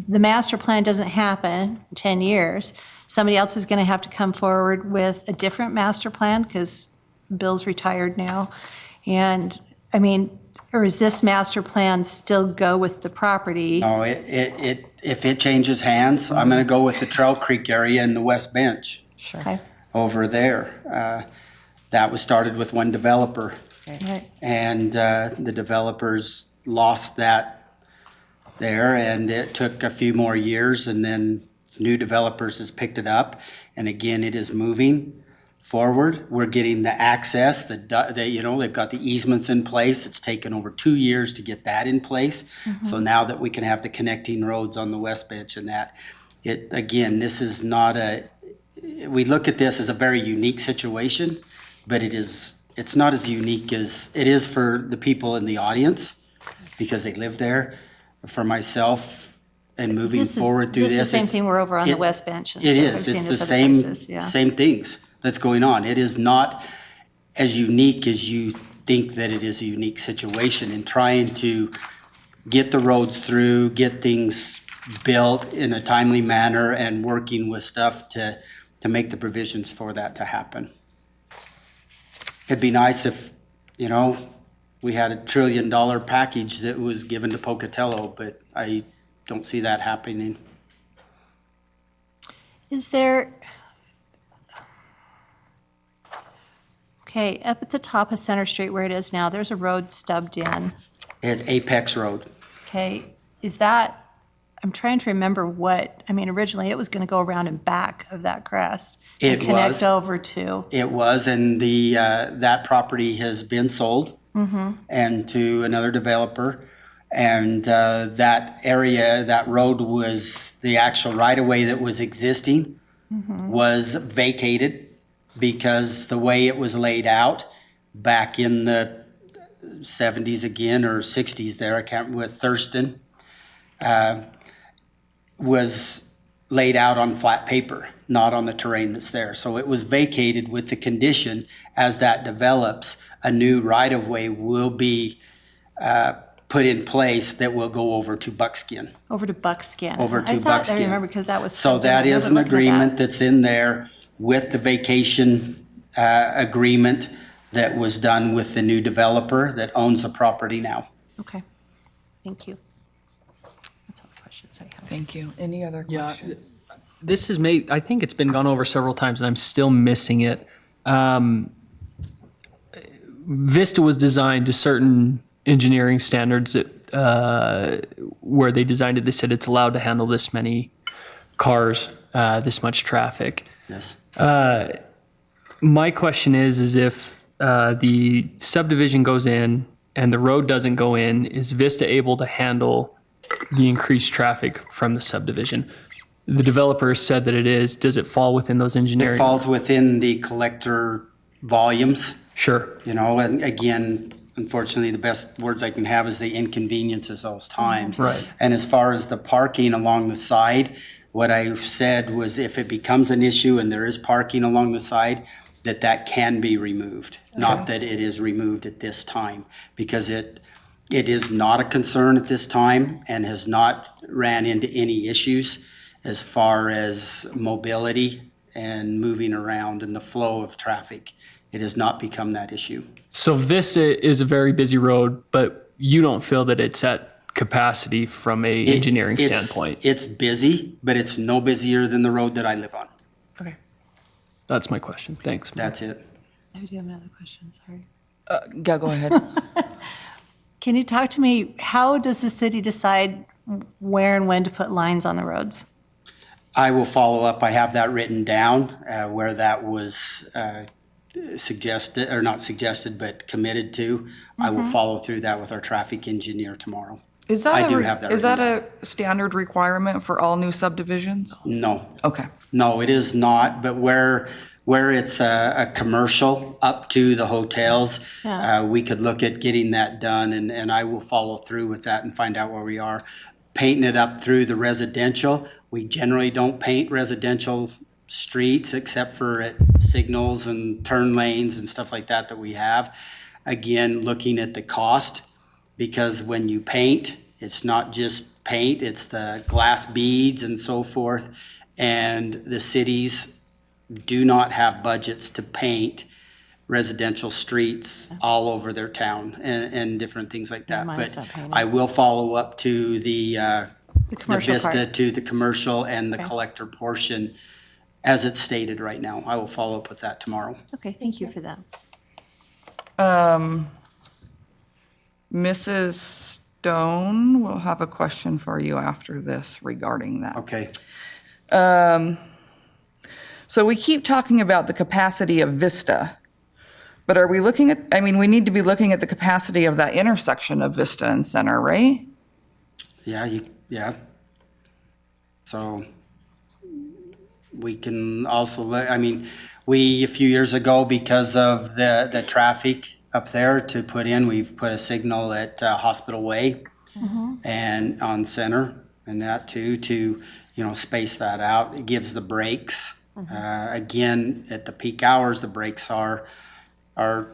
master plan doesn't happen in 10 years, somebody else is going to have to come forward with a different master plan because Bill's retired now. And or is this master plan still go with the property? No, if it changes hands, I'm going to go with the Trail Creek area in the West Bench. Sure. Okay. Over there. That was started with one developer. Right. And the developers lost that there, and it took a few more years, and then new developers has picked it up. And again, it is moving forward. We're getting the access, they've got the easements in place. It's taken over 2 years to get that in place. So now that we can have the connecting roads on the West Bench and that, this is not we look at this as a very unique situation, but it's not as unique as it is for the people in the audience because they live there. For myself, and moving forward through this. This is the same It's- thing we're over on the it- West Bench and It stuff. is. I've seen It's the this other same, places, yeah. same things that's going on. It is not as unique as you think that it is a unique situation in trying to get the roads through, get things built in a timely manner and working with stuff to make the provisions for that to happen. It'd be nice if, we had $1 trillion package that was given to Pocatello, but I don't see that happening. Is there, okay, up at the top of Center Street where it is now, there's a road stubbed in. It's Apex Road. Okay, is that, I'm trying to remember originally it was going to go around and back of that crest. It and connect was. over to. It was, and that property has been sold and to another developer. And that area, that road was, the actual right-of-way that was existing was vacated because the way it was laid out back in the 70s again, or 60s there, I can't, with Thurston, was laid out on flat paper, not on the terrain that's there. So it was vacated with the condition, as that develops, a new right-of-way will be put in place that will go over to Buckskin. Over to Buckskin. Over to I thought, Buckskin. I remember because that was. So that is an agreement that's in there with the vacation agreement that was done with the new developer that owns the property now. Okay, thank you. That's all the questions I have. Thank you. Any other Yeah, questions? this is I think it's been gone over several times and I'm still missing it. Vista was designed to certain engineering standards that, where they designed it, they said it's allowed to handle this many cars, this much traffic. Yes. My question is if the subdivision goes in and the road doesn't go in, is Vista able to handle the increased traffic from the subdivision? The developer said that it is. Does it fall within those engineering? It falls within the collector volumes. Sure. And again, unfortunately, the best words I can have is the inconveniences those times. Right. And as far as the parking along the side, what I said was if it becomes an issue and there is parking along the side, that can be removed. Not that it is removed at this time, because it is not a concern at this time and has not ran into any issues as far as mobility and moving around and the flow of traffic. It has not become that issue. So Vista is a very busy road, but you don't feel that it's at capacity from a engineering standpoint? It's busy, but it's no busier than the road that I live on. Okay. That's my question. Thanks. That's it. I do have another question, sorry. Yeah, go ahead. Can you talk to me, how does the city decide where and when to put lines on the roads? I will follow up. I have that written down where that was suggested, or not suggested, but committed to. I will follow through that with our traffic engineer tomorrow. Is that I do have that is written that a standard requirement for all new subdivisions? No. Okay. No, it is not, but where it's a commercial up to the hotels, we could look at getting that done, and I will follow through with that and find out where we are. Painting it up through the residential, we generally don't paint residential streets except for at signals and turn lanes and stuff like that we have. Again, looking at the cost, because when you paint, it's not just paint, it's the glass beads and so forth. And the cities do not have budgets to paint residential streets all over their town and different things like that. Mine's But not painted. I will follow up to the commercial Vista, part. to the commercial and the Okay. collector portion as it's stated right now. I will follow up with that tomorrow. Okay, thank you for that. Mrs. Stone will have a question for you after this regarding that. Okay. So we keep talking about the capacity of Vista, but are we looking at, we need to be looking at the capacity of that intersection of Vista and Center, right? Yeah. So we can also, we, a few years ago, because of the traffic up there to put in, we've put a signal at Hospital Way and on Center. and that too, to, space that out. It gives the breaks. Again, at the peak hours, the breaks are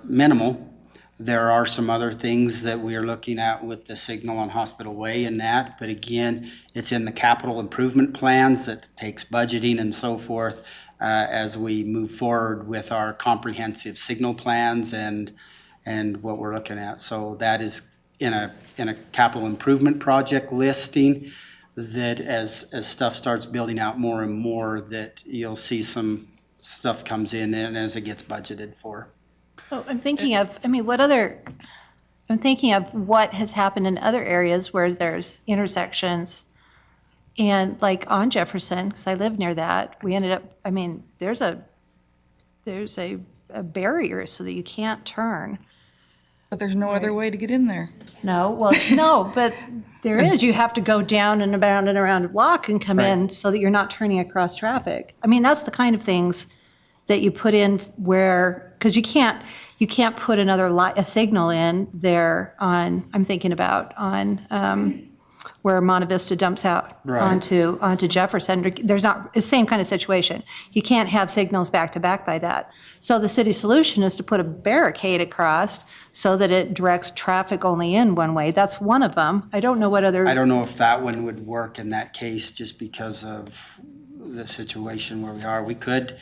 minimal. There are some other things that we are looking at with the signal on Hospital Way and that, but again, it's in the capital improvement plans that takes budgeting and so forth as we move forward with our comprehensive signal plans and what we're looking at. So that is in a capital improvement project listing that as stuff starts building out more and more, that you'll see some stuff comes in and as it gets budgeted for. Oh, I'm thinking of what has happened in other areas where there's intersections. And like on Jefferson, because I live near that, we ended up, there's a barrier so that you can't turn. But there's no other way to get in there. No, well, no, but there is. You have to go down and around a block and come in so that you're not turning across traffic. That's the kind of things that you put in where, because you can't put a signal in there on, I'm thinking about on where Monte Vista dumps out onto Jefferson. There's not, the same kind of situation. You can't have signals back to back by that. So the city solution is to put a barricade across so that it directs traffic only in one way. That's one of them. I don't know what other. I don't know if that one would work in that case just because of the situation where we are. We could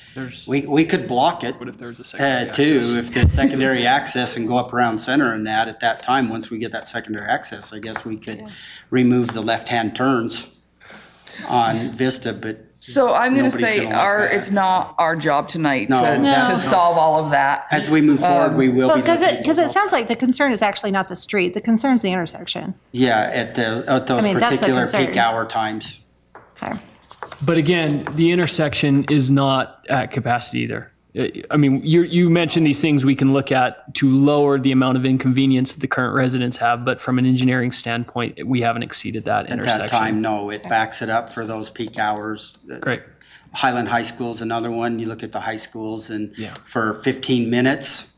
block it. What if there's a secondary too, access? if there's secondary access and go up around center and that at that time, once we get that secondary access, I guess we could remove the left-hand turns on Vista, but So I'm going to nobody's say gonna like that. it's not our job tonight No, to that's solve all of that. As we move forward, we will Well, be. because it sounds like the concern is actually not the street. The concern's the intersection. Yeah, at those that's the particular concern. peak hour times. Okay. But again, the intersection is not at capacity either. You mentioned these things we can look at to lower the amount of inconvenience that the current residents have, but from an engineering standpoint, we haven't exceeded that intersection. At that time, no, it backs it up for those peak hours. Great. Highland High School's another one. You look at the high schools and Yeah. for 15 minutes,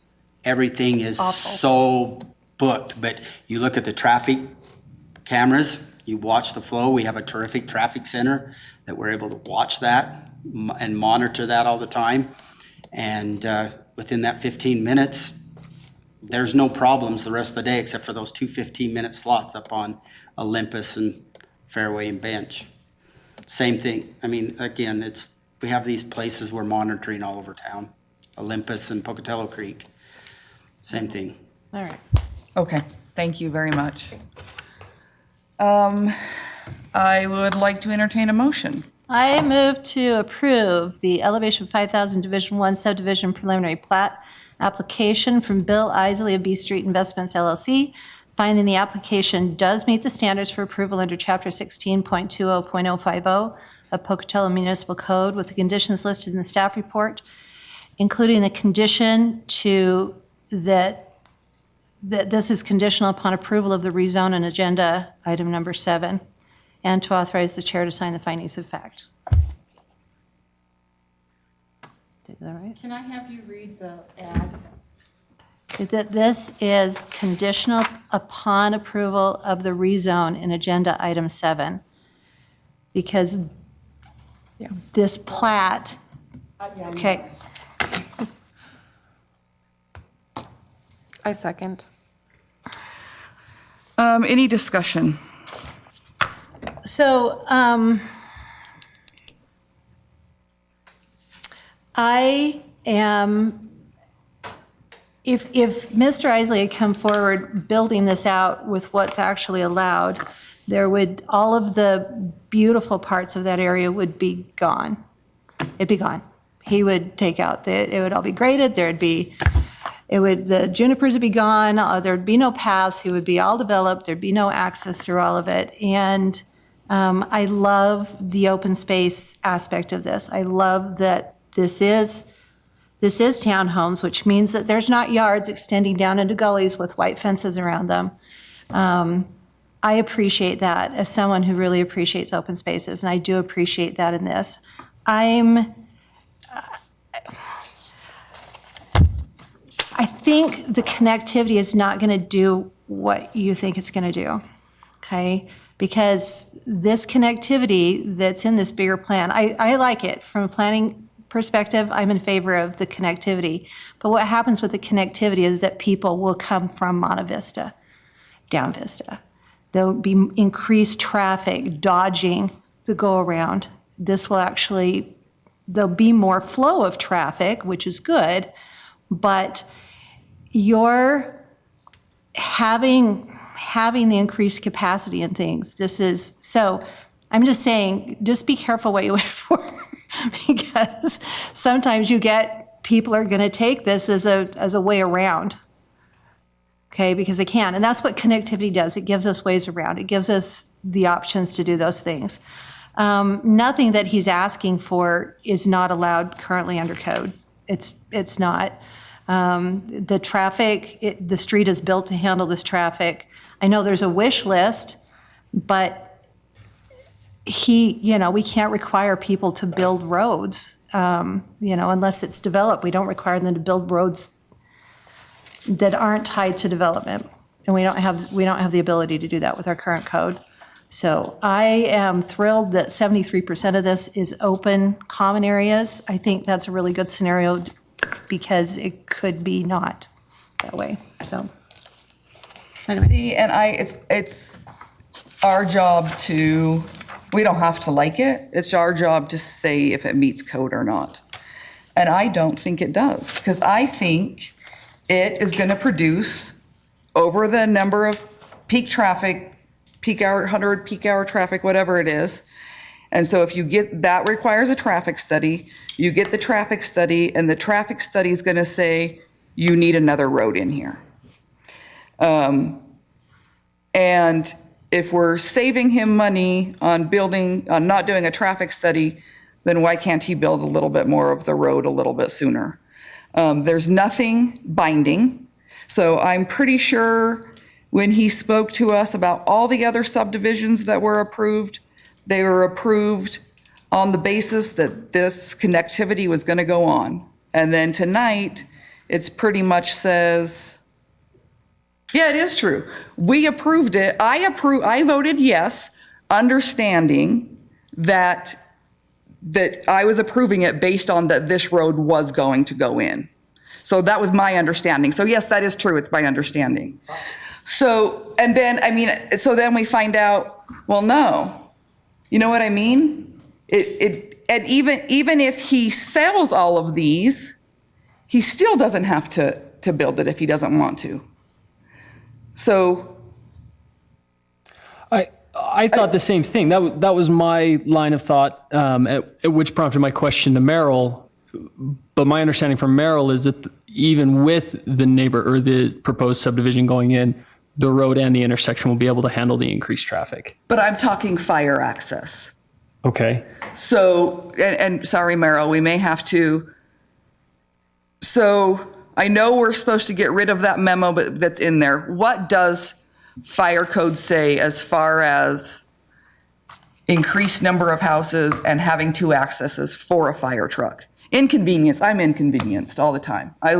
everything is so booked. But you look at the traffic cameras, you watch the flow. We have a terrific traffic center that we're able to watch that and monitor that all the time. And within that 15 minutes, there's no problems the rest of the day except for those two 15-minute slots up on Olympus and Fairway and Bench. Same thing. Again, we have these places we're monitoring all over town. Olympus and Pocatello Creek. Same thing. All right. Okay, thank you very much. I would like to entertain a motion. I move to approve the Elevation 5000 Division 1 Subdivision Preliminary Plat application from Bill Isley of B Street Investments LLC, finding the application does meet the standards for approval under Chapter 16.20.050 of Pocatello Municipal Code with the conditions listed in the staff report, including the condition that this is conditional upon approval of the rezone and agenda item number 7, and to authorize the chair to sign the findings of fact. Is that right? Can I have you read the ad? That this is conditional upon approval of the rezone in agenda item 7. Because this plat, okay, I second. Any discussion? so I am, if Mr. Isley had come forward building this out with what's actually allowed, all of the beautiful parts of that area would be gone. It'd be gone. He would take out, it would all be graded, the junipers would be gone, there'd be no paths, he would be all developed, there'd be no access through all of it. And I love the open space aspect of this. I love that this is townhomes, which means that there's not yards extending down into gullies with white fences around them. I appreciate that as someone who really appreciates open spaces, and I do appreciate that in this. I think the connectivity is not going to do what you think it's going to do, okay? Because this connectivity that's in this bigger plan, I like it. From a planning perspective, I'm in favor of the connectivity. But what happens with the connectivity is that people will come from Monte Vista, down Vista. There'll be increased traffic, dodging the go-around. This will actually, there'll be more flow of traffic, which is good, but you're having the increased capacity in things. This is, so I'm just saying, just be careful what you wish for, because sometimes you get, people are gonna take this as a way around. Okay, because they can, and that's what connectivity does. It gives us ways around. It gives us the options to do those things. Nothing that he's asking for is not allowed currently under code. It's not. The traffic, the street is built to handle this traffic. I know there's a wish list, but we can't require people to build roads, unless it's developed. We don't require them to build roads that aren't tied to development. And we don't have the ability to do that with our current code. So I am thrilled that 73% of this is open common areas. I think that's a really good scenario because it could be not that way, so. Anyway. See, and it's our job to, we don't have to like it. It's our job to say if it meets code or not. And I don't think it does, because I think it is going to produce over the number of peak traffic, peak hour, 100 peak hour traffic, whatever it is. And so if you get, that requires a traffic study, you get the traffic study, and the traffic study is going to say, you need another road in here. And if we're saving him money on not doing a traffic study, then why can't he build a little bit more of the road a little bit sooner? There's nothing binding. So I'm pretty sure when he spoke to us about all the other subdivisions that were approved, they were approved on the basis that this connectivity was going to go on. And then tonight, it's pretty much says, yeah, it is true. We approved it. I voted yes, understanding that I was approving it based on that this road was going to go in. So that was my understanding. So yes, that is true. It's my understanding. So, and then, so then we find out, well, no. You know what I mean? And even if he sells all of these, he still doesn't have to build it if he doesn't want to. So. I thought the same thing. That was my line of thought, at which prompted my question to Merrill. But my understanding from Merrill is that even with the neighbor or the proposed subdivision going in, the road and the intersection will be able to handle the increased traffic. But I'm talking fire access. Okay. So, and sorry, Merrill, we may have to. So I know we're supposed to get rid of that memo, but that's in there. What does fire code say as far as increased number of houses and having 2 accesses for a fire truck? Inconvenience, I'm inconvenienced all the time. I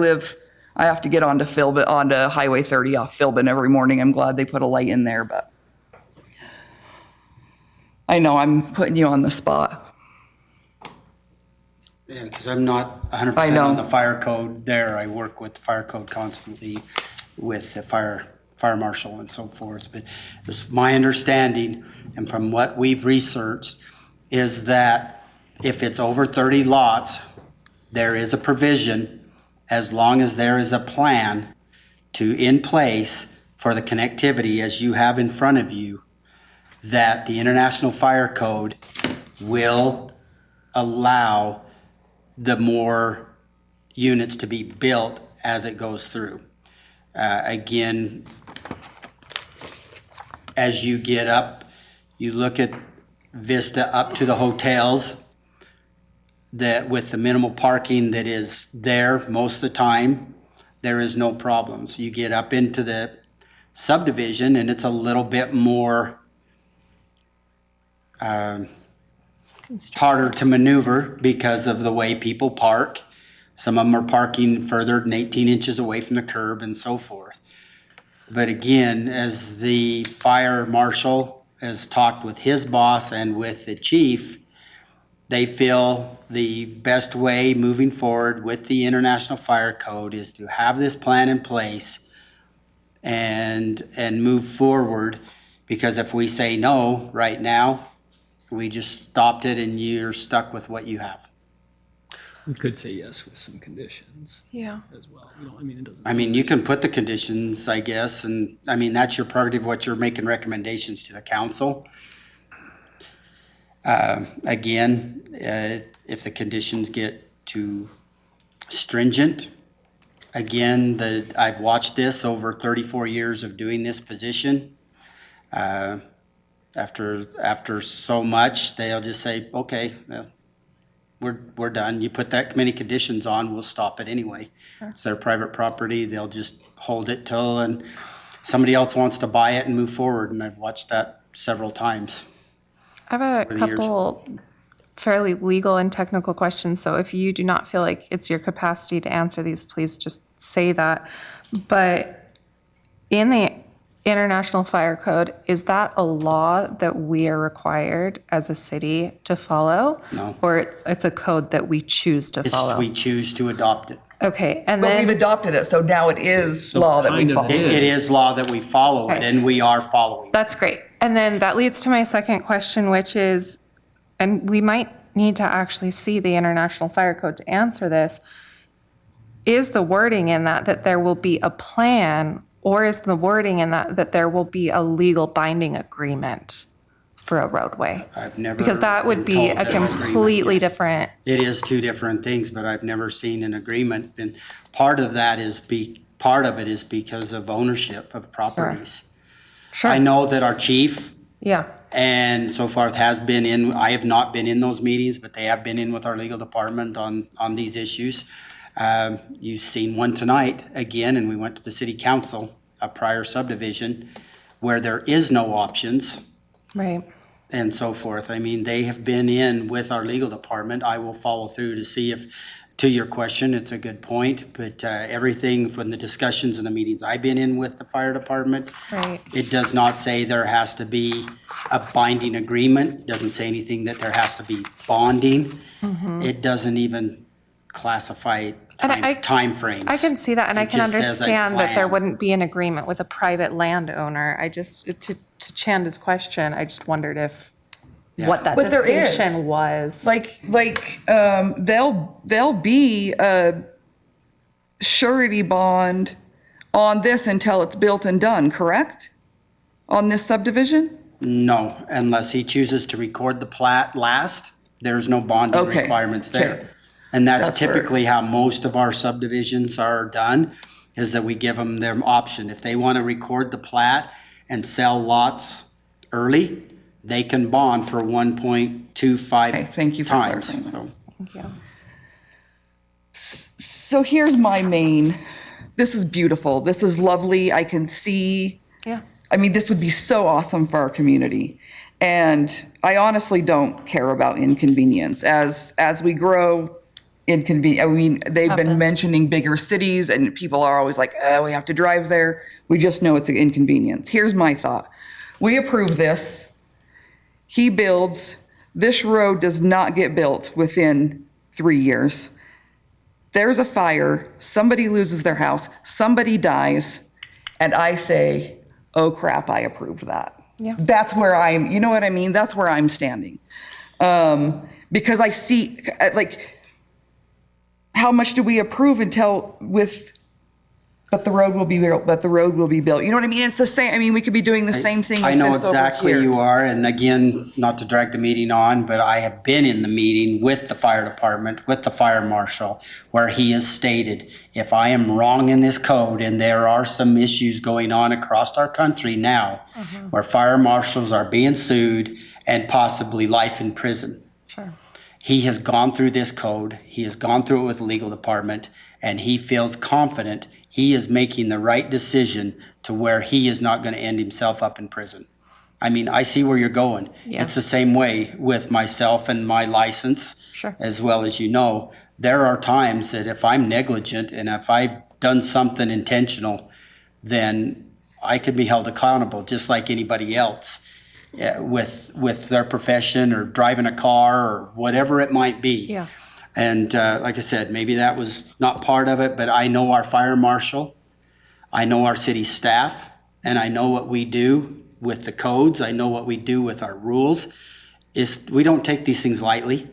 have to get onto Highway 30 off Philbin every morning. I'm glad they put a light in there, but I know I'm putting you on the spot. Yeah, because I'm not 100% on the fire code there. I work with the fire code constantly with the fire marshal and so forth. But it's my understanding, and from what we've researched, is that if it's over 30 lots, there is a provision, as long as there is a plan in place for the connectivity as you have in front of you, that the International Fire Code will allow the more units to be built as it goes through. Again, as you get up, you look at Vista up to the hotels, that with the minimal parking that is there most of the time, there is no problems. You get up into the subdivision and it's a little bit more harder to maneuver because of the way people park. Some of them are parking further than 18 inches away from the curb and so forth. But again, as the fire marshal has talked with his boss and with the chief, they feel the best way moving forward with the International Fire Code is to have this plan in place and move forward. Because if we say no right now, we just stopped it and you're stuck with what you have. We could say yes with some conditions Yeah. as well. You know, I mean, it doesn't. I mean, you can put the conditions, I guess, and I mean, that's your prerogative, what you're making recommendations to the council. Again, if the conditions get too stringent, again, I've watched this over 34 years of doing this position. After so much, they'll just say, okay, well, we're done. You put that many conditions on, we'll stop it anyway. It's their private property. They'll just hold it till and somebody else wants to buy it and move forward. And I've watched that several times. I have a over the years. couple fairly legal and technical questions. So if you do not feel like it's your capacity to answer these, please just say that. But in the International Fire Code, is that a law that we are required as a city to follow? No. Or it's a code that we choose to follow? We choose to adopt it. Okay, and But we've then, adopted it, so now it is law that we kind of follow. It is law that we follow it, Okay. and we are following. that's great. And then that leads to my second question, which is, and we might need to actually see the International Fire Code to answer this, is the wording in that there will be a plan, or is the wording in that there will be a legal binding agreement for a roadway? I've never. Because that would been be told a that agreement completely yet. different, It is two different things, but I've never seen an agreement. And part of that is part of it is because of ownership of properties. sure, I know that our chief yeah, and so forth has been in, I have not been in those meetings, but they have been in with our legal department on these issues. You've seen one tonight again, and we went to the city council, a prior subdivision, where there is no options right. and so forth. I mean, they have been in with our legal department. I will follow through to see if, to your question, it's a good point, but everything from the discussions and the meetings I've been in with the fire department, Right. it does not say there has to be a binding agreement, doesn't say anything that there has to be bonding. It doesn't even classify And I- timeframes. I can see that, and It I can just says a understand that there plan. wouldn't be an agreement with a private landowner. I just, to Chanda's question, I just wondered if, what that But there is. distinction was. There'll be a surety bond on this until it's built and done, correct? On this subdivision? No, unless he chooses to record the plat last, there's no bonding Okay, requirements okay. there. And that's That's where- typically how most of our subdivisions are done, is that we give them their option. If they want to record the plat and sell lots early, they can bond for 1.25 Okay, thank you for times. clarifying that. So, Thank you. So here's my main, this is beautiful, this is lovely, I can see. Yeah. I mean, this would be so awesome for our community. And I honestly don't care about inconvenience. As we grow, I mean, they've been Happens. mentioning bigger cities and people are always like, oh, we have to drive there. We just know it's an inconvenience. Here's my thought. We approve this. He builds. This road does not get built within 3 years. There's a fire, somebody loses their house, somebody dies, and I say, oh crap, I approved that. Yeah. That's where you know what I mean? That's where I'm standing. Because I see, like, how much do we approve but the road will be built, You know what I mean? It's the same, I mean, we could be doing the same thing I with know this over exactly here. you are, and again, not to drag the meeting on, but I have been in the meeting with the fire department, with the fire marshal, where he has stated, if I am wrong in this code, and there are some issues going on across our country now, where fire marshals are being sued and possibly life in prison. Sure. He has gone through this code, he has gone through it with the legal department, and he feels confident he is making the right decision to where he is not going to end himself up in prison. I mean, I see where you're going. Yeah. It's the same way with myself and my license, Sure. as well as you know. There are times that if I'm negligent and if I've done something intentional, then I could be held accountable just like anybody else. with their profession or driving a car or whatever it might be. Yeah. And like I said, maybe that was not part of it, but I know our fire marshal, I know our city staff, and I know what we do with the codes. I know what we do with our rules. We don't take these things lightly.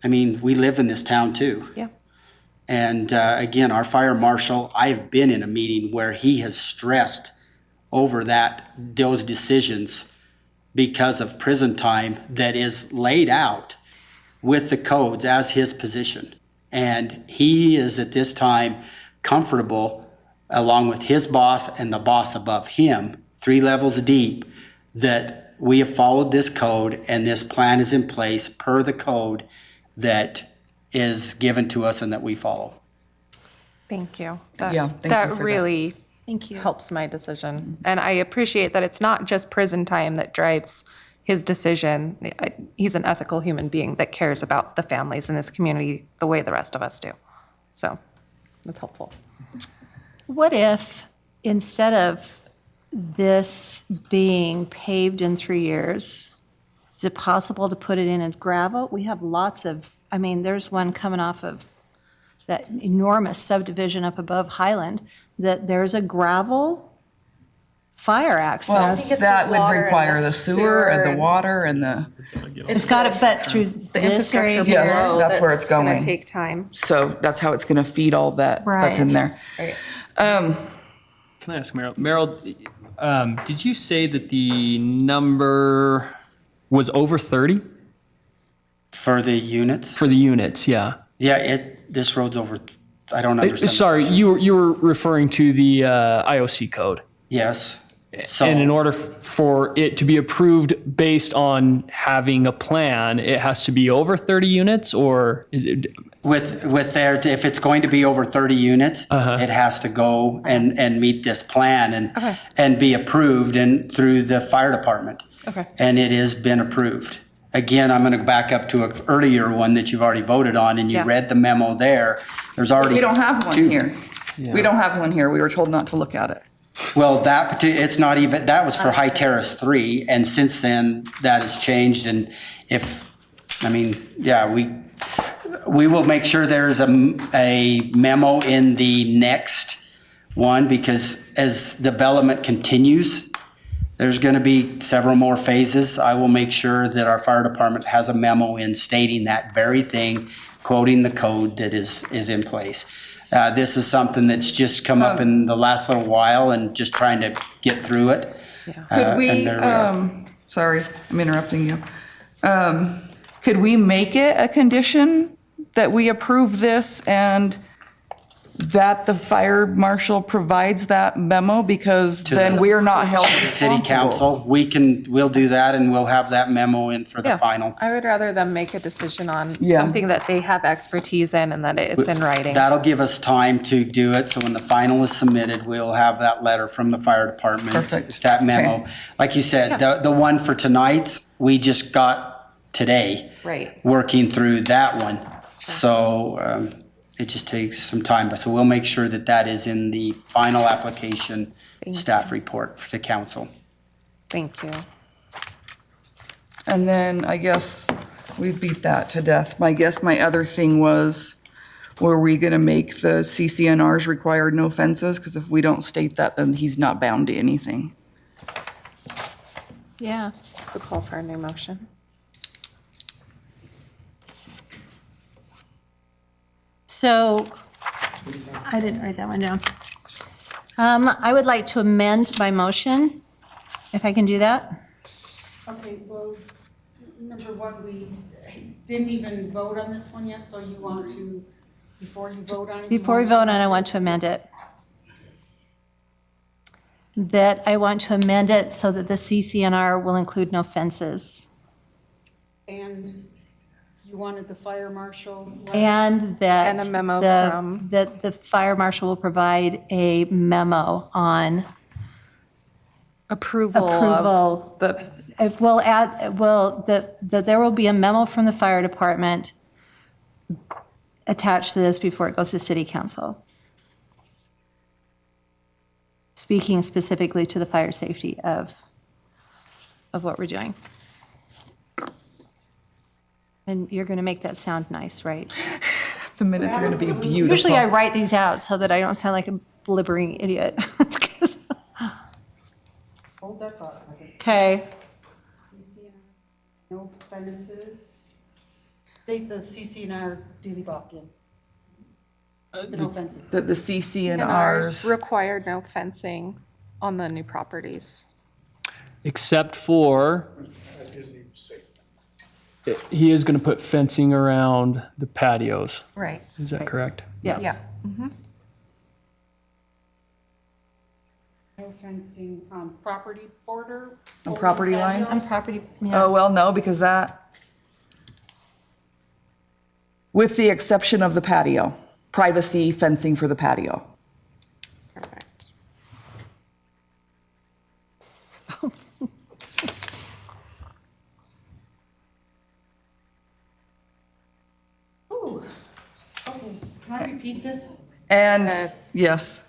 I mean, we live in this town too. Yeah. And again, our fire marshal, I've been in a meeting where he has stressed over those decisions because of prison time that is laid out with the codes as his position. And he is at this time comfortable, along with his boss and the boss above him, 3 levels deep, that we have followed this code and this plan is in place per the code that is given to us and that we follow. Thank you. Yeah, thank you That for that. really helps my decision. And I appreciate that it's not just prison time that drives his decision. He's an ethical human being that cares about the families in this community the way the rest of us do. So that's helpful. What if, instead of this being paved in 3 years, is it possible to put it in a gravel? We have lots of, I mean, there's one coming off of that enormous subdivision up above Highland, that there's a gravel fire access. Well, that would require the sewer and the water and the. It's got to, but through The this area infrastructure Yes, here. below that's where it's gonna going. take time. So that's how it's gonna feed all that that's in Right. there. Right. Can I ask Meryl? Meryl, did you say that the number was over 30 For the units? for the units? Yeah. Yeah, this road's over, I don't understand. Sorry, you were referring to the IOC code. Yes. So, And in order for it to be approved based on having a plan, it has to be over 30 units or? with if it's going to be over 30 units, it has to go and meet this plan and be approved and through the fire department. Okay. And it has been approved. Again, I'm going to back up to an earlier one that you've already voted on, and you Yeah. read the memo there. There's already We don't have one 2. here. We don't have one here. We were told not to look at it. Well, it's not even, that was for High Terrace 3, and since then, that has changed, and we will make sure there is a memo in the next one, because as development continues, there's going to be several more phases. I will make sure that our fire department has a memo in stating that very thing, quoting the code that is in place. This is something that's just come up in the last little while and just trying to get through it. Could we, and there we are. sorry, I'm interrupting you. Could we make it a condition that we approve this and that the fire marshal provides that memo? Because then we're not held City responsible. council, we'll do that and we'll have that memo in for the Yeah. final. I would rather them make a decision on Yeah. something that they have expertise in and that it's in writing. That'll give us time to do it, so when the final is submitted, we'll have that letter from the fire department. Perfect. That memo. Like you said, the one for tonight's, we just got today. Right. Working through that one. So it just takes some time, so we'll make sure that is in the final application staff report for the council. Thank you. And then I guess we've beat that to death. My other thing was, were we gonna make the CCNRs required no fences? Because if we don't state that, then he's not bound to anything. Yeah. So call for a new motion. So, I didn't write that one down. I would like to amend my motion, if I can do that. Okay, well, number one, we didn't even vote on this one yet, so you want to, before you vote on it? Before we vote on it, I want to amend it. That I want to amend it so that the CCNR will include no fences. And you wanted the fire marshal? And that. And a memo the- from- That the fire marshal will provide a memo on Approval approval. of the, It will add, that there will be a memo from the fire department attached to this before it goes to city council. Speaking specifically to the fire safety of of what we're doing. And you're going to make that sound nice, right? The minutes are going to be beautiful. Usually I write these out so that I don't sound like a blibbering idiot. Hold that thought a second. Okay. CCNR, no fences. State the CCNR daily walk-in. The no fences. The CC and ours Rs. require no fencing on the new properties. Except for, he is going to put fencing around the patios. Right. Is that correct? Yes. Yeah. No fencing on property border. On property lines? On property, yeah. Oh, well, no, because that, with the exception of the patio, privacy fencing for the patio. Perfect. Ooh, okay, can I repeat this? And, Yes. yes,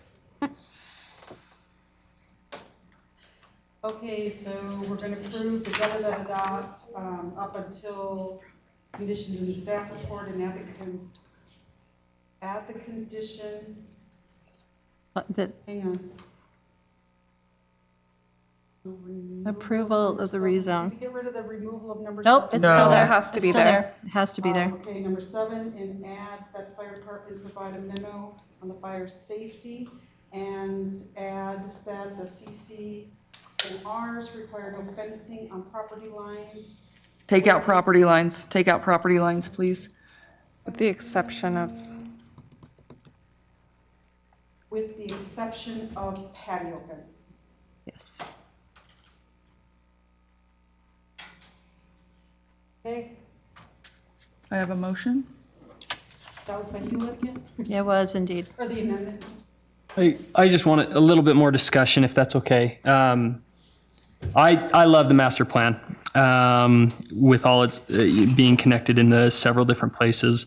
Okay, so we're gonna approve the da-da-da-da, up until conditions in the staff report and add the condition, hang on. Approval of the rezone. Did we get rid of the removal of number Nope, seven? it's still No. there. It has to It's be still there. It has to be there. Okay, number 7, and add that the fire department provide a memo on the fire safety, and add that the CC and Rs require no fencing on property lines. take out property lines, please. With the exception of, With the exception of patio fencing. Yes. Okay, I have a motion. that was by Hewlett again, It was indeed. or the amendment? I just want a little bit more discussion, if that's okay. I love the master plan, with all its being connected into several different places.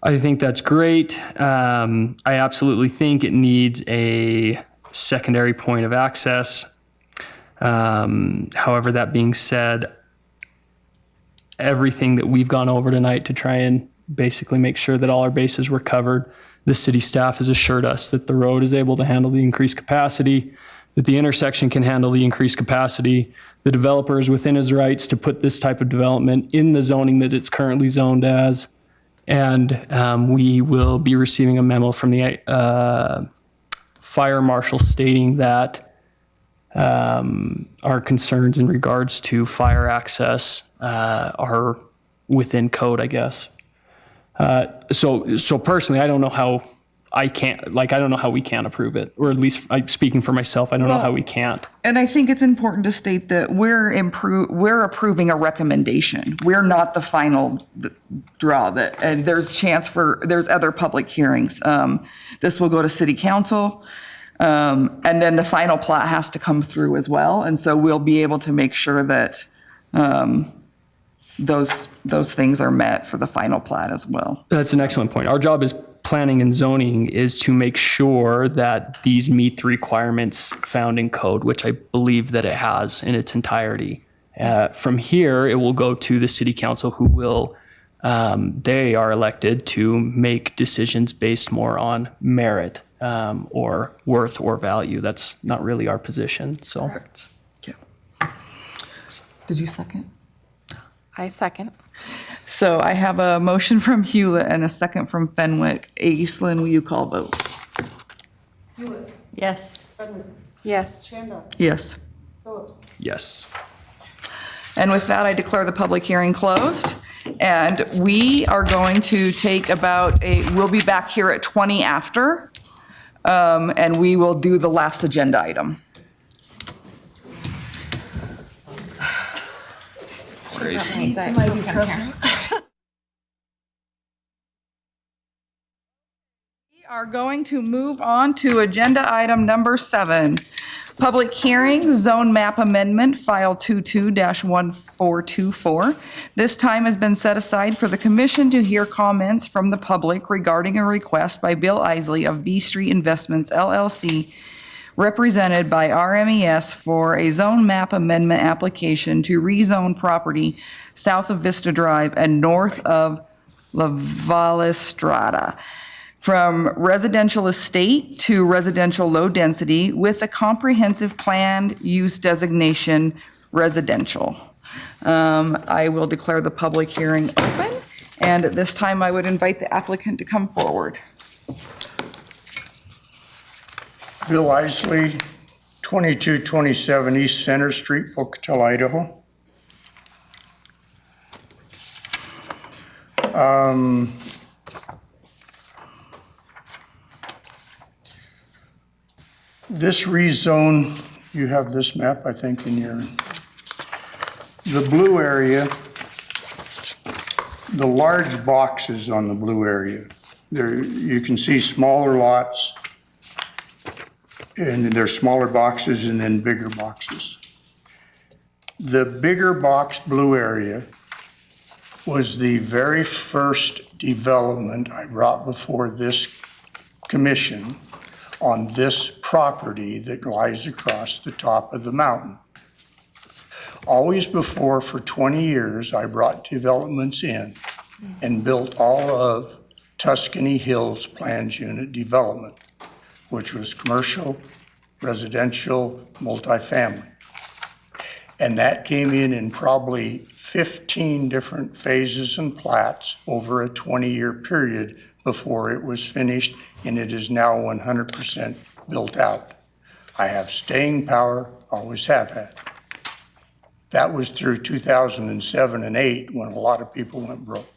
I think that's great. I absolutely think it needs a secondary point of access. However, that being said, everything that we've gone over tonight to try and basically make sure that all our bases were covered, the city staff has assured us that the road is able to handle the increased capacity, that the intersection can handle the increased capacity. The developer is within his rights to put this type of development in the zoning that it's currently zoned as. And we will be receiving a memo from the fire marshal stating that our concerns in regards to fire access are within code, I guess. So personally, I don't know how I don't know how we can't approve it, or at least speaking for myself, I don't know how we can't. And I think it's important to state that we're approving a recommendation. We're not the final draw, and there's other public hearings. This will go to city council, and then the final plat has to come through as well. And so we'll be able to make sure that those things are met for the final plat as well. That's an excellent point. Our job as planning and zoning is to make sure that these meet the requirements found in code, which I believe that it has in its entirety. From here, it will go to the city council, who will, they are elected to make decisions based more on merit or worth or value. That's not really our position, so. Correct. Yeah. Did you second? I second. So I have a motion from Hewlett and a second from Fenwick. Aislinn, will you call vote? Hewlett, Yes. Fenwick, Yes. Chanda, Yes. Phillips. Yes. And with that, I declare the public hearing closed. And we are going to take we'll be back here at 20 after, and we will do the last agenda item. We are going to move on to agenda item number 7. Public hearing, zone map amendment, file 22-1424. This time has been set aside for the commission to hear comments from the public regarding a request by Bill Isley of B Street Investments LLC represented by RMES for a zone map amendment application to rezone property south of Vista Drive and north of La Valle Strada from residential estate to residential low density with a comprehensive planned use designation residential. I will declare the public hearing open, and at this time I would invite the applicant to come forward. Bill Isley, 2227 East Center Street, Pocatello, Idaho. This rezone, you have this map, I think, in your, the blue area, the large boxes on the blue area. There, you can see smaller lots, and there's smaller boxes and then bigger boxes. The bigger box blue area was the very first development I brought before this commission on this property that lies across the top of the mountain. Always before, for 20 years, I brought developments in and built all of Tuscany Hills Planned Unit Development, which was commercial, residential, multifamily. And that came in probably 15 different phases and plats over a 20-year period before it was finished, and it is now 100% built out. I have staying power, always have had. That was through 2007 and 8 when a lot of people went broke.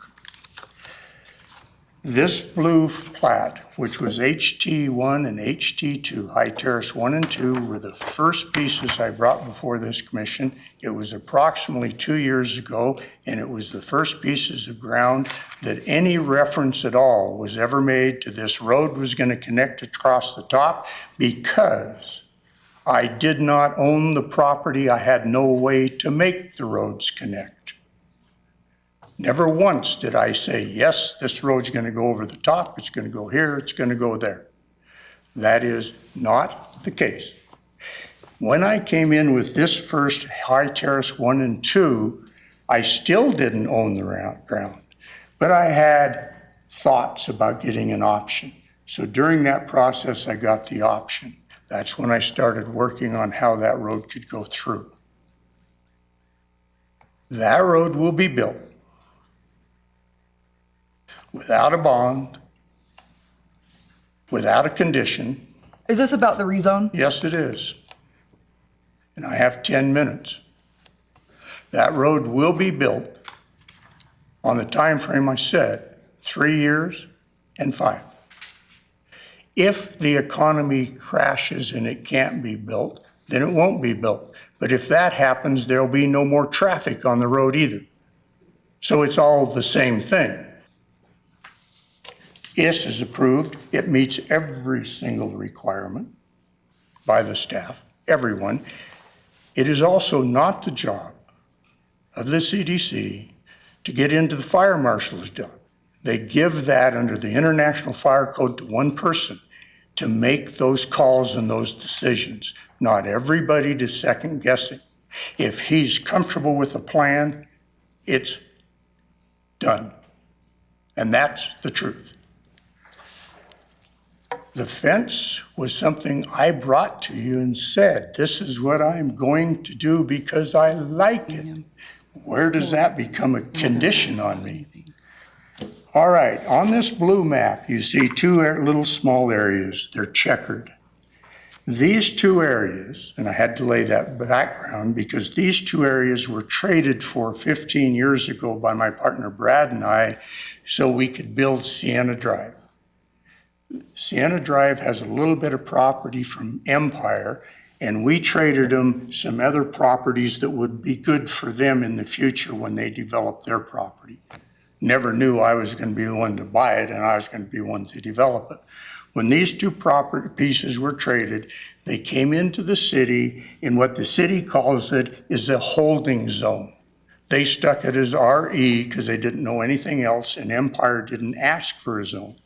This blue plat, which was HT1 and HT2, High Terrace 1 and 2, were the first pieces I brought before this commission. It was approximately 2 years ago, and it was the first pieces of ground that any reference at all was ever made to this road was going to connect across the top, because I did not own the property. I had no way to make the roads connect. Never once did I say, yes, this road's going to go over the top, it's going to go here, it's going to go there. That is not the case. When I came in with this first High Terrace 1 and 2, I still didn't own the ground, but I had thoughts about getting an option. So during that process, I got the option. That's when I started working on how that road could go through. That road will be built without a bond, without a condition. Is this about the rezone? Yes, it is. And I have 10 minutes. That road will be built on the time frame I said, 3 years and 5. If the economy crashes and it can't be built, then it won't be built. But if that happens, there'll be no more traffic on the road either. So it's all the same thing. This is approved. It meets every single requirement by the staff, everyone. It is also not the job of the CDC to get into the fire marshal's job. They give that under the International Fire Code to one person to make those calls and those decisions. Not everybody to second guessing. If he's comfortable with the plan, it's done. And that's the truth. The fence was something I brought to you and said, this is what I'm going to do because I like it. Where does that become a condition on me? All right, on this blue map, you see two little small areas. They're checkered. These two areas, and I had to lay that background because these two areas were traded for 15 years ago by my partner Brad and I so we could build Sienna Drive. Sienna Drive has a little bit of property from Empire, and we traded them some other properties that would be good for them in the future when they develop their property. Never knew I was going to be the one to buy it and I was going to be the one to develop it. When these two property pieces were traded, they came into the city in what the city calls it is a holding zone. They stuck it as RE because they didn't know anything else, and Empire didn't ask for a zone.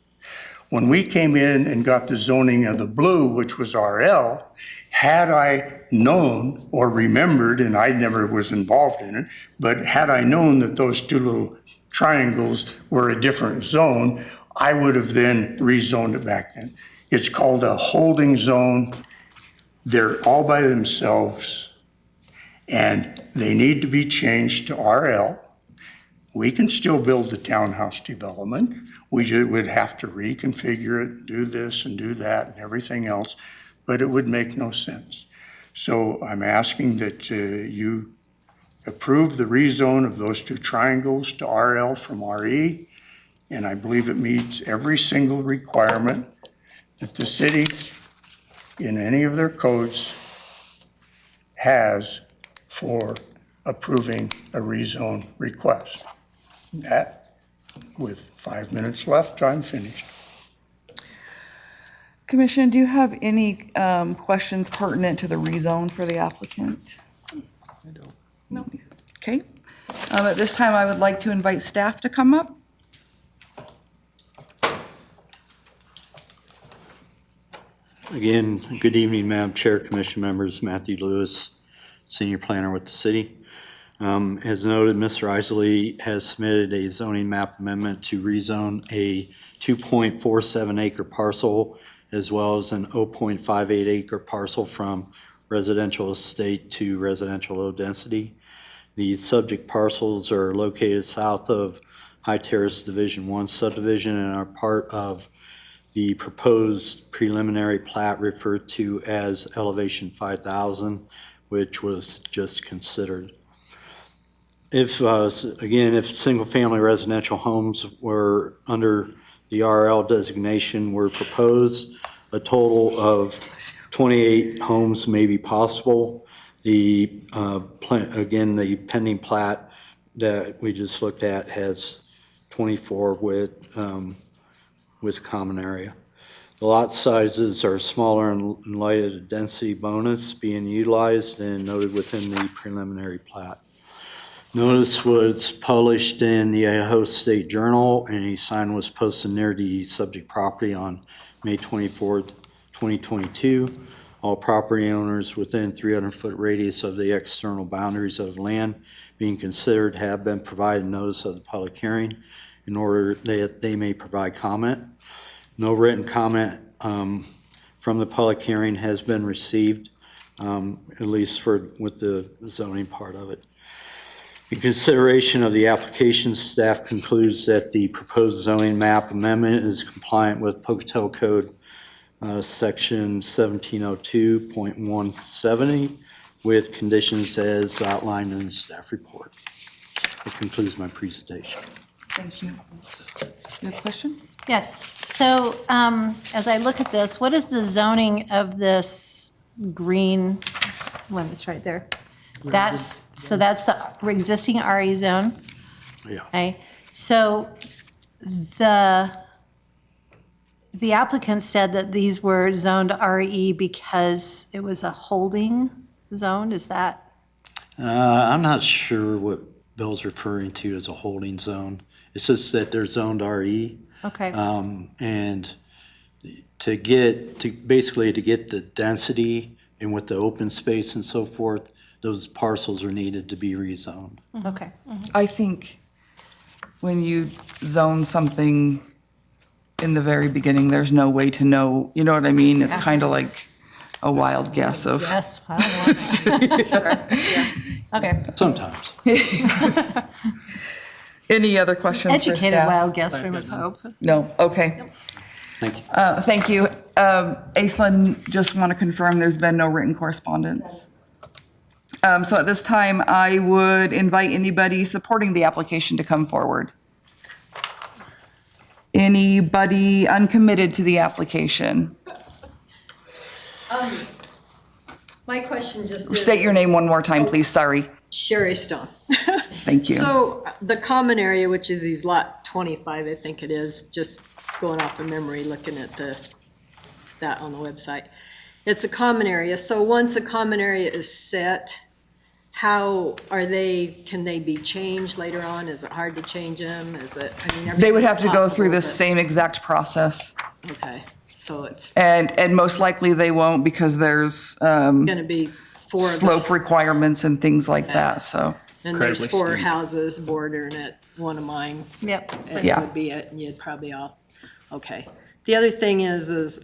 when we came in and got the zoning of the blue, which was RL, had I known or remembered, and I never was involved in it, but had I known that those two little triangles were a different zone, I would have then rezoned it back then. It's called a holding zone. They're all by themselves, and they need to be changed to RL. We can still build the townhouse development. We would have to reconfigure it, do this and do that and everything else, but it would make no sense. So I'm asking that you approve the rezone of those two triangles to RL from RE, and I believe it meets every single requirement that the city in any of their codes has for approving a rezone request. That, with 5 minutes left, I'm finished. Commission, do you have any questions pertinent to the rezone for the applicant? I don't. No. Okay. At this time, I would like to invite staff to come up. Again, good evening, Madam Chair, Commission members, Matthew Lewis, Senior Planner with the city. As noted, Mr. Isley has submitted a zoning map amendment to rezone a 2.47 acre parcel as well as an 0.58 acre parcel from residential estate to residential low density. These subject parcels are located south of High Terrace Division 1 subdivision and are part of the proposed preliminary plat referred to as Elevation 5000, which was just considered. If single-family residential homes were under the RL designation were proposed, a total of 28 homes may be possible. The pending plat that we just looked at has 24 with common area. The lot sizes are smaller in light of the density bonus being utilized and noted within the preliminary plat. Notice was published in the Idaho State Journal, and a sign was posted near the subject property on May 24th, 2022. All property owners within 300-foot radius of the external boundaries of land being considered have been provided notice of the public hearing in order that they may provide comment. No written comment from the public hearing has been received, at least with the zoning part of it. In consideration of the application, staff concludes that the proposed zoning map amendment is compliant with Pocatello Code Section 1702.170 with conditions as outlined in the staff report. That concludes my presentation. Thank you. You have a question? Yes. So as I look at this, what is the zoning of this green one that's right there? That's the existing RE zone? Yeah. Okay. So the applicant said that these were zoned RE because it was a holding zone, is that? I'm not sure what Bill's referring to as a holding zone. It's just that they're zoned RE. Okay. And to get the density and with the open space and so forth, those parcels are needed to be rezoned. Okay. I think when you zone something in the very beginning, there's no way to know, you know what I mean? It's kind of like a wild guess of. Yes, I don't know. Sure. Yeah. Okay. Sometimes. Any other questions for staff? Educated wild guess, we would hope. No, okay. Thank you. Thank you. Aislinn, just want to confirm there's been no written correspondence. So at this time, I would invite anybody supporting the application to come forward. Anybody uncommitted to the application? My question just is. State your name one more time, please, sorry. Sherry Stone. Thank you. So the common area, which is these lot 25, I think it is, just going off of memory, looking at that on the website. It's a common area. So once a common area is set, how are can they be changed later on? Is it hard to change them? Is it, I mean, They would have to everything's go through possible, this but- same exact process. Okay, so it's And most likely they won't because there's gonna be four of slope us. requirements and things like that, so. And there's Incredibly four steep. houses bordering it, one of mine. Yep. It Yeah. would be it, and you'd probably all, okay. The other thing is,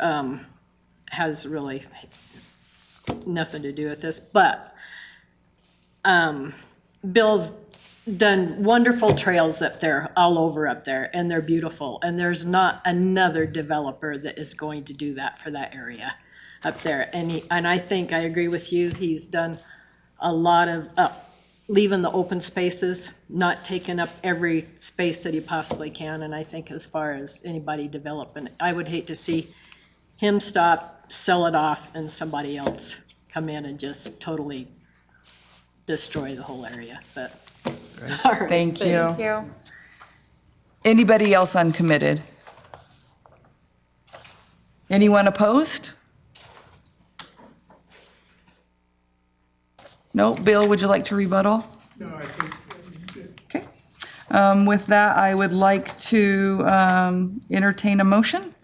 has really nothing to do with this, but, Bill's done wonderful trails up there, all over up there, and they're beautiful. And there's not another developer that is going to do that for that area up there. And I think I agree with you, he's done a lot of, leaving the open spaces, not taking up every space that he possibly can. And I think as far as anybody developing, I would hate to see him stop, sell it off, and somebody else come in and just totally destroy the whole area, but. All right, Thank you. you. Anybody else uncommitted? Anyone opposed? No, Bill, would you like to rebuttal? No, I think Okay. With that, I would like to entertain a motion.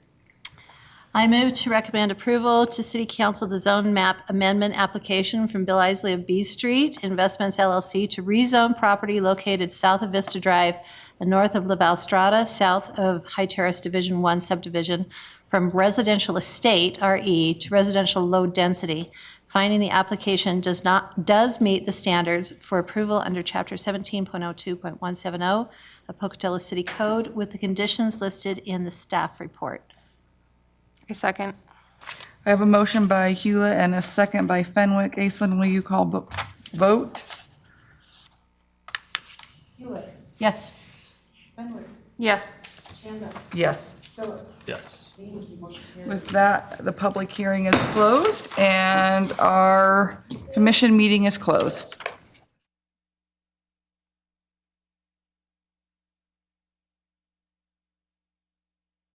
I move to recommend approval to City Council the zone map amendment application from Bill Isley of B Street Investments LLC to rezone property located south of Vista Drive and north of La Valstrada, south of High Terrace Division 1 subdivision, from residential estate, RE, to residential low density, finding the application does meet the standards for approval under Chapter 17.02.170 of Pocatello City Code with the conditions listed in the staff report. A second. I have a motion by Hewlett and a second by Fenwick. Aislinn, will you call vote? Hewitt, Yes. Fenwick, Yes. Chanda, Yes. Phillips. Yes. Thank you, motion carries. With that, the public hearing is closed and our commission meeting is closed.